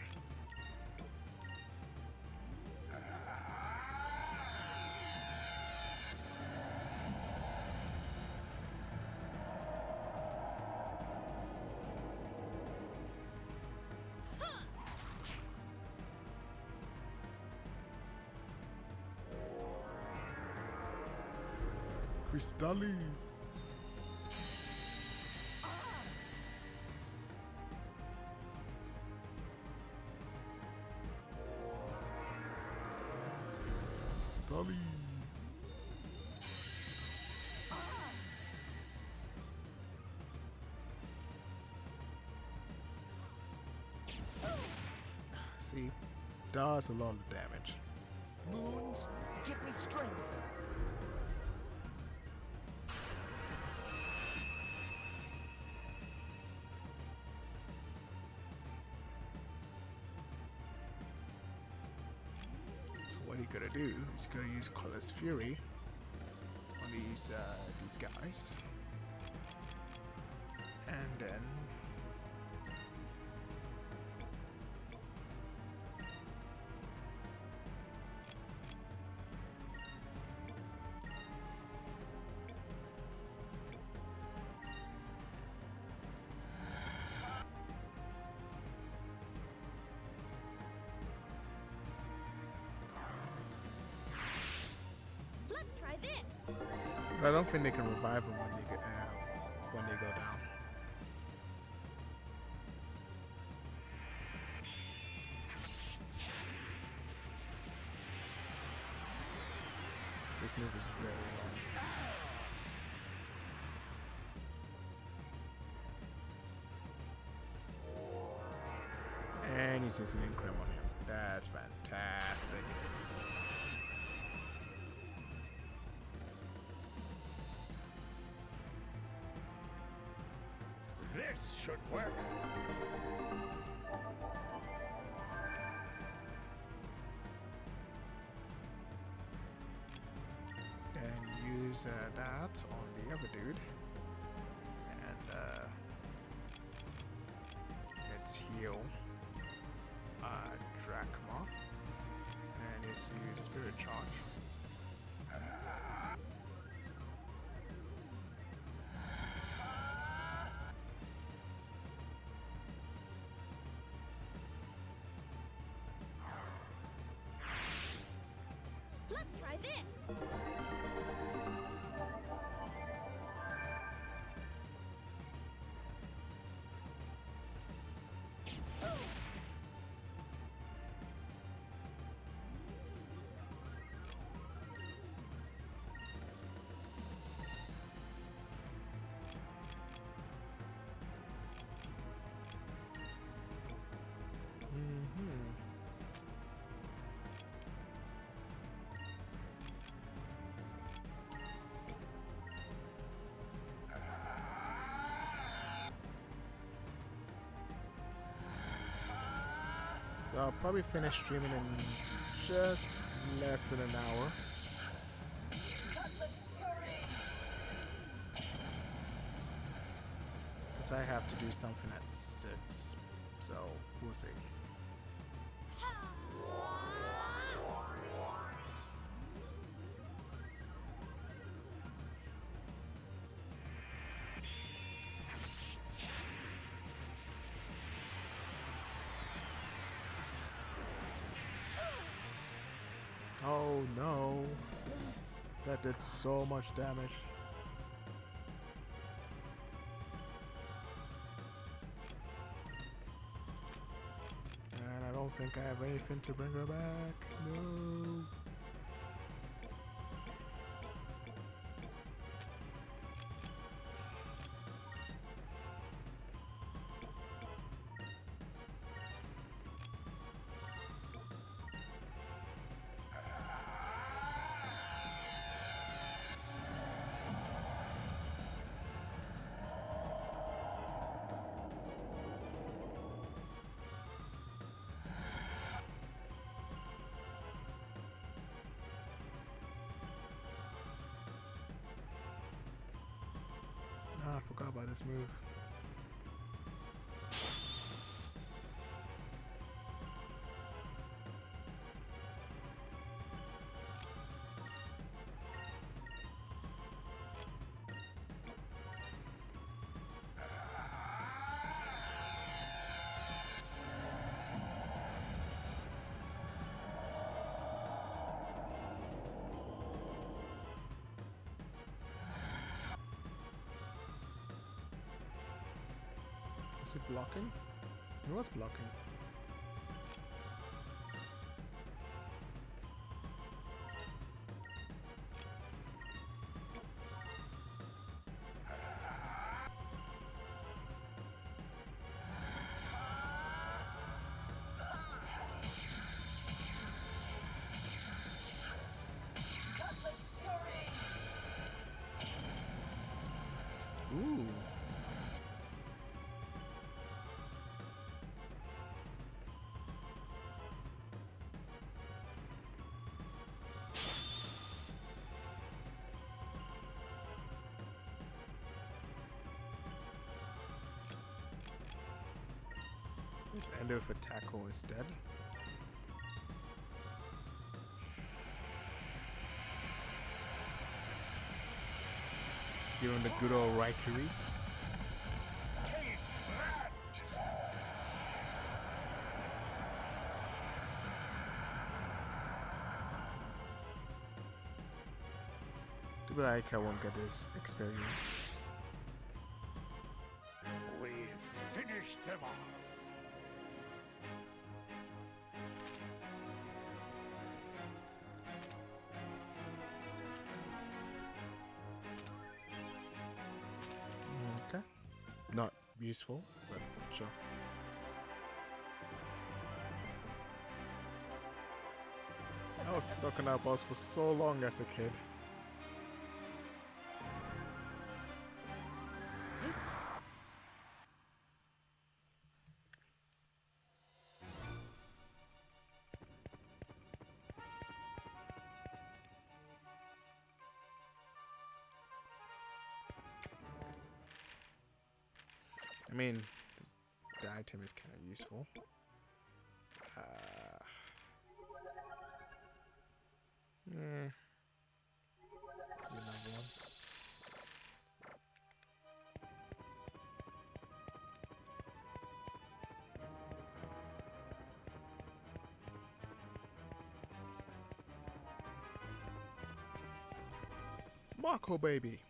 Crystalli. Crystalli. See, does a lot of damage. Moons, give me strength. So what you gotta do is you gotta use Colorless Fury on these guys, and then Let's try this. so I don't think they can revive them when they go down. This move is very long. And he sees an increment on him. That's fantastic. This should work. And use that on the other dude. And let's heal Drachma. And let's use Spirit Charge. Let's try this. So I'll probably finish streaming in just less than an hour. Because I have to do something at 6, so we'll see. Oh no, that did so much damage. And I don't think I have anything to bring her back. No. Ah, I forgot about this move. Is it blocking? It was blocking. Just end it with a tackle instead. Give him the good old Raikiri. To be like I won't get this experience. We've finished them off. Okay. Not useful, but sure. I was sucking up boss for so long as a kid. I mean, the item is kind of useful. Yeah. Another one. Marco, baby.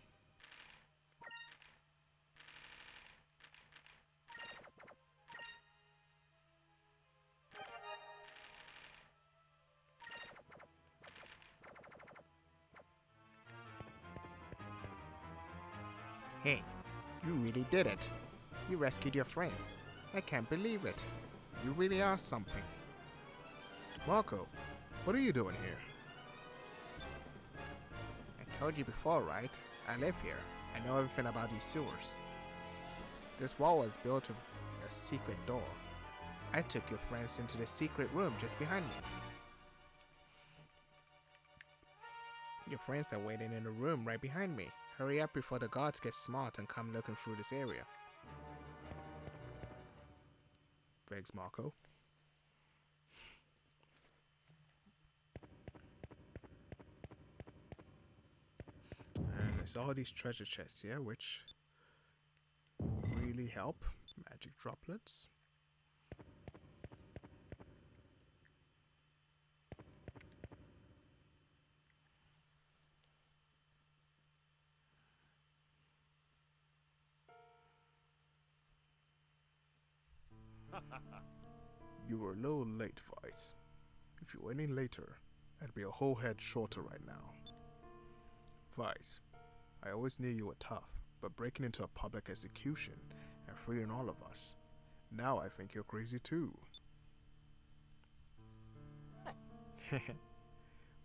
Hey, you really did it. You rescued your friends. I can't believe it. You really are something. Marco, what are you doing here? I told you before, right? I live here. I know everything about these sewers. This wall was built with a secret door. I took your friends into the secret room just behind me. Your friends are waiting in the room right behind me. Hurry up before the guards get smart and come looking through this area. Thanks, Marco. And there's all these treasure chests here, which really help. Magic droplets. You were a little late, Vice. If you were any later, I'd be a whole head shorter right now. Vice, I always knew you were tough, but breaking into a public execution and freeing all of us, now I think you're crazy too.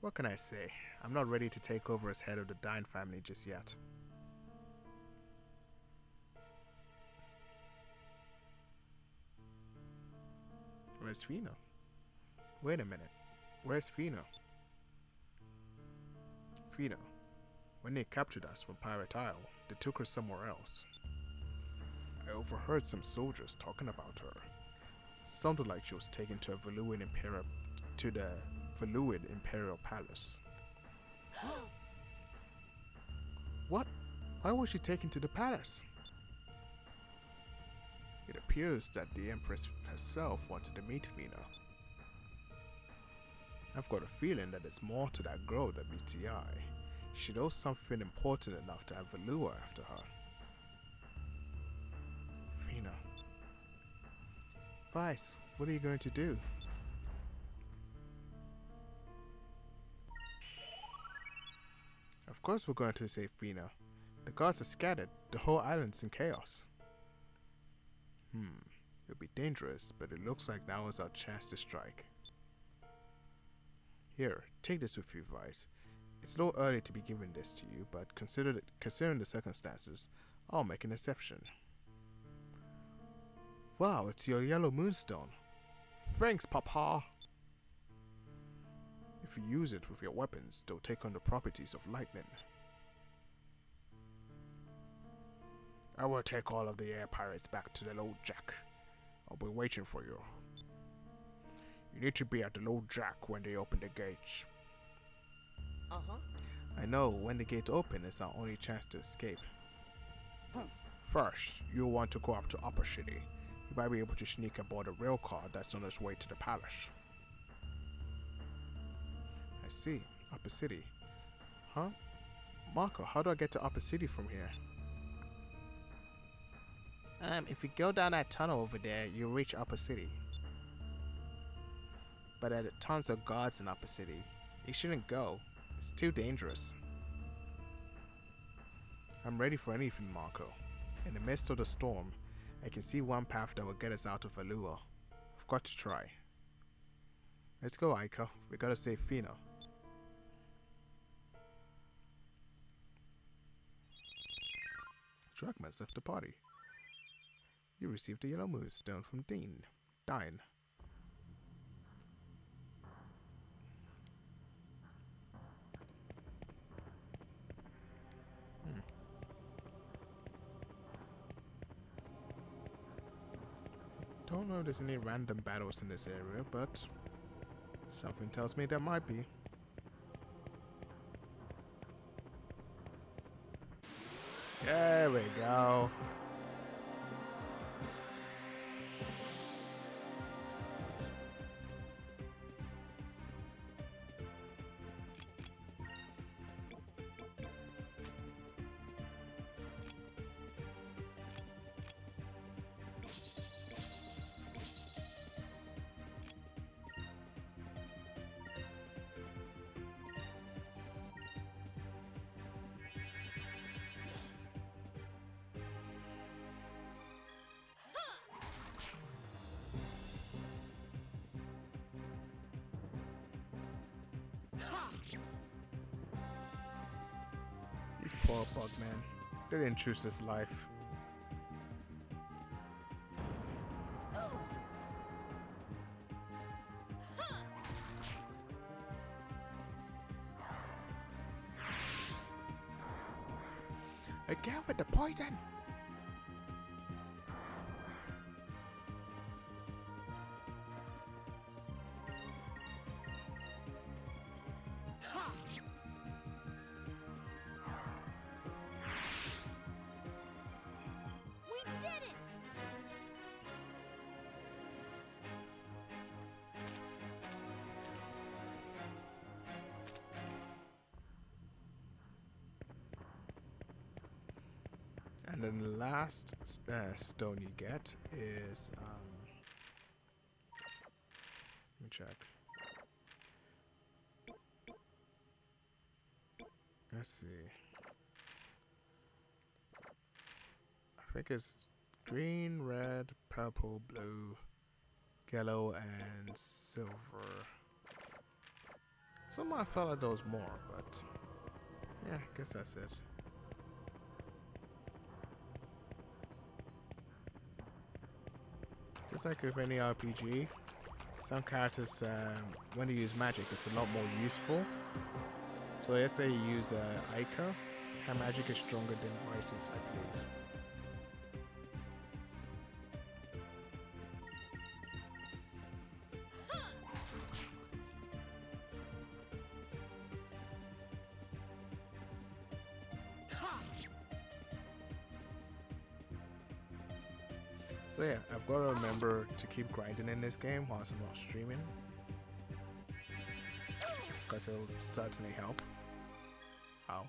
What can I say? I'm not ready to take over as head of the Dine family just yet. Where's Fina? Wait a minute. Where's Fina? Fina. When they captured us from Pirate Isle, they took her somewhere else. I overheard some soldiers talking about her. Sounded like she was taken to the Valuid Imperial Palace. What? Why was she taken to the palace? It appears that the Empress herself wanted to meet Fina. I've got a feeling that there's more to that girl than meets the eye. She knows something important enough to have a lure after her. Fina. Vice, what are you going to do? Of course we're going to save Fina. The guards are scattered. The whole island's in chaos. It'll be dangerous, but it looks like now is our chance to strike. Here, take this with you, Vice. It's a little early to be giving this to you, but considering the circumstances, I'll make an exception. Wow, it's your yellow moonstone. Thanks, Papa! If you use it with your weapons, they'll take on the properties of lightning. I will take all of the air pirates back to the Old Jack. I'll be waiting for you. You need to be at the low jack when they open the gates. Uh-huh. I know, when the gates open, it's our only chance to escape. First, you'll want to go up to Upper City. You might be able to sneak aboard a rail car that's on its way to the palace. I see. Upper City. Huh? Marco, how do I get to Upper City from here? If you go down that tunnel over there, you'll reach Upper City. But there are tons of guards in Upper City. You shouldn't go. It's too dangerous. I'm ready for anything, Marco. In the midst of the storm, I can see one path that will get us out of Valua. I've got to try. Let's go, Aika. We gotta save Fina. Dragman's left the party. You received a yellow moonstone from Dine. Don't know if there's any random battles in this area, but something tells me there might be. There we go. These poor bug men. They didn't choose this life. Again with the poison! We did it! And then the last stone you get is let me check. Let's see. I think it's green, red, purple, blue, yellow, and silver. Somehow I felt like there was more, but yeah, I guess that's it. Just like with any RPG, some characters, when they use magic, it's a lot more useful. So let's say you use Aika, her magic is stronger than Vice's, I believe. So yeah, I've got to remember to keep grinding in this game whilst I'm not streaming, because it'll certainly help. Ow.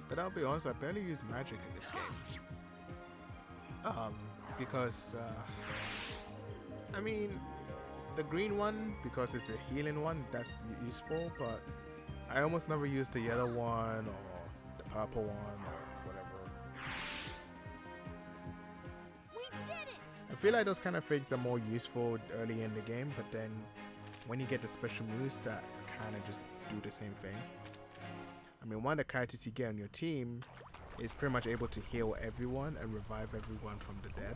But I'll be honest, I barely use magic in this game. Because, I mean, the green one, because it's a healing one, that's useful, but I almost never use the yellow one or the purple one or whatever. We did it! I feel like those kind of things are more useful early in the game, but then when you get the special moves that kind of just do the same thing. I mean, one of the characters you get on your team is pretty much able to heal everyone and revive everyone from the dead.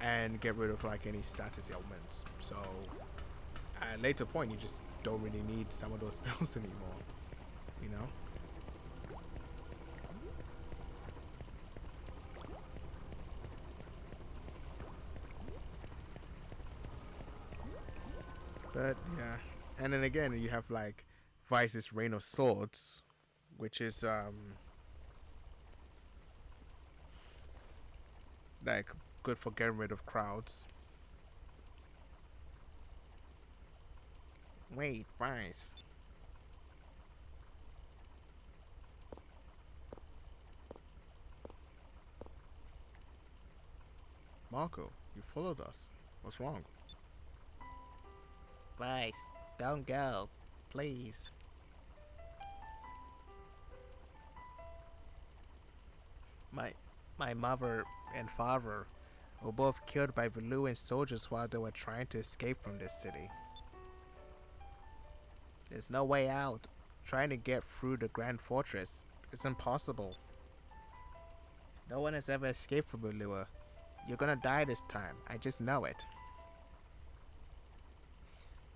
And get rid of like any status ailments. So at a later point you just don't really need some of those spells anymore. You know? But yeah. And then again you have like Vice's Reign of Swords, which is like good for getting rid of crowds. Wait, Vice. Marco, you followed us. What's wrong? Vice, don't go. Please. My mother and father were both killed by Valuan soldiers while they were trying to escape from this city. There's no way out. Trying to get through the Grand Fortress is impossible. No one has ever escaped from Valua. You're gonna die this time. I just know it.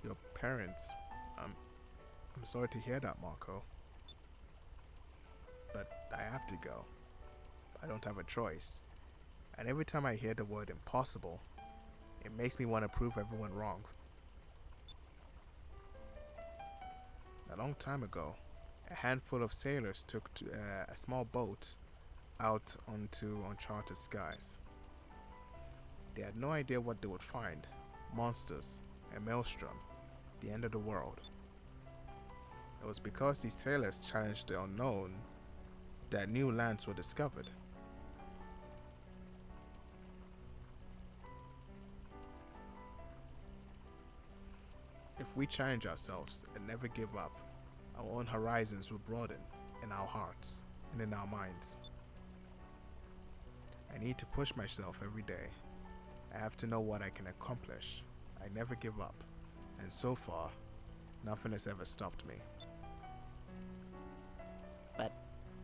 Your parents. I'm sorry to hear that, Marco. But I have to go. I don't have a choice. And every time I hear the word impossible, it makes me want to prove everyone wrong. A long time ago, a handful of sailors took a small boat out onto uncharted skies. They had no idea what they would find: monsters, a maelstrom, the end of the world. It was because these sailors challenged the unknown that new lands were discovered. If we challenge ourselves and never give up, our own horizons will broaden in our hearts and in our minds. I need to push myself every day. I have to know what I can accomplish. I never give up, and so far, nothing has ever stopped me.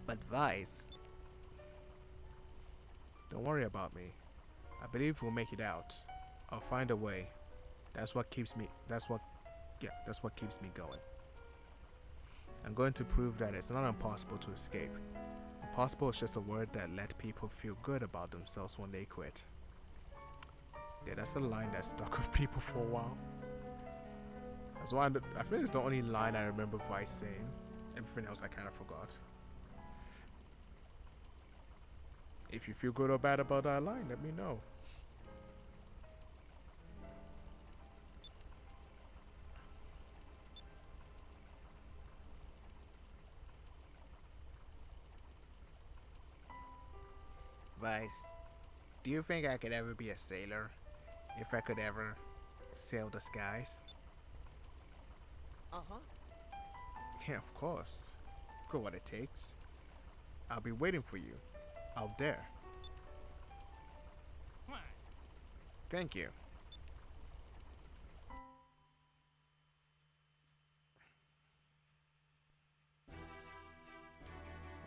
But Vice, Don't worry about me. I believe we'll make it out. I'll find a way. That's what keeps me going. I'm going to prove that it's not impossible to escape. Impossible is just a word that lets people feel good about themselves when they quit. Yeah, that's a line that stuck with people for a while. That's why I think it's the only line I remember Vice saying. Everything else I kind of forgot. If you feel good or bad about that line, let me know. Vice, do you think I could ever be a sailor? If I could ever sail the skies? Uh-huh. Yeah, of course. I've got what it takes. I'll be waiting for you out there. Thank you.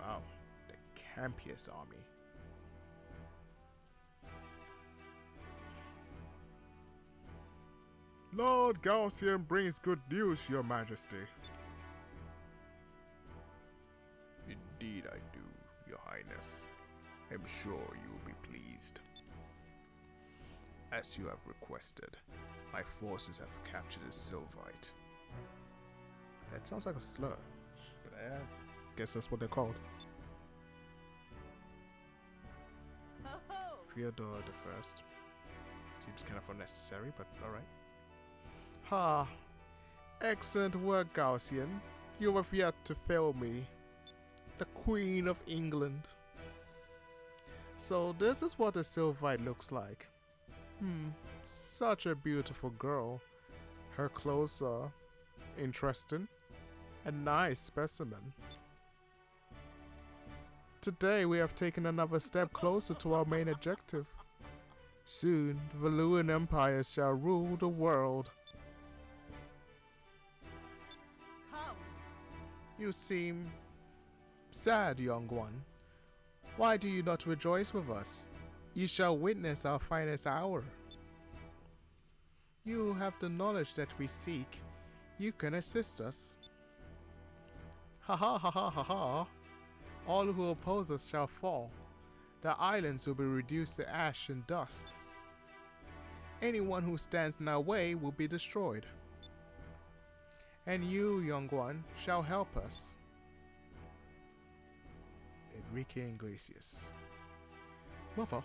Wow, the campiest army. Lord Gaussian brings good news, Your Majesty. Indeed I do, Your Highness. I'm sure you will be pleased. As you have requested, my forces have captured a Sylvite. That sounds like a slur, but I guess that's what they're called. Ho-ho! Fyodor the First. Seems kind of unnecessary, but alright. Ha! Excellent work, Gaussian. You have yet to fail me. The Queen of England. So this is what a Sylvite looks like. Such a beautiful girl. Her clothes are interesting. A nice specimen. Today we have taken another step closer to our main objective. Soon, the Valuan Empire shall rule the world. How? You seem sad, young one. Why do you not rejoice with us? You shall witness our finest hour. You have the knowledge that we seek. You can assist us. Ha ha ha ha ha ha. All who oppose us shall fall. The islands will be reduced to ash and dust. Anyone who stands in our way will be destroyed. And you, young one, shall help us. Enrique Iglesias. Mother,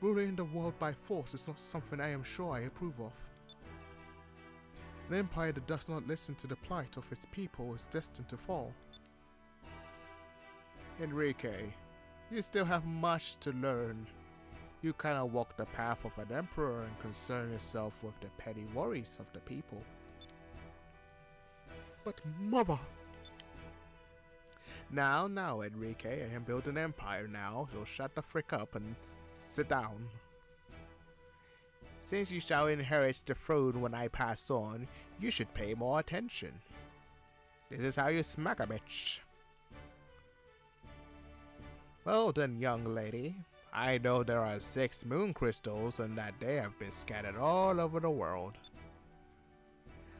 ruling the world by force is not something I am sure I approve of. An empire that does not listen to the plight of its people is destined to fall. Enrique, you still have much to learn. You cannot walk the path of an emperor and concern yourself with the petty worries of the people. But mother... Now, Enrique, I am building an empire now, so shut the frick up and sit down. Since you shall inherit the throne when I pass on, you should pay more attention. This is how you smack a bitch. Well then, young lady, I know there are 6 moon crystals and that they have been scattered all over the world.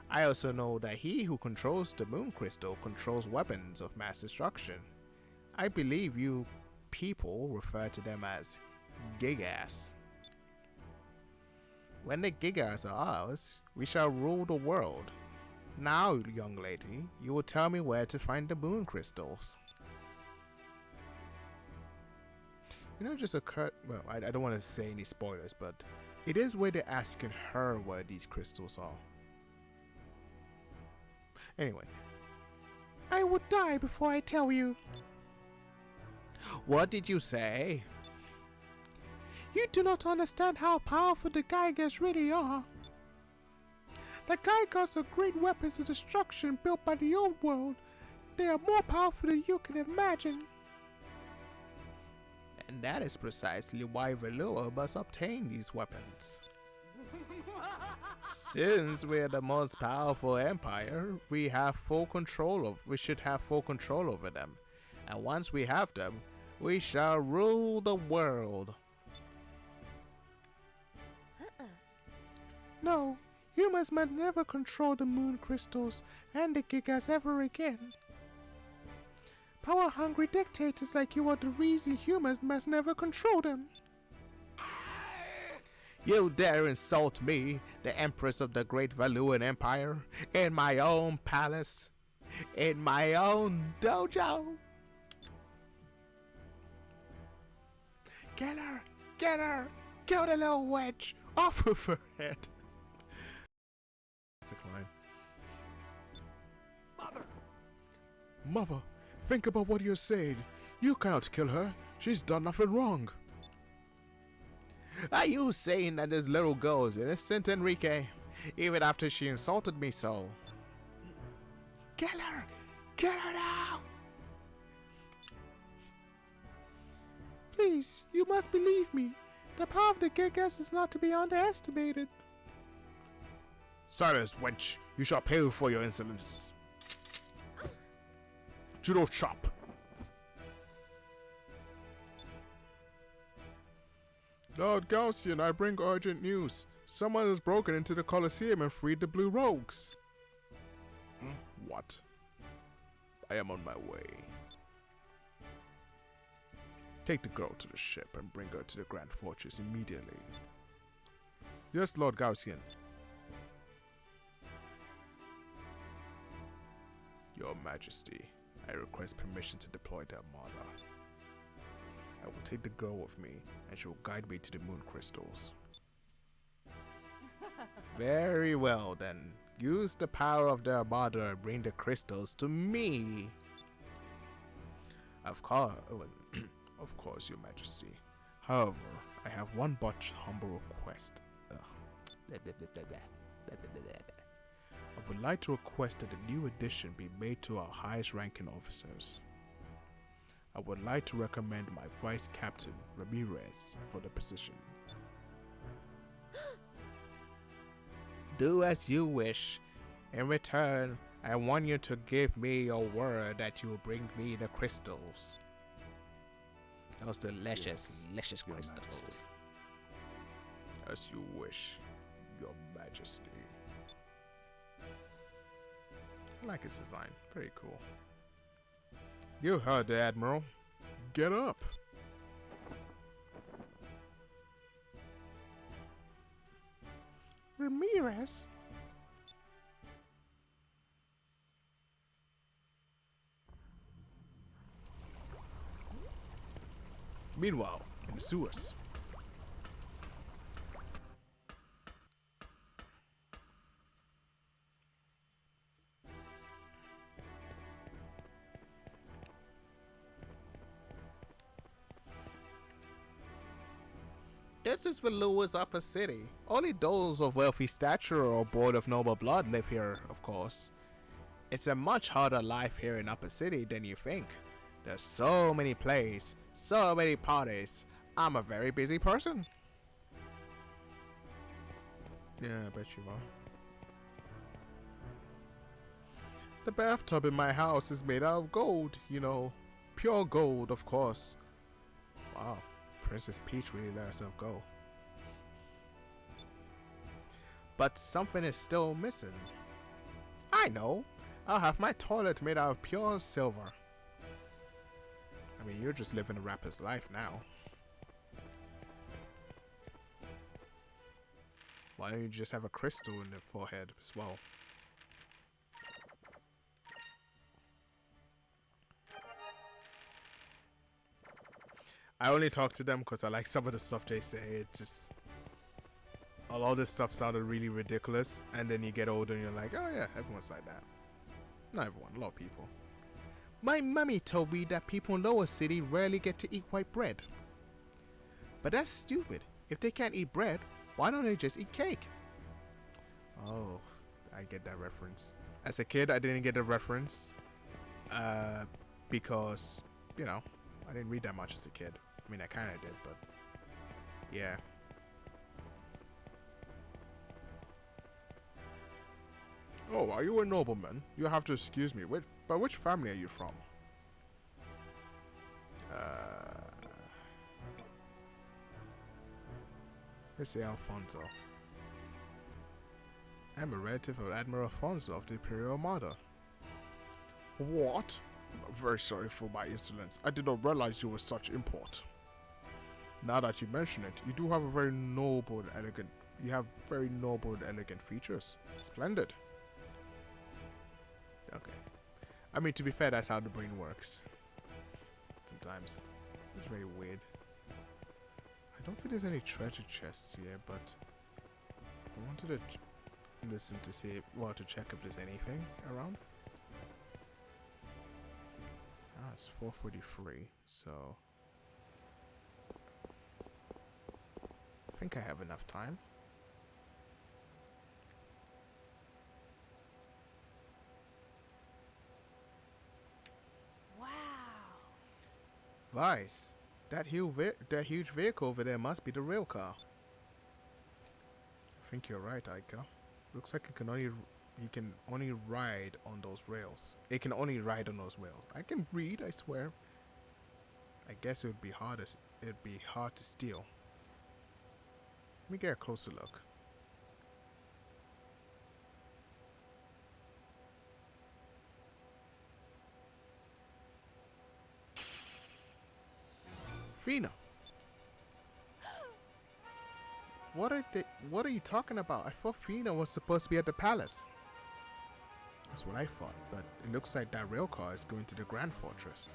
I also know that he who controls the moon crystal controls weapons of mass destruction. I believe you people refer to them as gigas. When the gigas are ours, we shall rule the world. Now, young lady, you will tell me where to find the moon crystals. You know, just occurred, well, I don't want to say any spoilers, but it is where they're asking her where these crystals are. Anyway. I would die before I tell you. What did you say? You do not understand how powerful the Gigas really are. The Gigas are great weapons of destruction built by the old world. They are more powerful than you can imagine. And that is precisely why Valua must obtain these weapons. Since we are the most powerful empire, we should have full control over them. And once we have them, we shall rule the world. No, humans must never control the moon crystals and the Gigas ever again. Power-hungry dictators like you are the reason humans must never control them. You dare insult me, the Empress of the Great Valuan Empire, in my own palace, in my own dojo? Get her! Get her! Kill the little witch! Off of her head! That's a line. Mother, think about what you're saying. You cannot kill her. She's done nothing wrong. Are you saying that this little girl is innocent, Enrique? Even after she insulted me so? Kill her! Kill her now! Please, you must believe me. The power of the Gigas is not to be underestimated. Silence, wench. You shall pay for your insolence. Judo chop. Lord Gaussian, I bring urgent news. Someone has broken into the Colosseum and freed the Blue Rogues. What? I am on my way. Take the girl to the ship and bring her to the Grand Fortress immediately. Yes, Lord Gaussian. Your Majesty, I request permission to deploy the Armada. I will take the girl with me, and she will guide me to the moon crystals. Very well, then. Use the power of the Armada and bring the crystals to me. Of course, Your Majesty. However, I have one but humble request. A I would like to request that a new addition be made to our highest ranking officers. I would like to recommend my Vice Captain, Ramirez, for the position. Do as you wish. In return, I want you to give me your word that you will bring me the crystals. Those delicious, delicious crystals. As you wish, Your Majesty. I like his design. Pretty cool. You heard the Admiral. Get up. Ramirez? Meanwhile, in the sewers. This is Valua's upper city. Only those of wealthy stature or born of noble blood live here, of course. It's a much harder life here in Upper City than you think. There's so many plays, so many parties. I'm a very busy person. Yeah, I bet you are. The bathtub in my house is made out of gold, you know. Pure gold, of course. Wow, Princess Peach really let herself go. But something is still missing. I know. I'll have my toilet made out of pure silver. I mean, you're just living a rapper's life now. Why don't you just have a crystal in the forehead as well? I only talk to them because I like some of the stuff they say. It just... a lot of this stuff sounded really ridiculous, and then you get older and you're like, oh yeah, everyone's like that. Not everyone, a lot of people. My mummy told me that people in Lower City rarely get to eat white bread. But that's stupid. If they can't eat bread, why don't they just eat cake? Oh, I get that reference. As a kid, I didn't get the reference. Because, you know, I didn't read that much as a kid. I mean, I kind of did, but yeah. Oh, are you a nobleman? You have to excuse me. But which family are you from? Let's say Alfonso. I'm a relative of Admiral Alfonso of the Imperial Armada. What? I'm very sorry for my insolence. I did not realize you were such import. Now that you mention it, you do have a very noble and elegant... You have very noble and elegant features. Splendid. Okay. I mean, to be fair, that's how the brain works. Sometimes. It's very weird. I don't think there's any treasure chests here, but... I wanted to listen to see... Well, to check if there's anything around. Ah, it's 4:43, so... I think I have enough time. Wow. Vice, that huge vehicle over there must be the rail car. I think you're right, Aika. Looks like you can only ride on those rails. It can only ride on those rails. I can read, I swear. I guess it would be hard to steal. Let me get a closer look. Fina. What are you talking about? I thought Fina was supposed to be at the palace. That's what I thought, but it looks like that rail car is going to the Grand Fortress.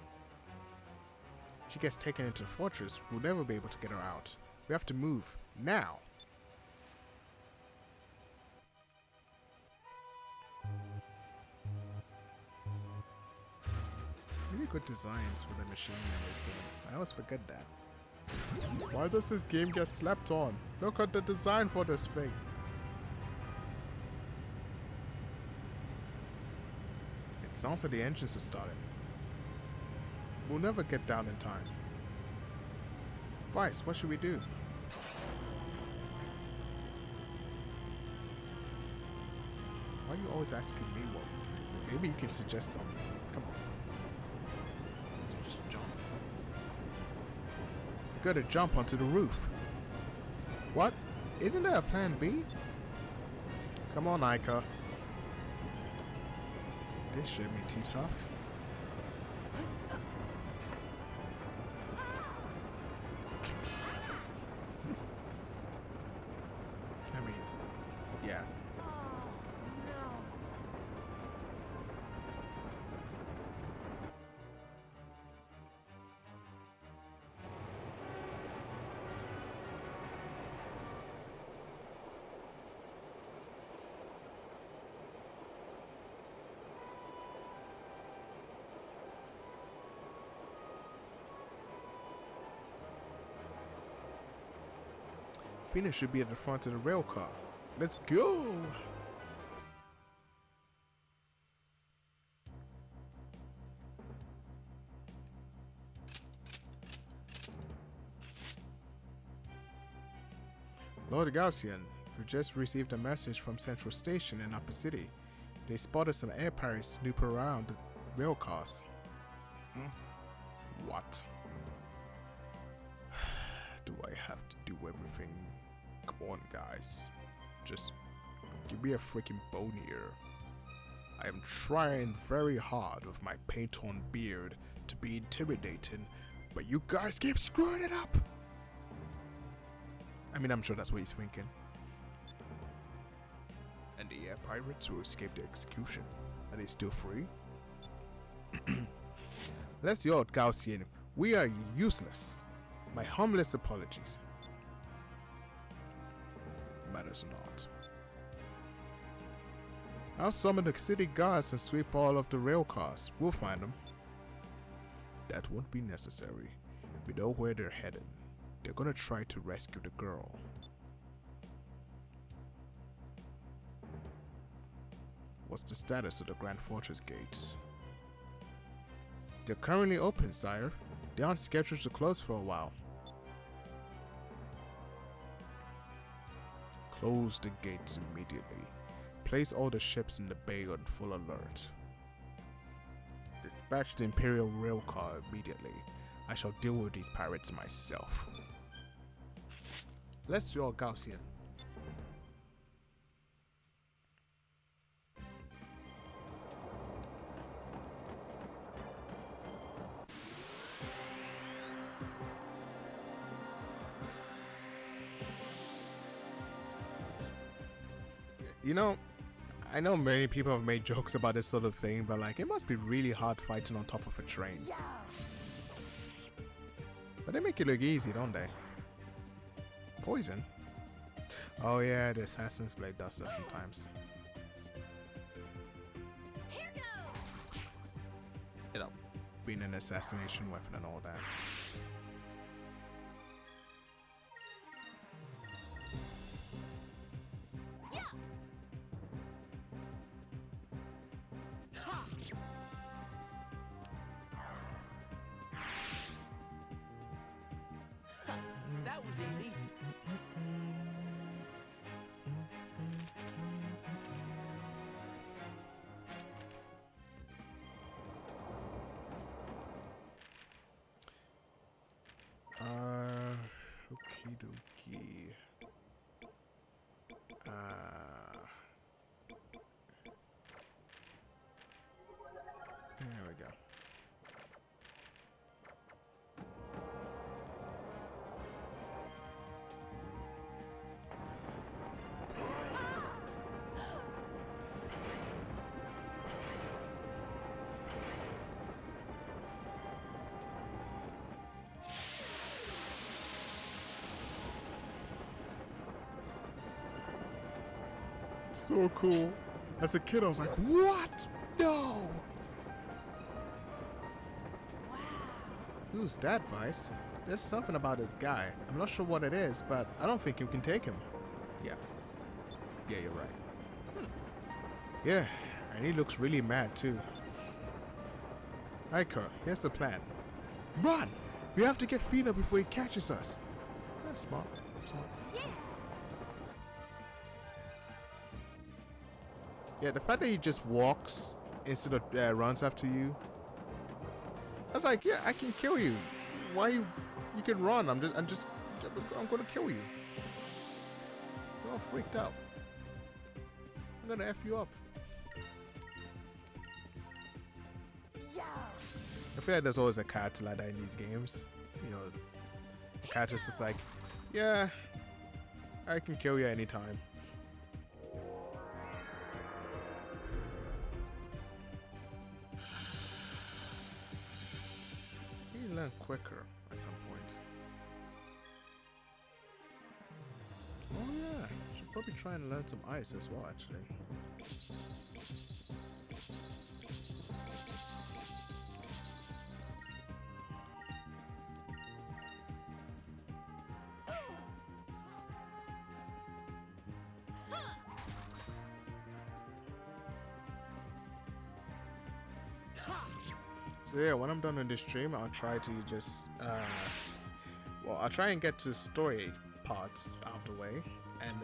If she gets taken into the fortress, we'll never be able to get her out. We have to move now. Really good designs for the machine in this game. I always forget that. Why does this game get slept on? Look at the design for this thing. Sounds like the engines are starting. We'll never get down in time. Vice, what should we do? Why are you always asking me what we can do? Maybe you can suggest something. Come on. Let's just jump. You gotta jump onto the roof. What? Isn't there a plan B? Come on, Ica. This shit me too tough. I mean, yeah. Fina should be at the front of the rail car. Let's go! Lord Gaussian, we just received a message from Central Station in Upper City. They spotted some air pirates snoop around the rail cars. What? Do I have to do everything? Come on, guys. Just give me a freaking bone here. I am trying very hard with my paint-on beard to be intimidating, but you guys keep screwing it up. I mean, I'm sure that's what he's thinking. And the air pirates who escaped the execution, are they still free? Let's go, Gaussian. We are useless. My humblest apologies. Matters not. I'll summon the city guards and sweep all of the rail cars. We'll find them. That won't be necessary. We know where they're headed. They're gonna try to rescue the girl. What's the status of the Grand Fortress gates? They're currently open, sire. They aren't scheduled to close for a while. Close the gates immediately. Place all the ships in the bay on full alert. Dispatch the Imperial rail car immediately. I shall deal with these pirates myself. Let's draw Gaussian. You know, I know many people have made jokes about this sort of thing, but like, it must be really hard fighting on top of a train. Yeah. But they make it look easy, don't they? Poison? Oh yeah, the Assassin's Blade does that sometimes. Here goes. You know, being an assassination weapon and all that. That was easy. Okie dokie. There we go. So cool. As a kid, I was like, what? No! Wow. Who's that, Vice? There's something about this guy. I'm not sure what it is, but I don't think you can take him. Yeah. Yeah, you're right. Yeah, and he looks really mad too. Iker, here's the plan. Run! We have to get Fina before he catches us. Smart. Smart. Yeah, the fact that he just walks instead of runs after you. I was like, yeah, I can kill you. Why you can run? I'm gonna kill you. You're all freaked out. I'm gonna F you up. I feel like there's always a character like that in these games. You know, the character's just like, yeah, I can kill you anytime. You learn quicker at some point. Oh yeah, should probably try and learn some ice as well, actually. So yeah, when I'm done with this stream, I'll try to just, I'll try and get to story parts out of the way, and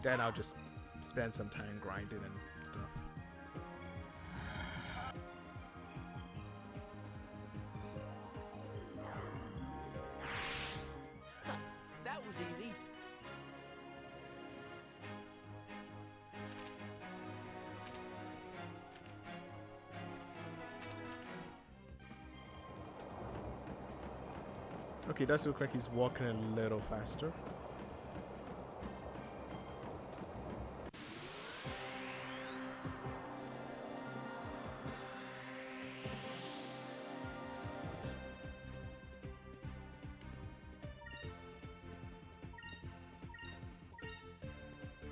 then I'll just spend some time grinding and stuff. That was easy. Okay, does look like he's walking a little faster.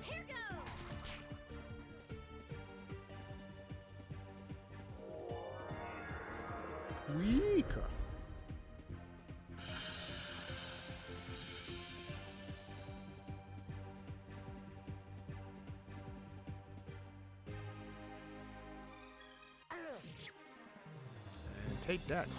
Here goes. Quicker. And take that.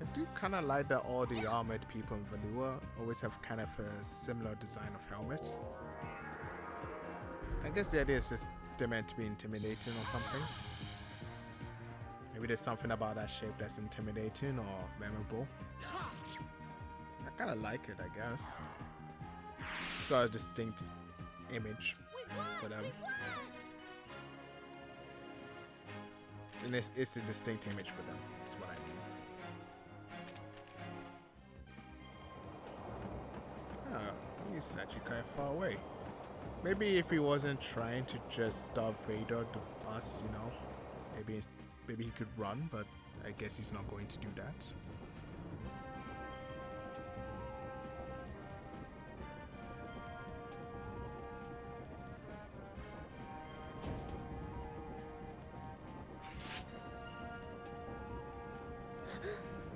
I do kind of like that all the armored people in Valua always have kind of a similar design of helmet. I guess the idea is just they're meant to be intimidating or something. Maybe there's something about that shape that's intimidating or memorable. I kind of like it, I guess. It's got a distinct image for them. And it's a distinct image for them, is what I mean. Oh, he's actually kind of far away. Maybe if he wasn't trying to just stop Vader the bus, you know, maybe he could run, but I guess he's not going to do that.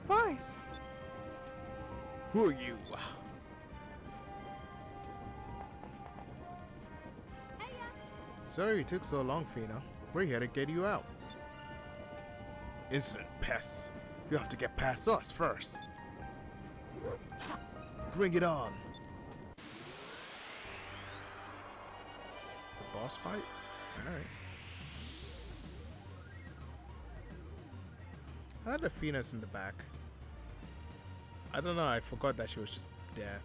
Vice! Who are you? Sorry it took so long, Fina. We're here to get you out. Insolent pests. You have to get past us first. Bring it on. It's a boss fight? Alright. I had the Fina's in the back. I don't know, I forgot that she was just there.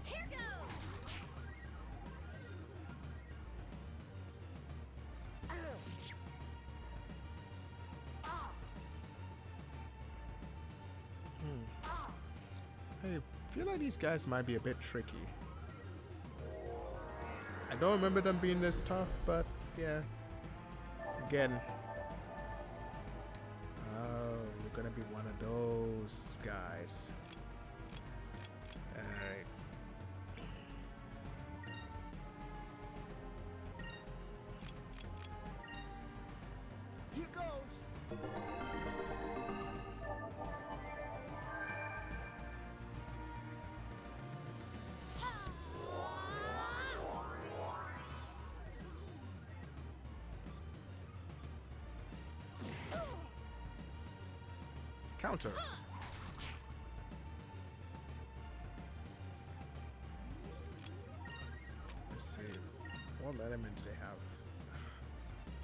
Here goes. I feel like these guys might be a bit tricky. I don't remember them being this tough, but yeah. Again. Oh, you're gonna be one of those guys. Alright. Here goes. Counter. Let's see. What element do they have?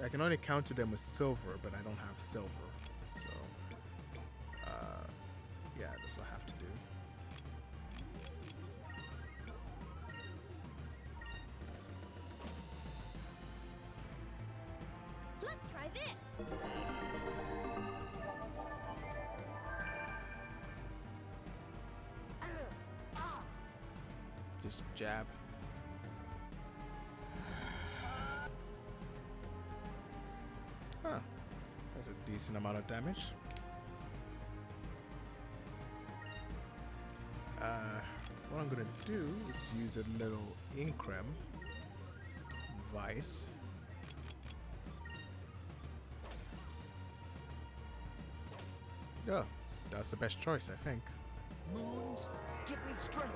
I can only counter them with silver, but I don't have silver. So, yeah, that's what I have to do. Let's try this. Just jab. Huh. That's a decent amount of damage. What I'm gonna do is use a little Increm Vice. Yeah, that's the best choice, I think. Moons, give me strength.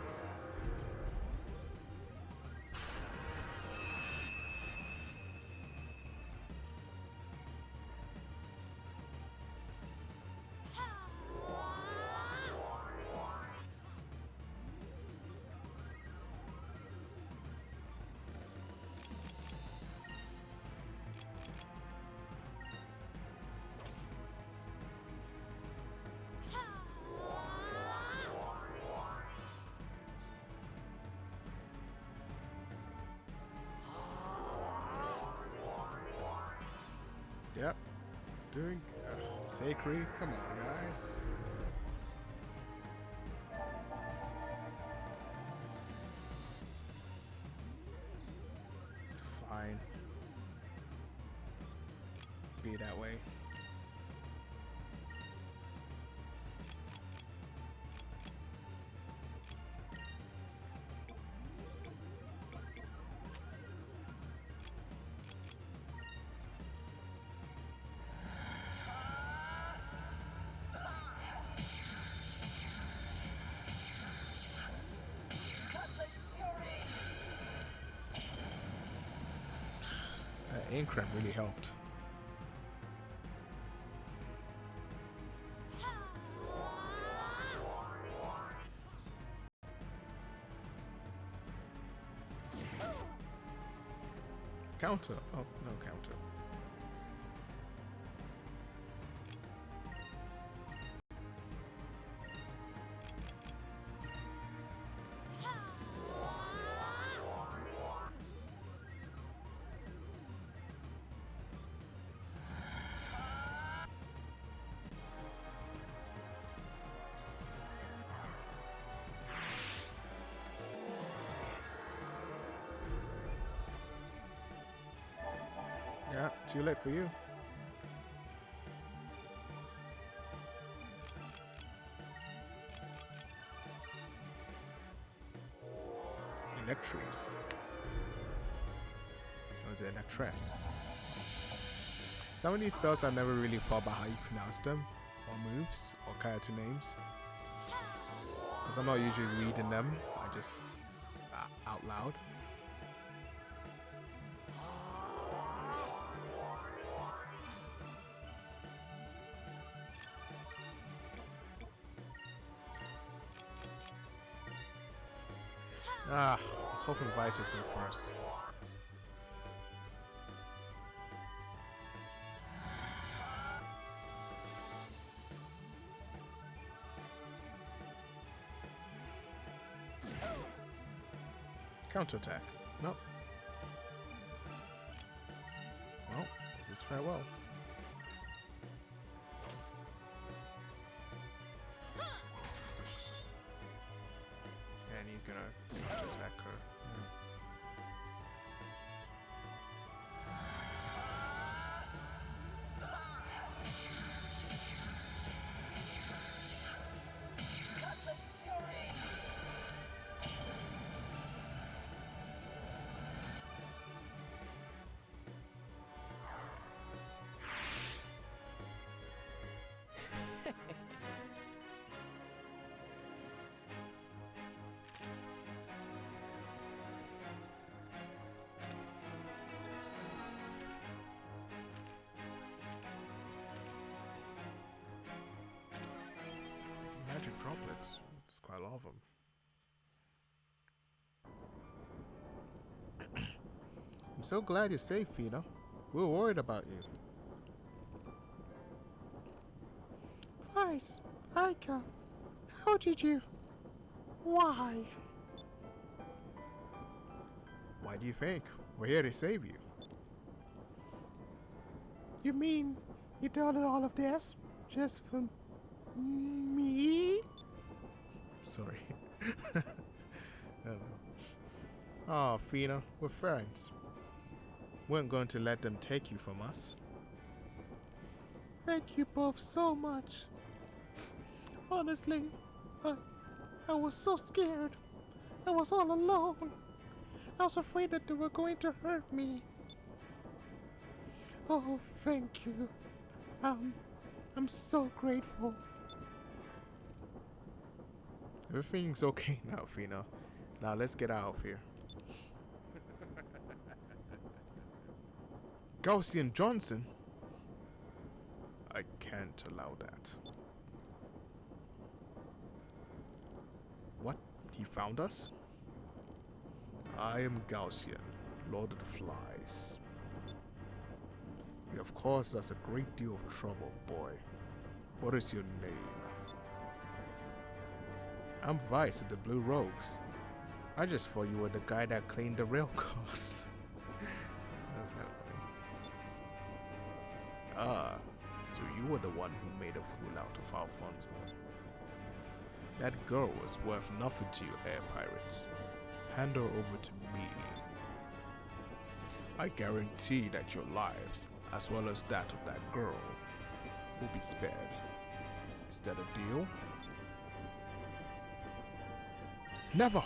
Yep. Doing Sacred. Come on, guys. Fine. Be that way. That Increm really helped. Counter. Oh, no counter. Yeah, too late for you. Electries. Or is it Electress? Some of these spells I never really thought about how you pronounce them, or moves, or character names. Because I'm not usually reading them, I just out loud. Ah, I was hoping Vice would go first. Counterattack. Nope. Well, this is farewell. And he's gonna counterattack her. magic droplets. There's quite a lot of them. I'm so glad you're safe, Fina. We were worried about you. Vice, Aika, how did you... Why? Why do you think? We're here to save you. You mean you did all of this just for me? Sorry. Oh, Fina, we're friends. We weren't going to let them take you from us. Thank you both so much. Honestly, I was so scared. I was all alone. I was afraid that they were going to hurt me. Oh, thank you. I'm so grateful. Everything's okay now, Fina. Now let's get out of here. Gaussian Johnson? I can't allow that. What? He found us? I am Gaussian, Lord of the Flies. You have caused us a great deal of trouble, boy. What is your name? I'm Vice of the Blue Rogues. I just thought you were the guy that cleaned the rail cars. That's kind of funny. Ah, so you were the one who made a fool out of Alfonso. That girl was worth nothing to you air pirates. Hand her over to me. I guarantee that your lives, as well as that of that girl, will be spared. Is that a deal? Never!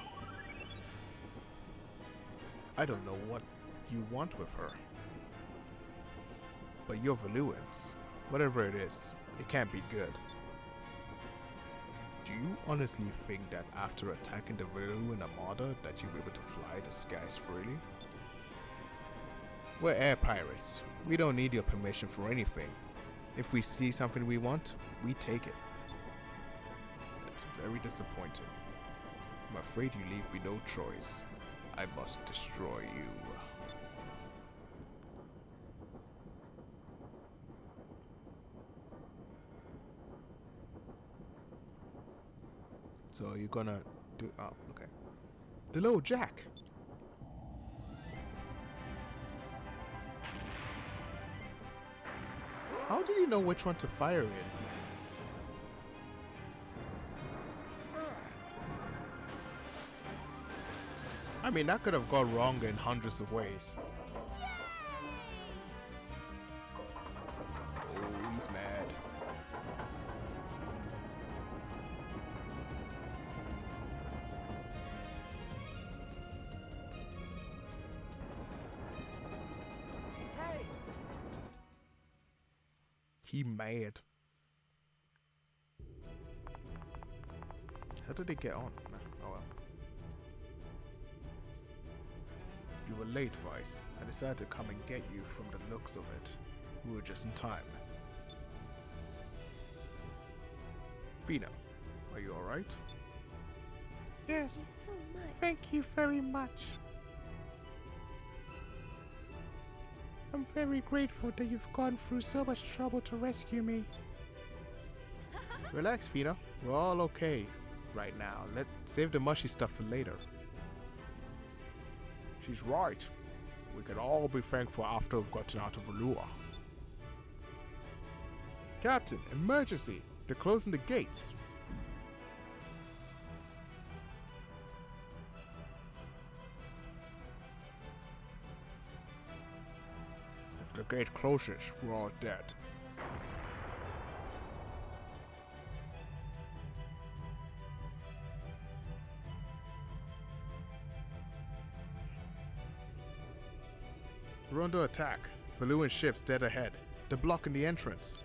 I don't know what you want with her. But you're Valuans. Whatever it is, it can't be good. Do you honestly think that after attacking the Valuan Armada that you'll be able to fly the skies freely? We're air pirates. We don't need your permission for anything. If we see something we want, we take it. That's very disappointing. I'm afraid you leave me no choice. I must destroy you. So you're gonna do... Oh, okay. The little Jack! How do you know which one to fire in? I mean, that could have gone wrong in hundreds of ways. Oh, he's mad. Hey! He mad. How did they get on? Nah, oh well. You were late, Vice. I decided to come and get you from the looks of it. We were just in time. Fina, are you alright? Yes, So much. thank you very much. I'm very grateful that you've gone through so much trouble to rescue me. Relax, Fina. We're all okay right now. Let's save the mushy stuff for later. She's right. We can all be thankful after we've gotten out of Valua. Captain, emergency! They're closing the gates. If the gate closes, we're all dead. We're under attack. Valuan ships dead ahead. They're blocking the entrance.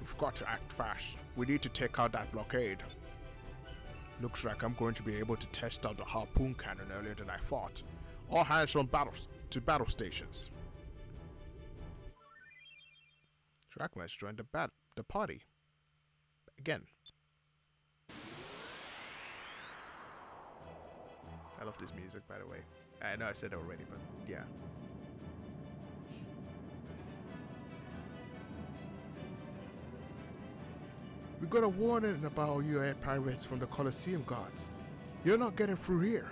We've got to act fast. We need to take out that blockade. Looks like I'm going to be able to test out the Harpoon cannon earlier than I thought. All hands on battle stations. Dragman's joined the party. again. I love this music, by the way. I know I said it already, but yeah. We got a warning about you air pirates from the Colosseum guards. You're not getting through here.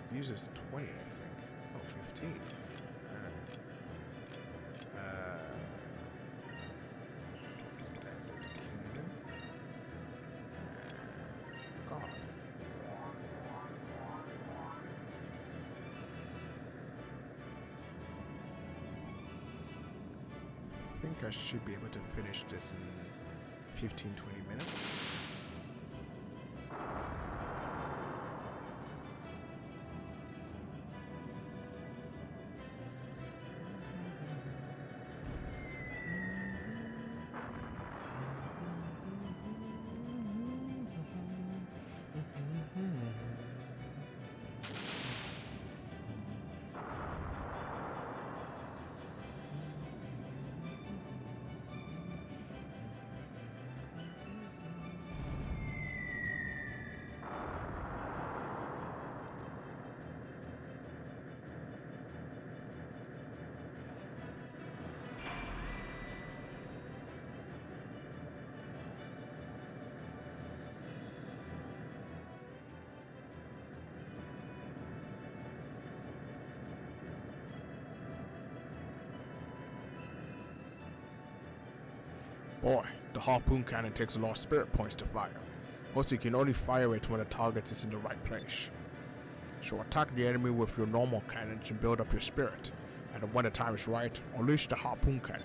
This uses 20, I think. Oh, 15. Standard cannon. God. I think I should be able to finish this in 15-20 minutes. Boy, the harpoon cannon takes a lot of spirit points to fire. Also, you can only fire it when the target is in the right place. So attack the enemy with your normal cannons and build up your spirit. And when the time is right, unleash the harpoon cannon.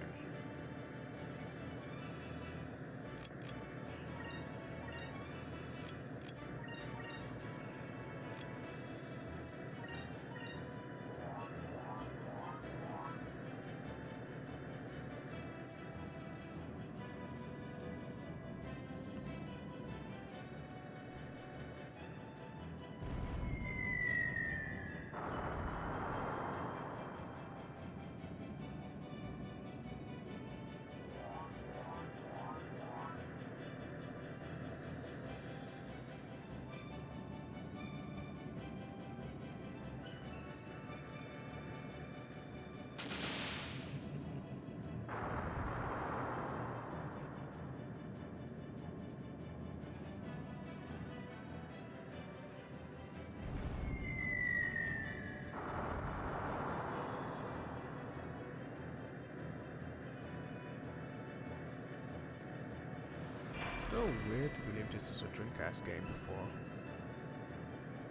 Still weird to believe this was a Dreamcast game before.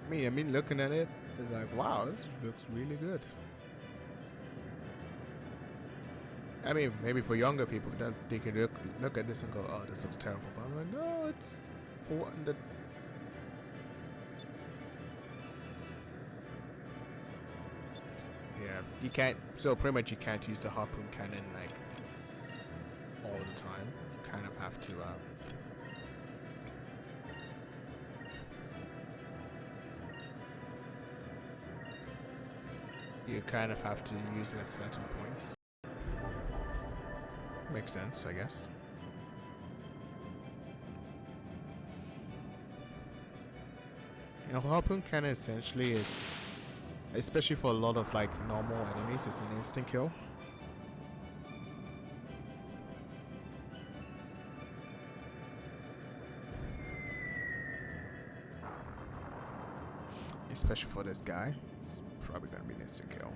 I mean, looking at it, it's like, wow, this looks really good. I mean, maybe for younger people, they can look at this and go, oh, this looks terrible. But I'm like, no, it's for what the... Yeah, you can't, so pretty much you can't use the harpoon cannon, like, all the time. You kind of have to, you kind of have to use it at certain points. Makes sense, I guess. You know, harpoon cannon essentially is, especially for a lot of like normal enemies, it's an instant kill. Especially for this guy, it's probably gonna be an instant kill.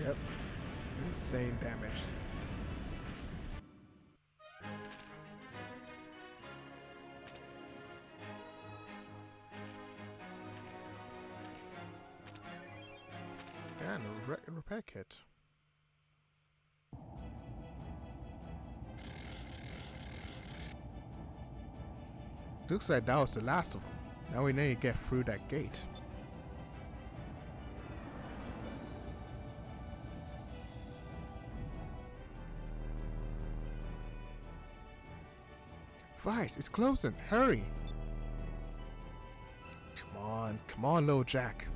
Yep. Insane damage. And a repair kit. Looks like that was the last of them. Now we need to get through that gate. Vice, it's closing. Hurry. Come on, little Jack.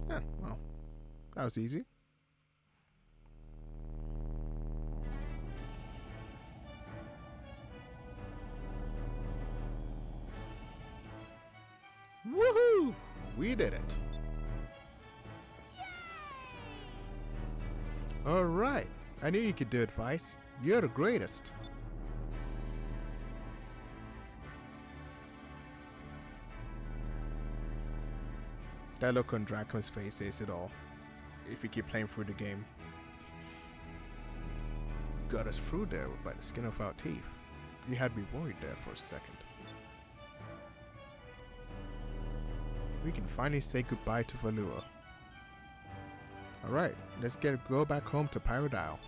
Yeah, well, that was easy. Woohoo! We did it. Alright, I knew you could do it, Vice. You're the greatest. That look on Draco's face says it all. If you keep playing through the game. Got us through there by the skin of our teeth. You had me worried there for a second. We can finally say goodbye to Valua. Alright, let's go back home to Pirate Isle.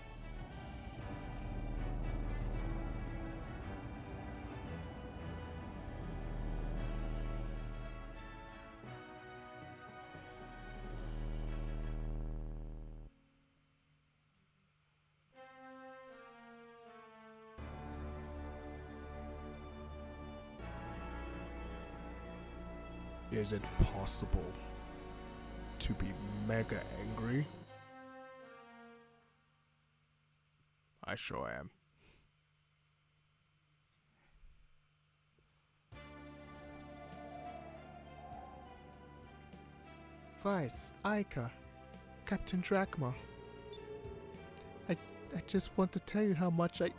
Is it possible to be mega angry? I sure am. Vice, Aika, Captain Drachma. I just want to tell you how much I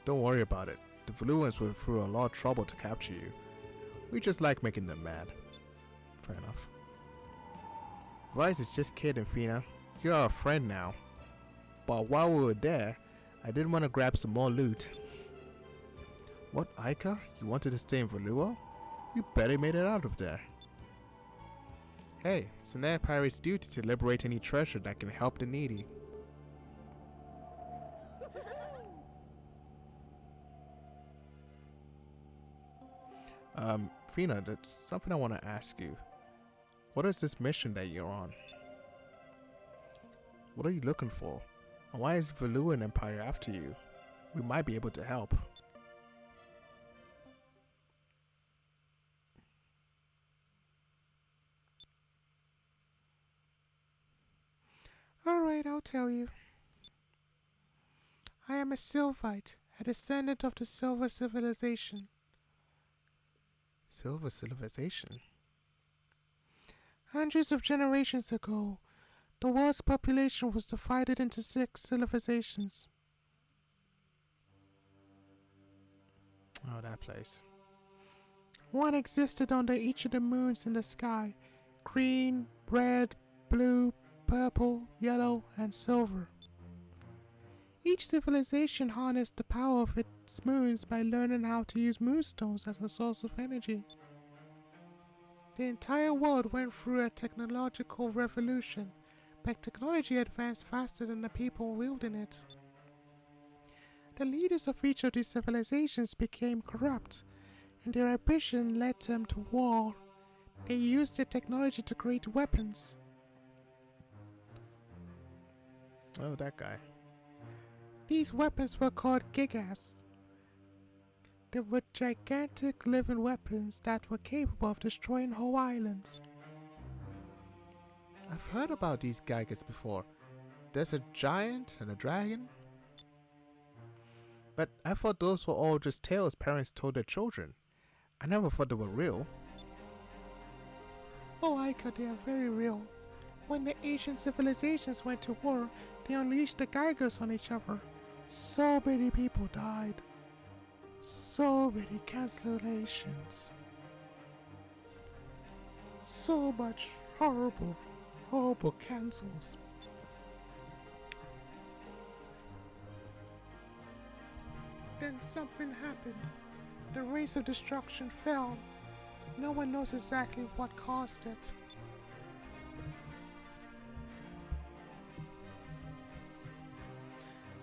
don't worry about it. The Valuans went through a lot of trouble to capture you. We just like making them mad. Fair enough. Vice is just kidding, Fina. You're our friend now. But while we were there, I did want to grab some more loot. What, Aika? You wanted to stay in Valua? You barely made it out of there. Hey, it's an air pirate's duty to liberate any treasure that can help the needy. Fina, there's something I want to ask you. What is this mission that you're on? What are you looking for? And why is Valuan Empire after you? We might be able to help. Alright, I'll tell you. I am a Sylvite, a descendant of the Silver Civilization. Silver Civilization? Hundreds of generations ago, the world's population was divided into 6 civilizations. Oh, that place. One existed under each of the moons in the sky: green, red, blue, purple, yellow, and silver. Each civilization harnessed the power of its moons by learning how to use moonstones as a source of energy. The entire world went through a technological revolution, but technology advanced faster than the people wielding it. The leaders of each of these civilizations became corrupt, and their ambition led them to war. They used their technology to create weapons. Oh, that guy. These weapons were called gigas. They were gigantic living weapons that were capable of destroying whole islands. I've heard about these Gigas before. There's a giant and a dragon. But I thought those were all just tales parents told their children. I never thought they were real. Oh, Aika, they are very real. When the ancient civilizations went to war, they unleashed the Geigers on each other. So many people died. So many cancellations. So much horrible, horrible cancels. Then something happened. The race of destruction fell. No one knows exactly what caused it.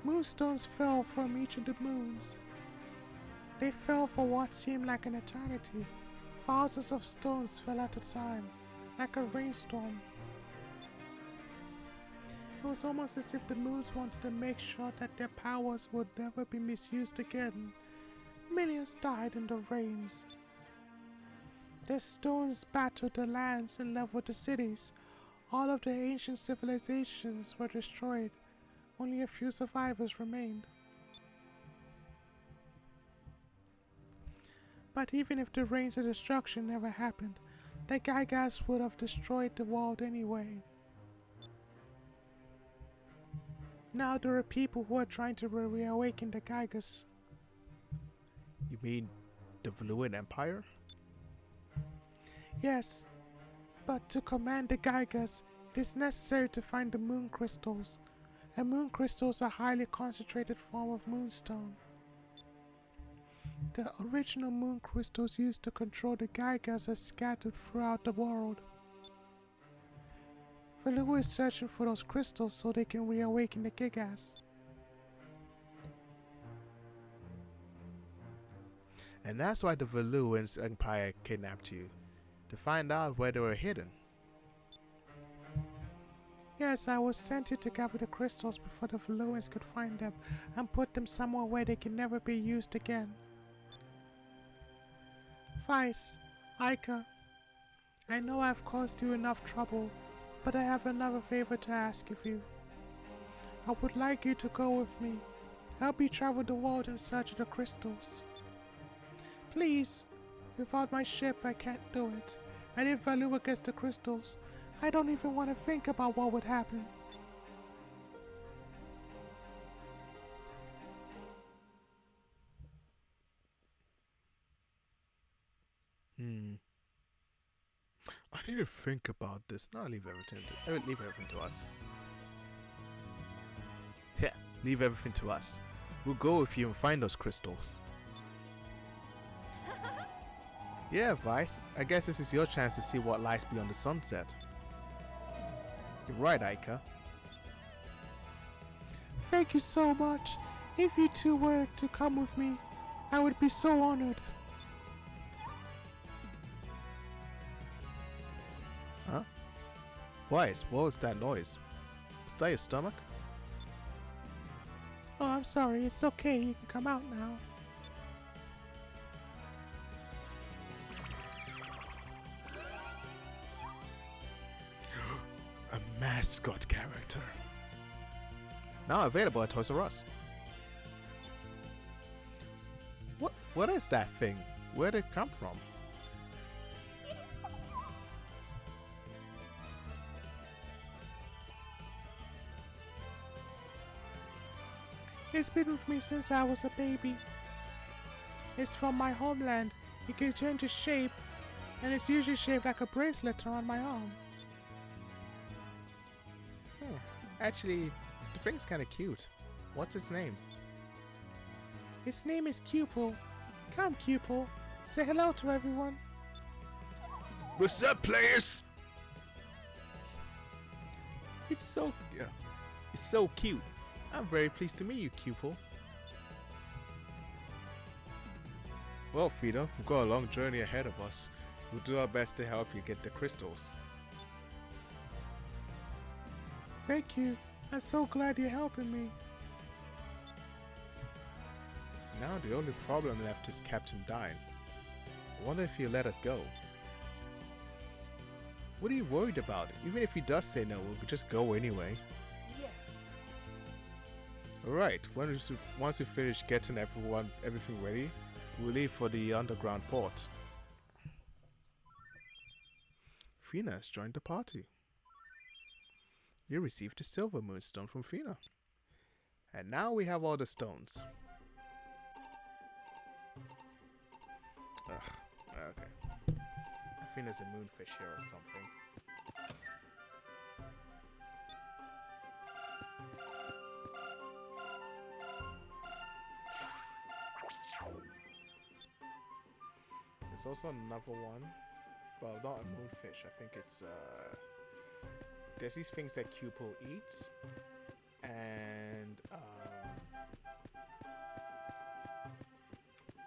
Moonstones fell from each of the moons. They fell for what seemed like an eternity. Thousands of stones fell at a time, like a rainstorm. It was almost as if the moons wanted to make sure that their powers would never be misused again. Millions died in the rains. The stones battered the lands and leveled the cities. All of the ancient civilizations were destroyed. Only a few survivors remained. But even if the rains of destruction never happened, the Geigers would have destroyed the world anyway. Now there are people who are trying to reawaken the Geigers. You mean the Valuan Empire? Yes, but to command the Geigers, it is necessary to find the moon crystals. And moon crystals are a highly concentrated form of moonstone. The original moon crystals used to control the Geigers are scattered throughout the world. Valua is searching for those crystals so they can reawaken the Gigas. And that's why the Valuan Empire kidnapped you, to find out where they were hidden. Yes, I was sent here to gather the crystals before the Valuans could find them and put them somewhere where they can never be used again. Vice, Aika, I know I've caused you enough trouble, but I have another favor to ask of you. I would like you to go with me. Help me travel the world in search of the crystals. Please, without my ship I can't do it, and if Valua gets the crystals, I don't even want to think about what would happen. I need to think about this. No, leave everything to us. Yeah, leave everything to us. We'll go with you and find those crystals. Yeah, Vice. I guess this is your chance to see what lies beyond the sunset. You're right, Aika. Thank you so much. If you two were to come with me, I would be so honored. Huh? Vice, what was that noise? Was that your stomach? Oh, I'm sorry. It's okay. You can come out now. A mascot character. Now available at Toys R Us. What is that thing? Where did it come from? It's been with me since I was a baby. It's from my homeland. It can change its shape, and it's usually shaped like a bracelet around my arm. Actually, the thing's kinda cute. What's its name? Its name is Cupel. Come, Cupel. Say hello to everyone. What's up, players? It's so... It's so cute. I'm very pleased to meet you, Cupel. Well, Frida, we've got a long journey ahead of us. We'll do our best to help you get the crystals. Thank you. I'm so glad you're helping me. Now the only problem left is Captain Dine. I wonder if he'll let us go. What are you worried about? Even if he does say no, we'll just go anyway. Yes. Alright, once we finish getting everything ready, we'll leave for the underground port. Fina has joined the party. You received a silver moonstone from Fina. And now we have all the stones. Ugh, okay. I think there's a moonfish here or something. There's also another one. Well, not a moonfish. I think it's there's these things that Cupid eats, and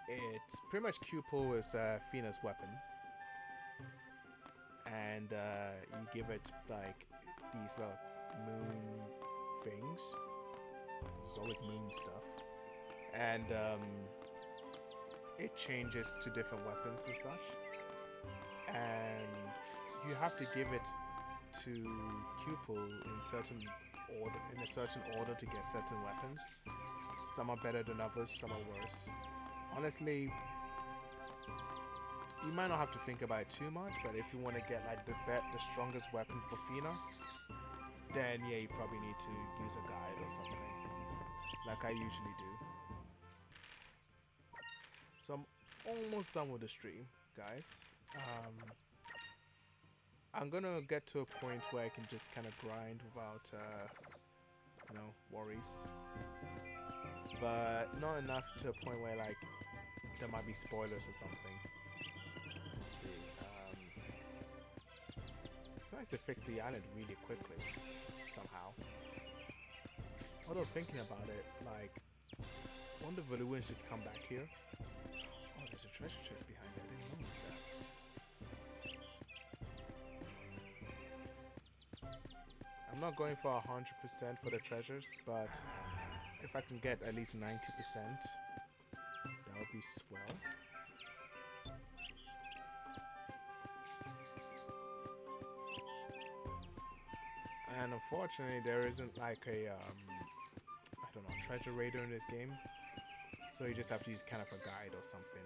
it's pretty much Cupid is Fina's weapon, and you give it like these moon things. There's always moon stuff, and it changes to different weapons and such, and you have to give it to Cupid in a certain order to get certain weapons. Some are better than others, some are worse. Honestly, you might not have to think about it too much, but if you want to get like the strongest weapon for Fina, then yeah, you probably need to use a guide or something, like I usually do. So I'm almost done with the stream, guys. I'm gonna get to a point where I can just kind of grind without, worries. But not enough to a point where, like, there might be spoilers or something. Let's see. It's nice to fix the island really quickly, somehow. Although thinking about it, like, won't the Valuans just come back here? Oh, there's a treasure chest behind it. I didn't notice that. I'm not going for 100% for the treasures, but if I can get at least 90%, that would be swell. And unfortunately, there isn't like a, treasure raider in this game. So you just have to use kind of a guide or something.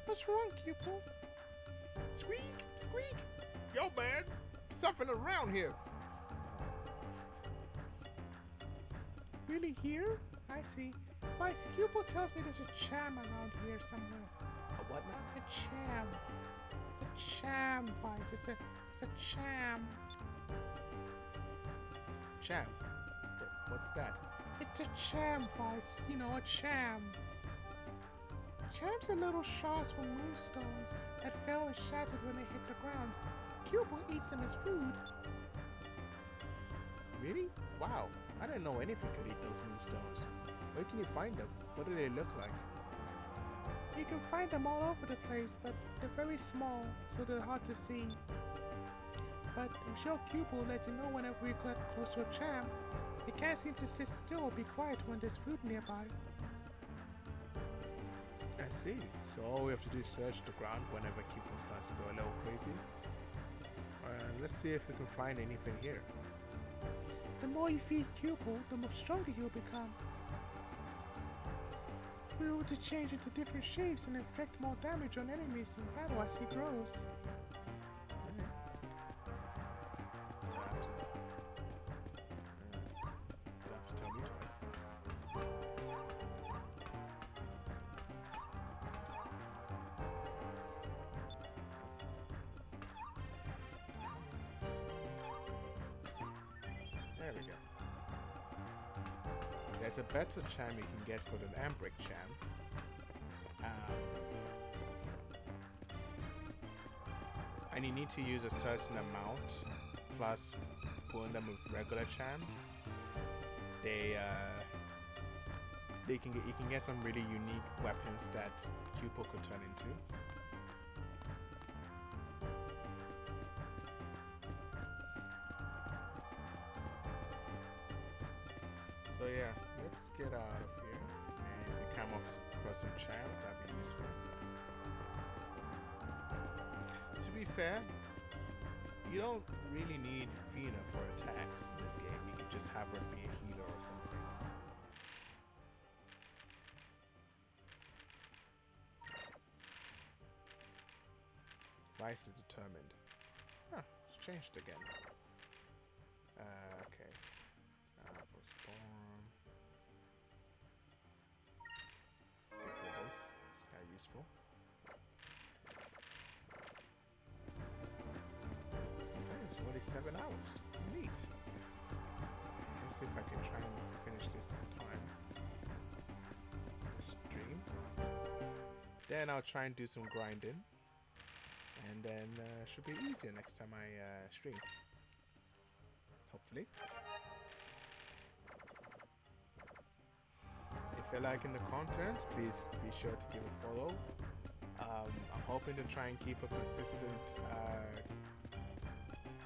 What's wrong, Cupid? Squeak! Squeak! Yo, man! Something around here! Really here? I see. Vice, Cupid tells me there's a charm around here somewhere. A what now? A charm. It's a charm, Vice. It's a charm. Cham. What's that? It's a charm, Vice. You know, a charm. Charms are little shards from moonstones that fell and shattered when they hit the ground. Cupid eats them as food. Really? Wow. I didn't know anything could eat those moonstones. Where can you find them? What do they look like? You can find them all over the place, but they're very small, so they're hard to see. But I'm sure Cupid will let you know whenever we get close to a charm. It can't seem to sit still or be quiet when there's food nearby. I see. So all we have to do is search the ground whenever Cupid starts to go a little crazy. Let's see if we can find anything here. The more you feed Cupid, the more stronger he'll become. We're able to change into different shapes and inflict more damage on enemies in battle as he grows. You'll have to tell me twice. There we go. There's a better charm you can get called an Ambric charm. And you need to use a certain amount plus pulling them with regular charms. You can get some really unique weapons that Cupid could turn into. So yeah, let's get out of here. And if we come across some charms, that'd be useful. To be fair, you don't really need Fina for attacks in this game. You can just have her be a healer or something. Vice is determined. Huh, it's changed again. Okay. For Storm. Let's go for this. It's kind of useful. Okay, it's 47 hours. Neat. Let's see if I can try and finish this on time. Stream. Then I'll try and do some grinding. And then should be easier next time I stream. Hopefully. If you're liking the content, please be sure to give a follow. I'm hoping to try and keep a consistent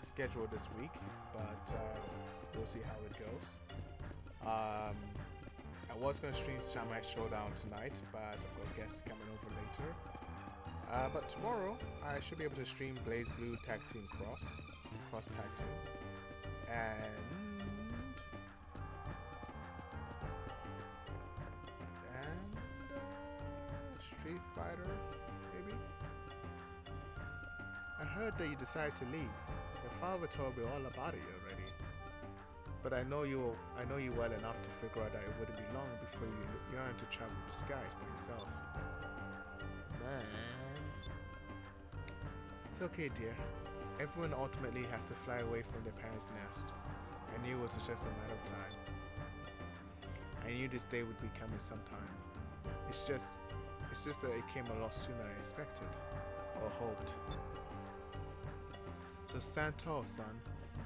schedule this week, but we'll see how it goes. I was going to stream Shamai Showdown tonight, but I've got guests coming over later. But tomorrow, I should be able to stream Blaze Blue Tag Team Cross Tag Team, and Street Fighter, maybe. I heard that you decided to leave. Your father told me all about it already. But I know you well enough to figure out that it wouldn't be long before you yearn to travel the skies by yourself. Man. It's okay, dear. Everyone ultimately has to fly away from their parents' nest. I knew it was just a matter of time. I knew this day would be coming sometime. It's just that it came a lot sooner than I expected, or hoped. So stand tall, son.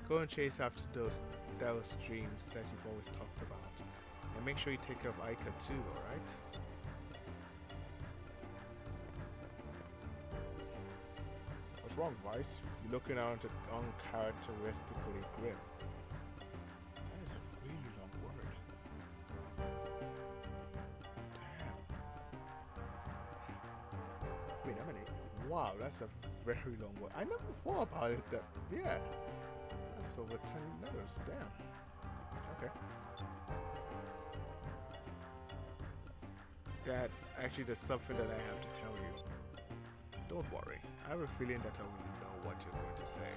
Go and chase after those dreams that you've always talked about. And make sure you take care of Aika too, alright? What's wrong, Vice? You're looking uncharacteristically grim. That is a really long word. Damn. Wait a minute. Wow, that's a very long word. I never thought about it that, yeah. That's over 10 letters, damn. Okay. That, actually, there's something that I have to tell you. Don't worry, I have a feeling that I will know what you're going to say.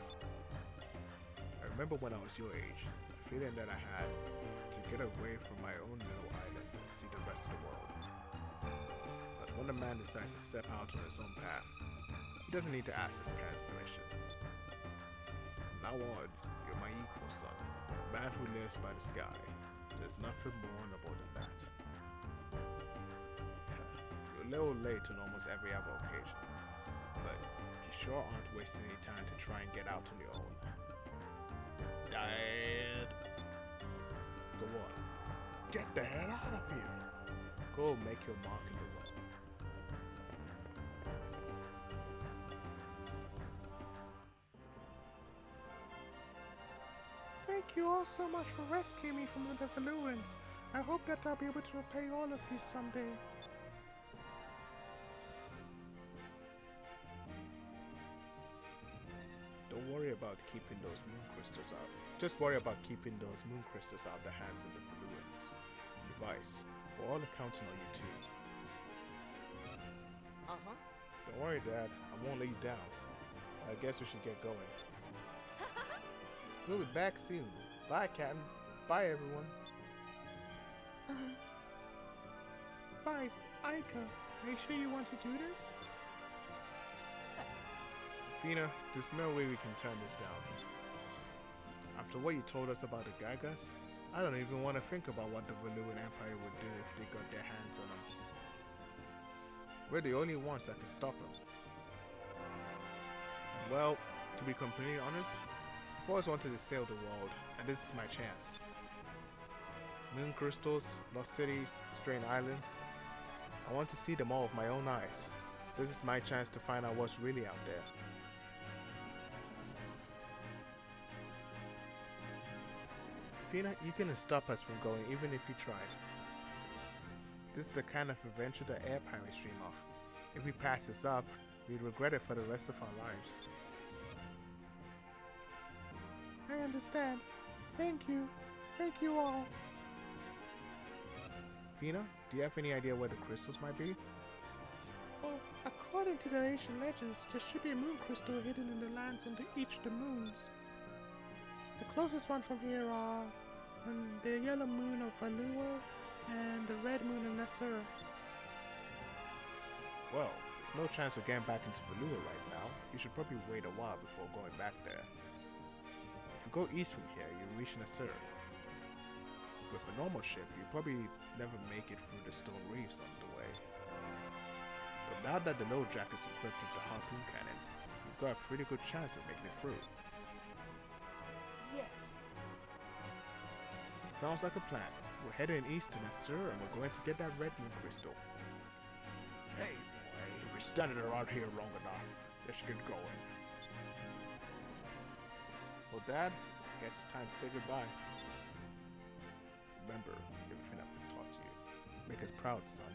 I remember when I was your age, the feeling that I had to get away from my own little island and see the rest of the world. But when a man decides to step out on his own path, he doesn't need to ask his parents' permission. From now on, you're my equal, son. A man who lives by the sky. There's nothing more honorable than that. You're a little late on almost every other occasion, but you sure aren't wasting any time to try and get out on your own. Dad! Go on. Get the hell out of here! Go make your mark in the world. Thank you all so much for rescuing me from the Valuans. I hope that I'll be able to repay all of you someday. Don't worry about keeping those moon crystals out. Just worry about keeping those moon crystals out of the hands of the Valuans. Vice, we're all counting on you too. Uh-huh. Don't worry, Dad. I won't let you down. I guess we should get going. We'll be back soon. Bye, Captain. Bye, everyone. Vice, Aika, are you sure you want to do this? Fina, there's no way we can turn this down. After what you told us about the Gagas, I don't even want to think about what the Valuan Empire would do if they got their hands on them. We're the only ones that can stop them. Well, to be completely honest, I've always wanted to sail the world, and this is my chance. Moon crystals, lost cities, strange islands. I want to see them all with my own eyes. This is my chance to find out what's really out there. Fina, you couldn't stop us from going even if you tried. This is the kind of adventure that air pirates dream of. If we pass this up, we'd regret it for the rest of our lives. I understand. Thank you. Thank you all. Fina, do you have any idea where the crystals might be? Well, according to the ancient legends, there should be a moon crystal hidden in the lands under each of the moons. The closest one from here are the yellow moon of Valua and the red moon of Nasura. Well, there's no chance of getting back into Valua right now. You should probably wait a while before going back there. If you go east from here, you'll reach Nasura. With a normal ship, you probably never make it through the stone reefs on the way. But now that the low jack is equipped with the Harpoon cannon, you've got a pretty good chance of making it through. Yes. Sounds like a plan. We're heading east to Nasura and we're going to get that red moon crystal. Hey, We'll be standing around here long enough. Let's get going. Well, Dad, guess it's time to say goodbye. Remember everything I've taught you. Make us proud, son.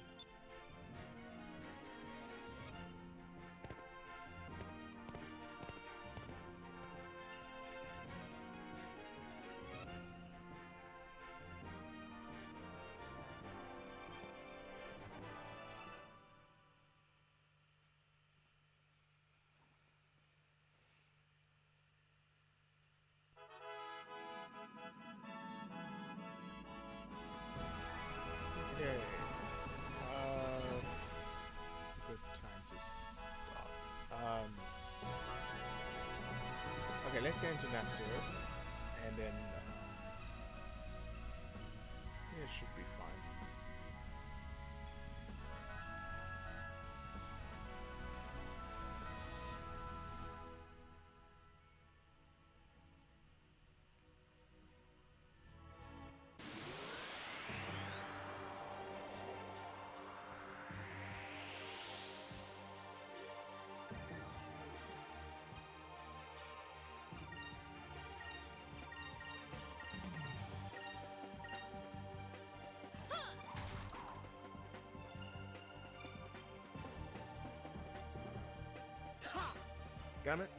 Okay. It's a good time to stop. Okay, let's get into Nasir, and then it should be fine. Damn it.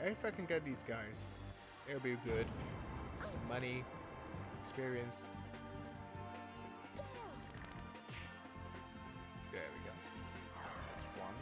If I can get these guys, it'll be good. Money, experience. There we go. That's one.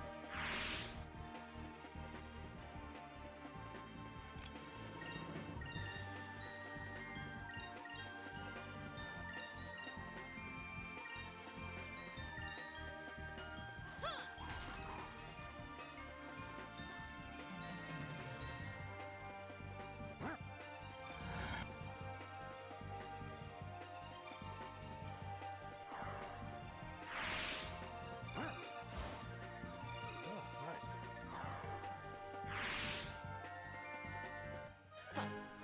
Oh, nice.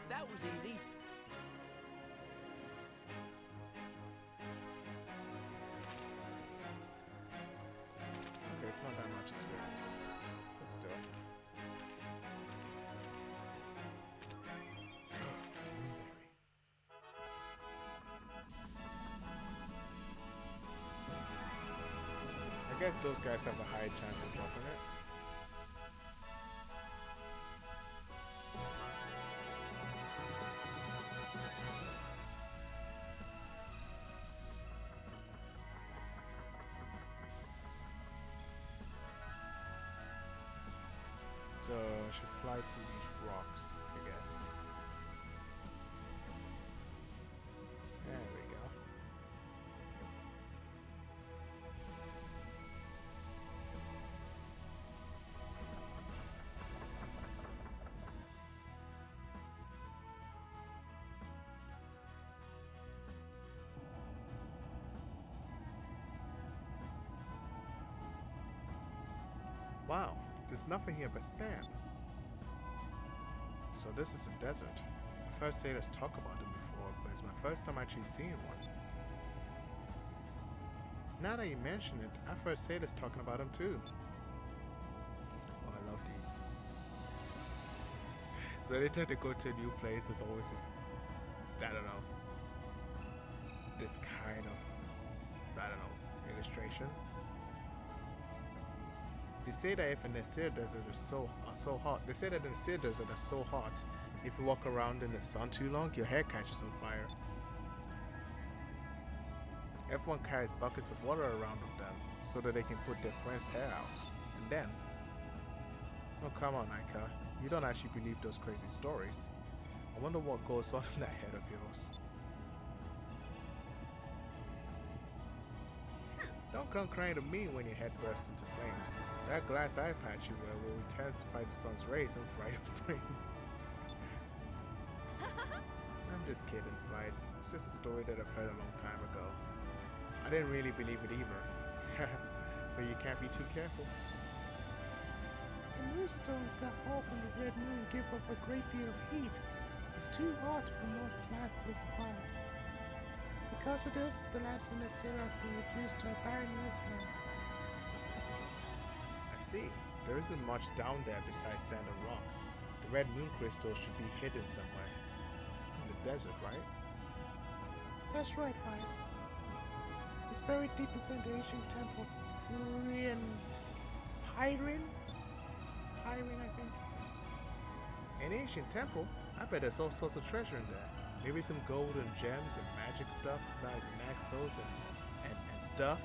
That was easy. Okay, it's not that much experience. But still. I guess those guys have a high chance of dropping it. So I should fly through these rocks, I guess. There we go. Wow, there's nothing here but sand. So this is a desert. I've heard sailors talk about them before, but it's my first time actually seeing one. Now that you mention it, I've heard sailors talking about them too. Oh, I love these. So anytime they go to a new place, there's always this, I don't know, this kind of, I don't know, illustration. They say that if in the Seer Desert is so hot, they say that in the Seer Desert is so hot, if you walk around in the sun too long, your hair catches on fire. Everyone carries buckets of water around with them so that they can put their friend's hair out. And then, oh come on, Aika, you don't actually believe those crazy stories. I wonder what goes on in that head of yours. Don't come crying to me when your head bursts into flames. That glass eye patch you wear will intensify the sun's rays and fry your brain. I'm just kidding, Vice. It's just a story that I've heard a long time ago. I didn't really believe it either. But you can't be too careful. The moonstones that fall from the red moon give off a great deal of heat. It's too hot for most plants to survive. Because of this, the lands in the Sierra have been reduced to a barren wasteland. I see. There isn't much down there besides sand and rock. The red moon crystal should be hidden somewhere. In the desert, right? That's right, Vice. It's buried deep within the ancient temple Pyrin, I think. An ancient temple? I bet there's all sorts of treasure in there. Maybe some gold and gems and magic stuff, like nice clothes and stuff.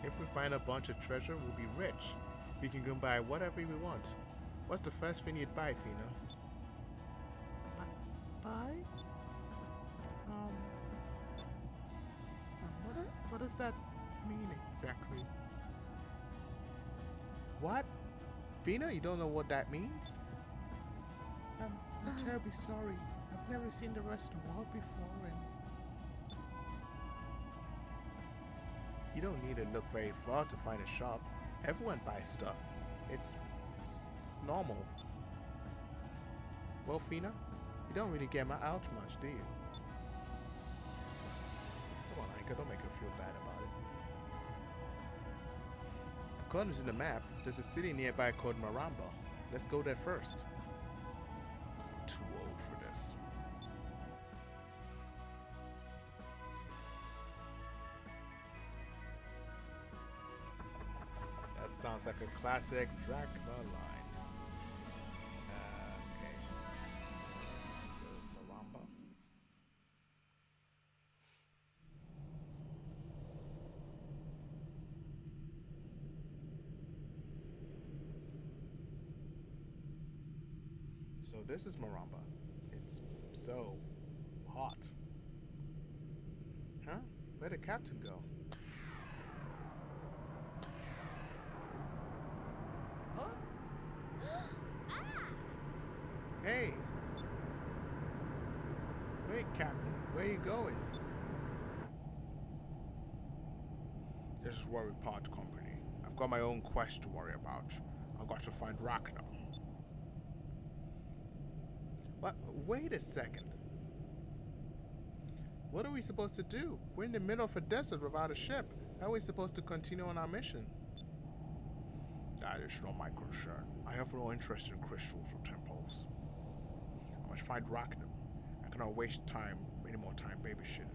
If we find a bunch of treasure, we'll be rich. We can go buy whatever we want. What's the first thing you'd buy, Fina? Buy? What does that mean exactly? What? Fina, you don't know what that means? I'm terribly sorry. I've never seen the rest of the world before, and you don't need to look very far to find a shop. Everyone buys stuff. It's normal. Well, Fina, you don't really get out much, do you? Come on, Aika, don't make her feel bad about it. According to the map, there's a city nearby called Maramba. Let's go there first. Too old for this. That sounds like a classic Dracula line. Okay. Let's go Maramba. So this is Maramba. It's so hot. Huh? Where'd the captain go? Hey! Wait, Captain, where you going? This is Worry Pod Company. I've got my own quest to worry about. I've got to find Ragnar. What? Wait a second. What are we supposed to do? We're in the middle of a desert without a ship. How are we supposed to continue on our mission? That is not my concern. I have no interest in crystals or temples. I must find Ragnar. I cannot waste any more time babysitting.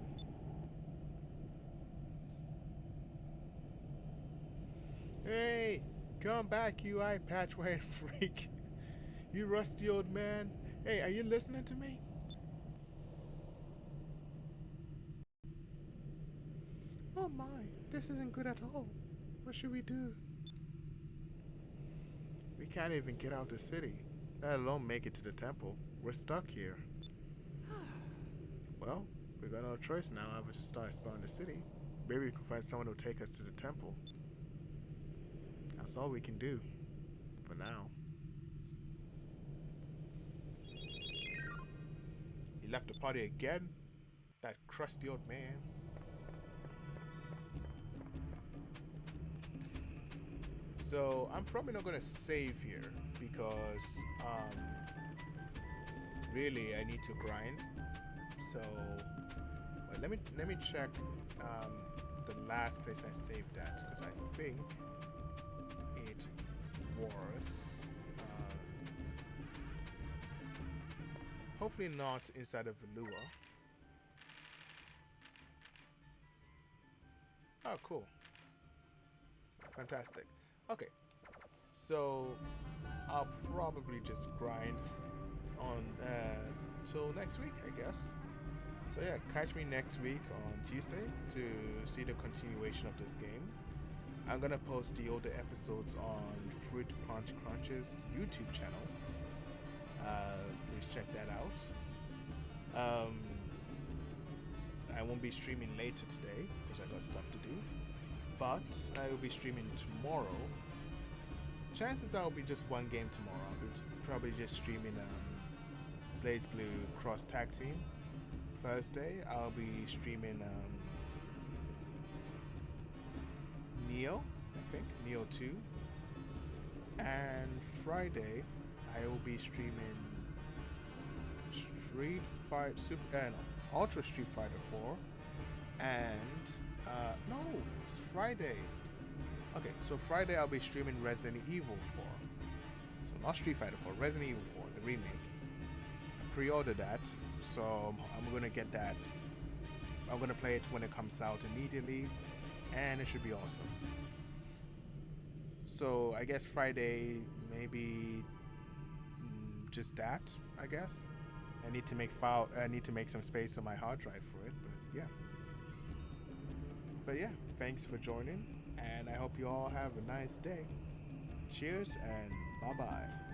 Hey! Come back, you eye patch wearing freak. You rusty old man. Hey, are you listening to me? Oh my, this isn't good at all. What should we do? We can't even get out the city, let alone make it to the temple. We're stuck here. Well, we got no choice now other to start exploring the city. Maybe we can find someone who'll take us to the temple. That's all we can do. For now. He left the party again? That crusty old man. So I'm probably not gonna save here because really I need to grind. So wait, let me check the last place I saved at, because I think it was hopefully not inside of Velua. Oh, cool. Fantastic. Okay, so I'll probably just grind on till next week, I guess. So yeah, catch me next week on Tuesday to see the continuation of this game. I'm gonna post the older episodes on Fruit Punch Crunch's YouTube channel. Please check that out. I won't be streaming later today because I got stuff to do, but I will be streaming tomorrow. Chances are I'll be just one game tomorrow. I'll be probably just streaming Blaze Blue Cross Tag Team. Thursday I'll be streaming Neo, I think, Neo 2. And Friday I will be streaming Street Fighter Ultra Street Fighter 4. And no, it's Friday. Okay, so Friday I'll be streaming Resident Evil 4. So not Street Fighter 4, Resident Evil 4, the remake. I pre-ordered that, so I'm gonna get that. I'm gonna play it when it comes out immediately, and it should be awesome. So I guess Friday, maybe just that. I guess I need to make some space on my hard drive for it. But yeah, thanks for joining, and I hope you all have a nice day. Cheers and bye bye.